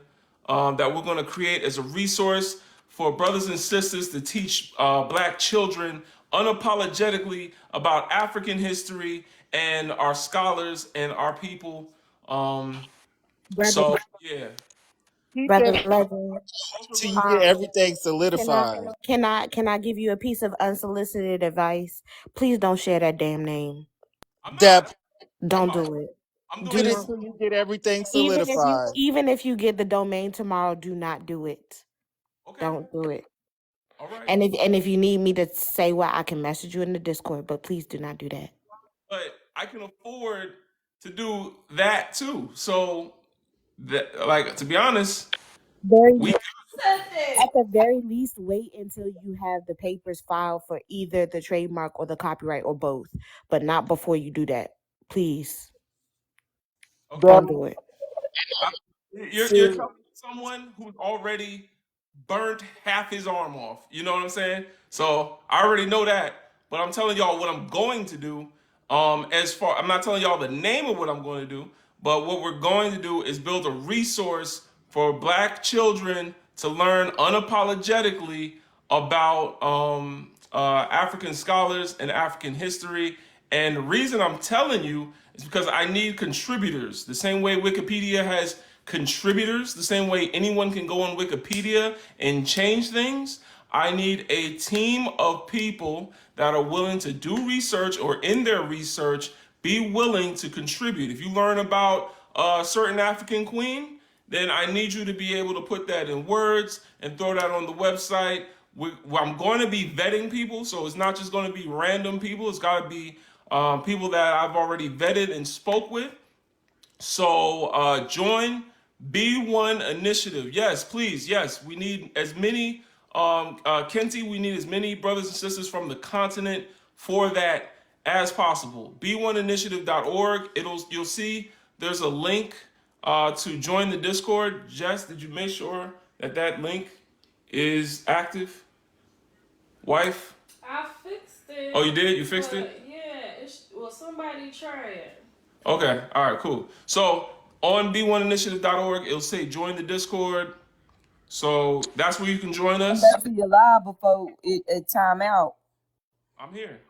that we're gonna create as a resource for brothers and sisters to teach Black children unapologetically about African history and our scholars and our people. So yeah. Brother Legend. Till you get everything solidified. Can I give you a piece of unsolicited advice? Please don't share that damn name. Don't do it. Do it until you get everything solidified. Even if you get the domain tomorrow, do not do it. Okay. Don't do it. All right. And if you need me to say why, I can message you in the Discord, but please do not do that. But I can afford to do that too. So to be honest, at the very least, wait until you have the papers filed for either the trademark or the copyright or both, but not before you do that. Please. Okay. Don't do it. You're telling someone who's already burnt half his arm off. You know what I'm saying? So I already know that. But I'm telling y'all what I'm going to do. I'm not telling y'all the name of what I'm going to do, but what we're going to do is build a resource for Black children to learn unapologetically about African scholars and African history. And the reason I'm telling you is because I need contributors. The same way Wikipedia has contributors, the same way anyone can go on Wikipedia and change things, I need a team of people that are willing to do research or in their research be willing to contribute. If you learn about a certain African queen, then I need you to be able to put that in words and throw that on the website. I'm going to be vetting people, so it's not just going to be random people. It's got to be people that I've already vetted and spoke with. So join B1 Initiative. Yes, please. Yes, we need as many, Kenti, we need as many brothers and sisters from the continent for that as possible. B1initiative.org. You'll see there's a link to join the Discord. Jess, did you make sure that link is active? Wife? I fixed it. Oh, you did? You fixed it? Yeah. Somebody try it. Okay. All right, cool. So on b1initiative.org, it'll say join the Discord. So that's where you can join us. I'm back to your live before it time out. I'm here.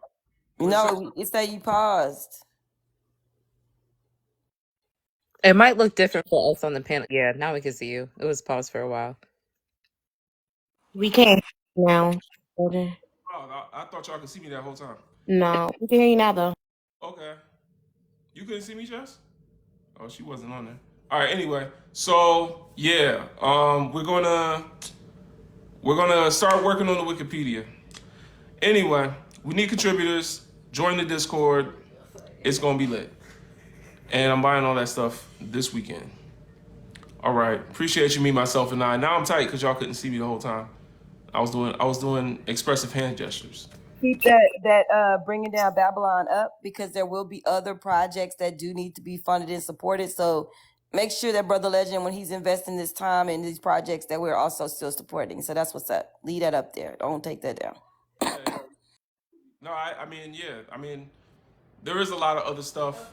No, it say you paused. It might look different for us on the panel. Yeah, now we can see you. It was paused for a while. We can't now. Jordan. Oh, I thought y'all could see me that whole time. No, we can hear you now though. Okay. You couldn't see me, Jess? Oh, she wasn't on there. All right. Anyway, so yeah, we're gonna start working on the Wikipedia. Anyway, we need contributors. Join the Discord. It's gonna be lit, and I'm buying all that stuff this weekend. All right. Appreciate you, me, myself, and I. Now I'm tight because y'all couldn't see me the whole time. I was doing expressive hand gestures. Keep that bringing down Babylon up, because there will be other projects that do need to be funded and supported. So make sure that Brother Legend, when he's investing this time in these projects, that we're also still supporting. So that's what's up. Leave that up there. Don't take that down. No, I mean, yeah. I mean, there is a lot of other stuff.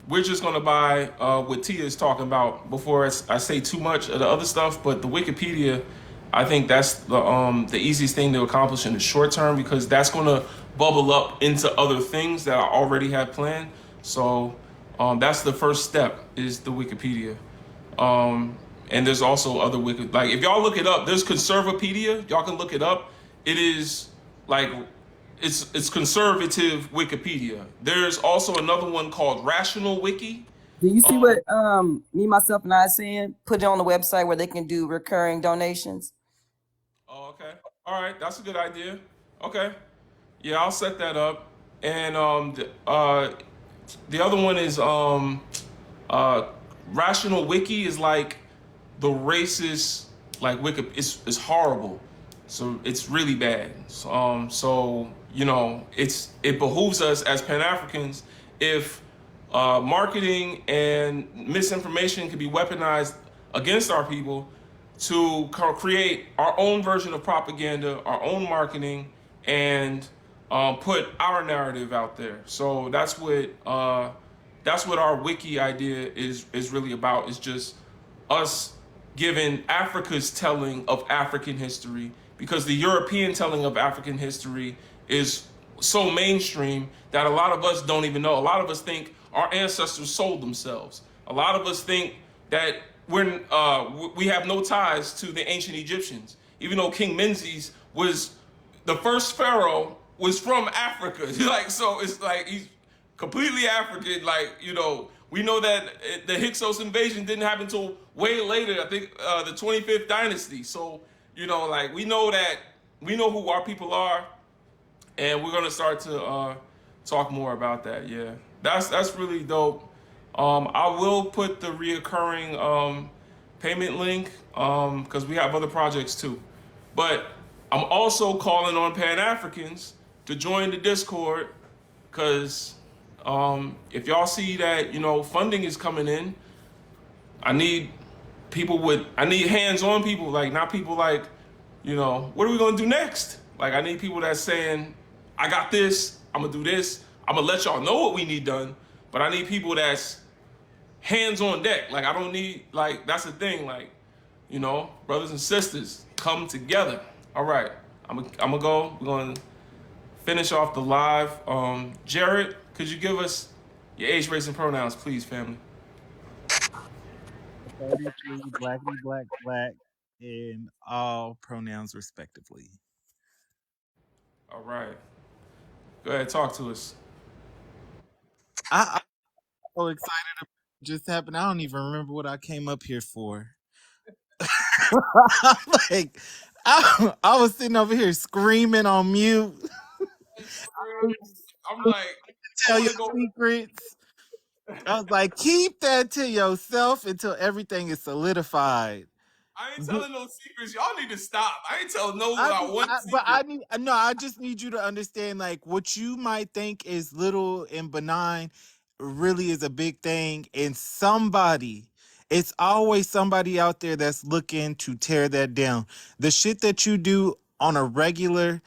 We're just gonna buy what Tia is talking about before I say too much of the other stuff. But the Wikipedia, I think that's the easiest thing to accomplish in the short term, because that's gonna bubble up into other things that I already have planned. So that's the first step, is the Wikipedia. And there's also other like if y'all look it up, there's Conservapedia. Y'all can look it up. It is like it's conservative Wikipedia. There's also another one called Rational Wiki. Do you see what me, myself, and I are saying? Put it on the website where they can do recurring donations. Oh, okay. All right, that's a good idea. Okay, yeah, I'll set that up. And the other one is Rational Wiki is like the racist, like Wiki. It's horrible. So it's really bad. So you know, it behooves us as Pan Africans, if marketing and misinformation can be weaponized against our people, to create our own version of propaganda, our own marketing, and put our narrative out there. So that's what our wiki idea is really about. It's just us giving Africa's telling of African history, because the European telling of African history is so mainstream that a lot of us don't even know. A lot of us think our ancestors sold themselves. A lot of us think that we have no ties to the ancient Egyptians, even though King Menzies was the first pharaoh, was from Africa. Like, so it's like he's completely African. Like, you know, we know that the Hyksos invasion didn't happen until way later. I think the 25th dynasty. So, you know, like we know who our people are, and we're gonna start to talk more about that. Yeah, that's really dope. I will put the reoccurring payment link because we have other projects too. But I'm also calling on Pan Africans to join the Discord, because if y'all see that, you know, funding is coming in, I need hands-on people, like not people like, you know, what are we gonna do next? Like, I need people that's saying, I got this, I'm gonna do this, I'm gonna let y'all know what we need done, but I need people that's hands on deck. Like, I don't need, like, that's the thing, like, you know, brothers and sisters, come together. All right, I'm gonna go. We're gonna finish off the live. Jared, could you give us your age, race, and pronouns, please, family? 33, blackity black black, and all pronouns respectively. All right. Go ahead, talk to us. I'm so excited about what just happened. I don't even remember what I came up here for. Like, I was sitting over here screaming on mute. I'm like, tell your secrets. I was like, keep that to yourself until everything is solidified. I ain't telling no secrets. Y'all need to stop. I ain't telling no one secret. But I just need you to understand, like, what you might think is little and benign really is a big thing. And it's always somebody out there that's looking to tear that down. The shit that you do on a regular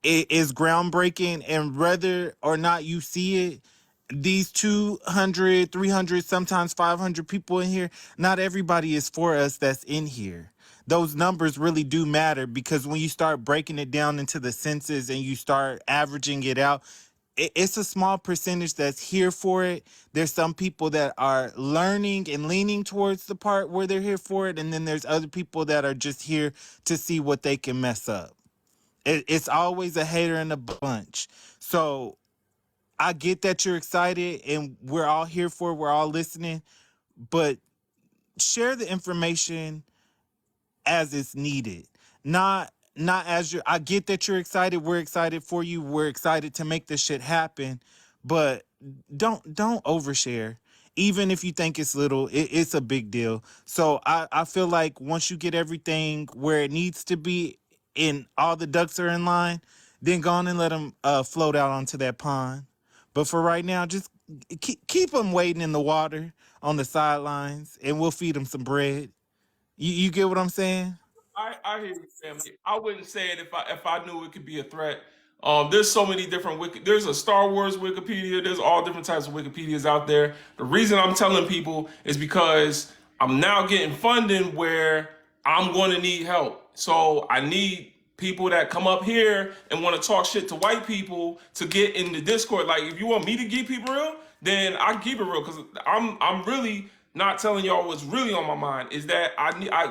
is groundbreaking, and whether or not you see it, these 200, 300, sometimes 500 people in here, not everybody is for us that's in here. Those numbers really do matter, because when you start breaking it down into the senses and you start averaging it out, it's a small percentage that's here for it. There's some people that are learning and leaning towards the part where they're here for it, and then there's other people that are just here to see what they can mess up. It's always a hater in a bunch. So I get that you're excited, and we're all here for it. We're all listening, but share the information as it's needed. Not as you're I get that you're excited, we're excited for you, we're excited to make this shit happen, but don't overshare. Even if you think it's little, it's a big deal. So I feel like once you get everything where it needs to be and all the ducks are in line, then go on and let them float out onto that pond. But for right now, just keep them waiting in the water on the sidelines, and we'll feed them some bread. You get what I'm saying? I hear you, family. I wouldn't say it if I knew it could be a threat. There's so many different there's a Star Wars Wikipedia. There's all different types of Wikipedias out there. The reason I'm telling people is because I'm now getting funding where I'm going to need help. So I need people that come up here and want to talk shit to white people to get in the Discord. Like, if you want me to keep people real, then I keep it real, because I'm really not telling y'all what's really on my mind. Is that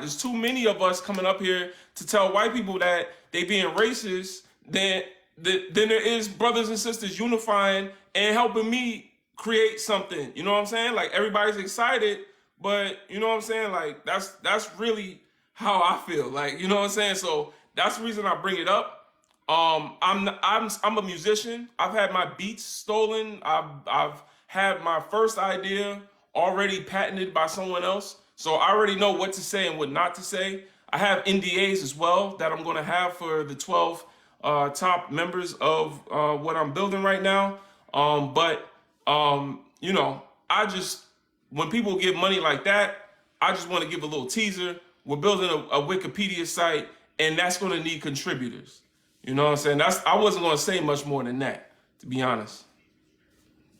there's too many of us coming up here to tell white people that they being racist. Then there is brothers and sisters unifying and helping me create something. You know what I'm saying? Like, everybody's excited, but you know what I'm saying? Like, that's really how I feel. Like, you know what I'm saying? So that's the reason I bring it up. I'm a musician. I've had my beats stolen. I've had my first idea already patented by someone else. So I already know what to say and what not to say. I have NDAs as well that I'm going to have for the 12 top members of what I'm building right now. You know, when people give money like that, I just want to give a little teaser. We're building a Wikipedia site, and that's going to need contributors. You know what I'm saying? I wasn't going to say much more than that, to be honest.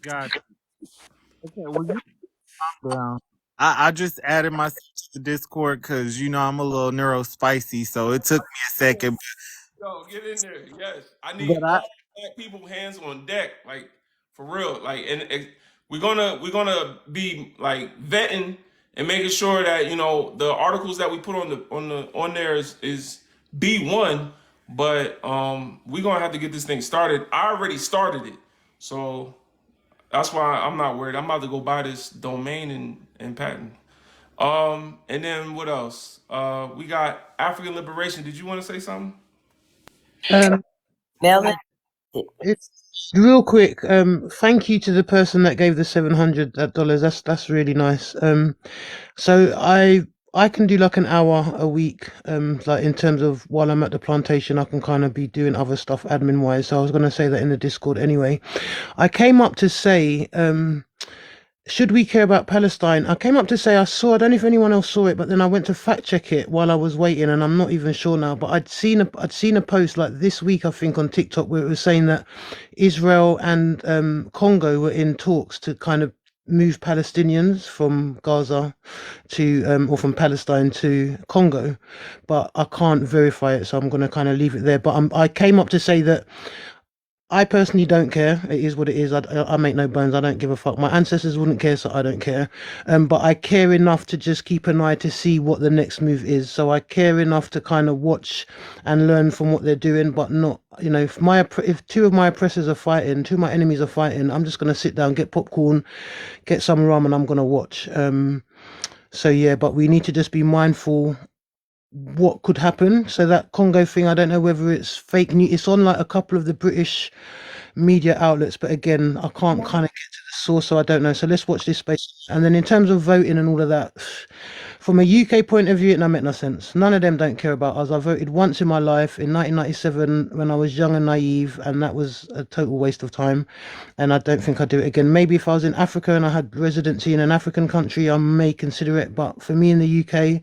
God. Okay, well, you calm down. I just added myself to Discord because, you know, I'm a little neurospicy, so it took me a second. Yo, get in there. Yes, I need But I, all black people hands on deck, like, for real. Like, and we're gonna be like vetting and making sure that, you know, the articles that we put on there is B1. But we're gonna have to get this thing started. I already started it, so that's why I'm not worried. I'm about to go buy this domain and patent. And then what else? We got African liberation. Did you want to say something? Um, Melvin. it's real quick. Thank you to the person that gave the $700. That's really nice. So I can do like an hour a week. Like, in terms of while I'm at the plantation, I can kind of be doing other stuff admin wise. So I was gonna say that in the Discord anyway. I came up to say, should we care about Palestine? I came up to say I don't know if anyone else saw it, but then I went to fact check it while I was waiting, and I'm not even sure now. But I'd seen a post like this week, I think, on TikTok, where it was saying that Israel and Congo were in talks to kind of move Palestinians from Gaza to or from Palestine to Congo, but I can't verify it, so I'm going to kind of leave it there. But I came up to say that I personally don't care. It is what it is. I make no bones. I don't give a fuck. My ancestors wouldn't care, so I don't care. But I care enough to just keep an eye to see what the next move is. So I care enough to kind of watch and learn from what they're doing, but not, you know, if two of my oppressors are fighting, two of my enemies are fighting, I'm just gonna sit down, get popcorn, get some rum, and I'm gonna watch. So yeah, but we need to just be mindful what could happen. So that Congo thing, I don't know whether it's fake news. It's on like a couple of the British media outlets, but again, I can't kind of get to the source, so I don't know. So let's watch this space. And then in terms of voting and all of that, from a UK point of view, it don't make no sense. None of them don't care about us. I voted once in my life in 1997 when I was young and naive, and that was a total waste of time. And I don't think I'd do it again. Maybe if I was in Africa and I had residency in an African country, I may consider it. But for me in the UK,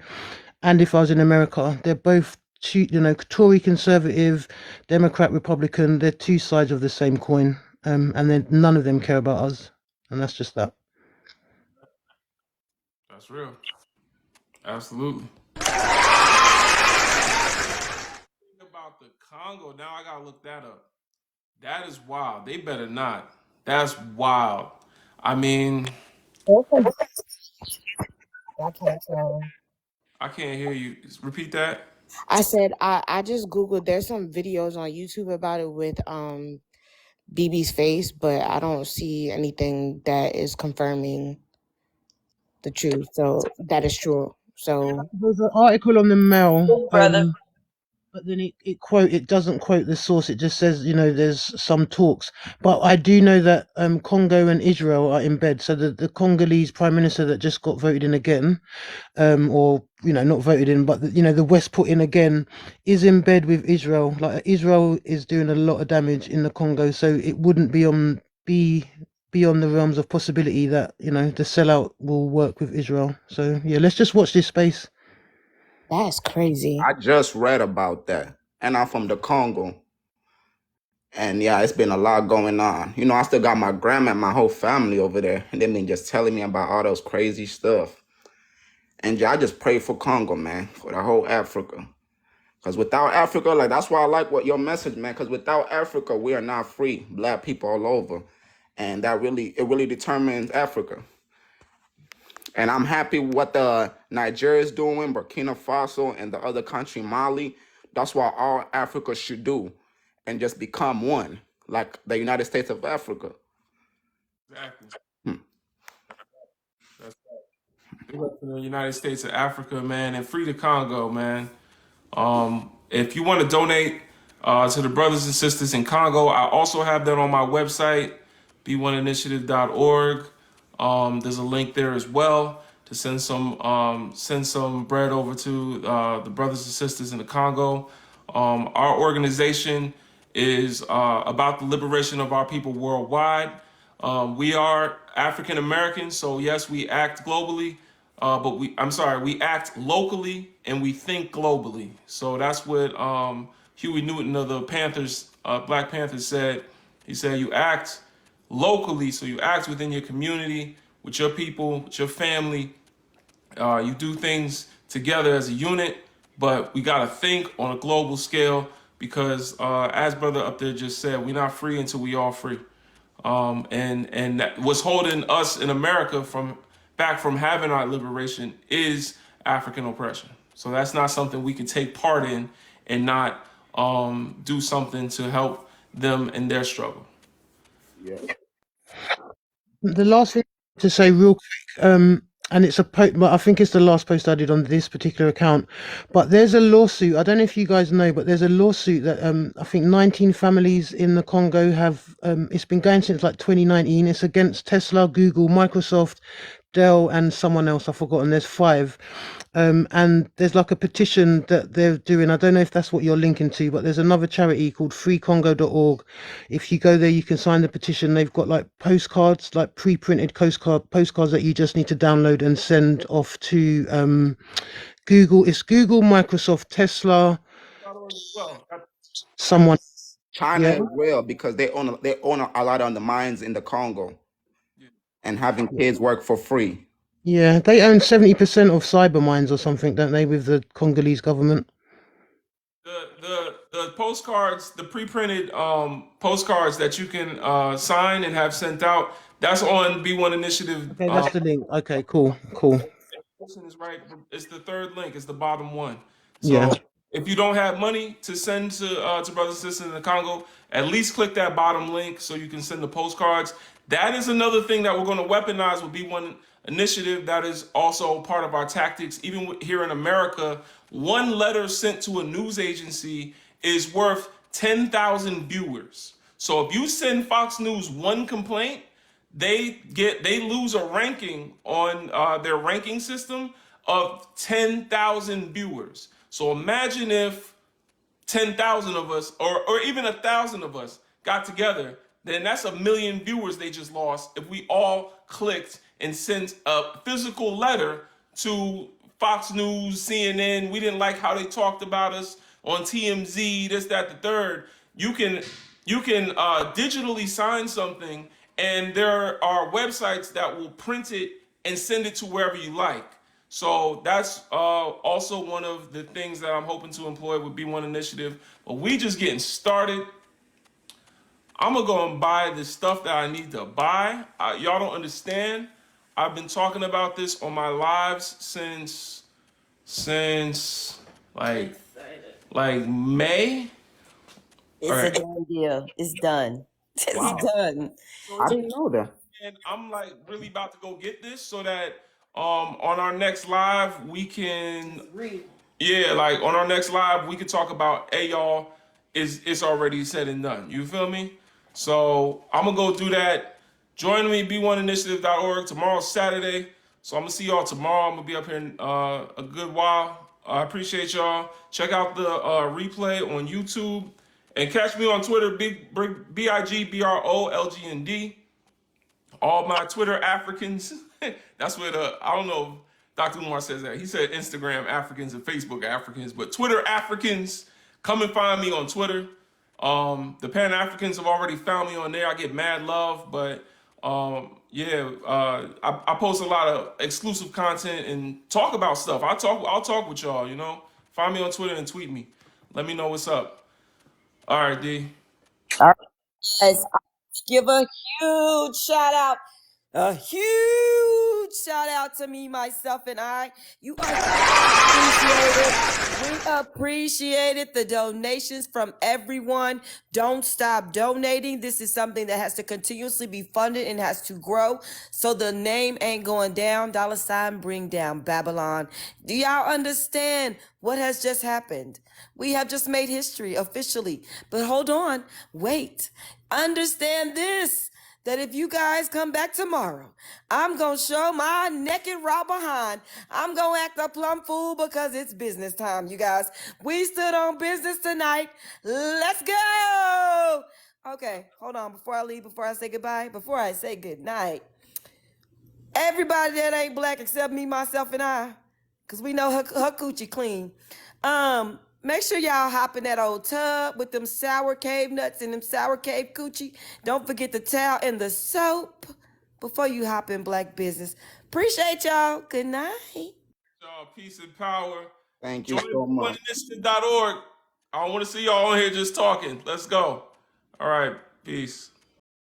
and if I was in America, they're both you know, Tory conservative, Democrat Republican. They're two sides of the same coin, and then none of them care about us, and that's just that. That's real. Absolutely. About the Congo, now I gotta look that up. That is wild. They better not. That's wild. I mean, I can't tell. I can't hear you. Repeat that. I said I just googled. There's some videos on YouTube about it with BB's face, but I don't see anything that is confirming the truth. So that is true. So There's an article on the Mail, Brother. but then it doesn't quote the source. It just says, there's some talks. But I do know that Congo and Israel are in bed. So the Congolese prime minister that just got voted in again, or not voted in, but the West put in again, is in bed with Israel. Like, Israel is doing a lot of damage in the Congo, so it wouldn't be beyond the realms of possibility that the sellout will work with Israel. So yeah, let's just watch this space. that's crazy. I just read about that, and I'm from the Congo. And yeah, it's been a lot going on. I still got my grandma and my whole family over there, and they've been just telling me about all those crazy stuff. And yeah, I just pray for Congo, man, for the whole Africa. Because without Africa, like, that's why I like what your message, man. Because without Africa, we are not free. Black people all over, and it really determines Africa. And I'm happy with what the Nigeria is doing, Burkina Faso, and the other country, Mali. That's what all Africa should do, and just become one, like the United States of Africa. Exactly. That's big up to the United States of Africa, man, and free the Congo, man. If you want to donate to the brothers and sisters in Congo, I also have that on my website, b1initiative.org. There's a link there as well to send some bread over to the brothers and sisters in the Congo. Our organization is about the liberation of our people worldwide. We are African Americans, so yes, we act globally, but we act locally and we think globally. So that's what Huey Newton of the Panthers, Black Panthers said. He said, you act locally, so you act within your community, with your people, with your family. You do things together as a unit, but we got to think on a global scale because, as brother up there just said, we're not free until we all free. And that what's holding us in America back from having our liberation is African oppression. So that's not something we can take part in and not do something to help them in their struggle. Yeah. The last thing to say real quick, and it's but I think it's the last post I did on this particular account, but there's a lawsuit. I don't know if you guys know, but there's a lawsuit that I think 19 families in the Congo have, it's been going since like 2019. It's against Tesla, Google, Microsoft, Dell, and someone else I've forgotten. There's 5. And there's like a petition that they're doing. I don't know if that's what you're linking to, but there's another charity called freecongo.org. If you go there, you can sign the petition. They've got like postcards, like pre-printed postcards that you just need to download and send off to Google. It's Google, Microsoft, Tesla, someone. China Yeah. as well, because they own a lot of the mines in the Congo, and having kids work for free. Yeah, they own 70% of cyber mines or something, don't they, with the Congolese government? The postcards, the pre-printed postcards that you can sign and have sent out, that's on B1 Initiative. Okay, that's the link. Okay, cool. Is right. It's the third link. It's the bottom one. So Yeah. if you don't have money to send to brothers and sisters in the Congo, at least click that bottom link so you can send the postcards. That is another thing that we're going to weaponize with B1 Initiative. That is also part of our tactics. Even here in America, one letter sent to a news agency is worth 10,000 viewers. So if you send Fox News one complaint, they lose a ranking on their ranking system of 10,000 viewers. So imagine if 10,000 of us, or even 1,000 of us, got together, then that's 1 million viewers they just lost if we all clicked and sent a physical letter to Fox News, CNN. We didn't like how they talked about us on TMZ, this, that, the third. You can digitally sign something, and there are websites that will print it and send it to wherever you like. So that's also one of the things that I'm hoping to employ with B1 Initiative. But we just getting started. I'm gonna go and buy the stuff that I need to buy. Y'all don't understand. I've been talking about this on my lives since like May. All It's a right. done deal. It's done. It's Wow. done. So I it's didn't know that. and I'm like really about to go get this so that on our next live we can like on our next live we could talk about hey y'all it's already said and done. You feel me? So I'm gonna go do that. Join me b1initiative.org. Tomorrow's Saturday. So I'm gonna see y'all tomorrow. I'm gonna be up here in a good while. I appreciate y'all. Check out the replay on YouTube and catch me on Twitter, BIGBROLGND. All my Twitter Africans. That's what I don't know if Dr. Umar says that. He said Instagram Africans and Facebook Africans, but Twitter Africans, come and find me on Twitter. The Pan Africans have already found me on there. I get mad love, but I post a lot of exclusive content and talk about stuff. I'll talk with y'all, you know. Find me on Twitter and tweet me. Let me know what's up. All right, D. All right. Let's give a huge shout out. A huge shout out to me, myself, and I. You are appreciated. We appreciated the donations from everyone. Don't stop donating. This is something that has to continuously be funded and has to grow. So the name ain't going down. $ bring down Babylon. Do y'all understand what has just happened? We have just made history officially. But hold on. Wait. Understand this. That if you guys come back tomorrow, I'm going to show my naked raw behind. I'm going to act a plumb fool because it's business time, you guys. We stood on business tonight. Let's go. Okay, hold on. Before I leave, before I say goodbye, before I say good night, everybody that ain't black except me, myself, and I, because we know her coochie clean. Make sure y'all hop in that old tub with them sour cave nuts and them sour cave coochie. Don't forget the towel and the soap before you hop in black business. Appreciate y'all. Good night. Y'all, peace and power. Thank you Join so much. BeOneInitiative.org. I don't want to see y'all on here just talking. Let's go. All right. Peace.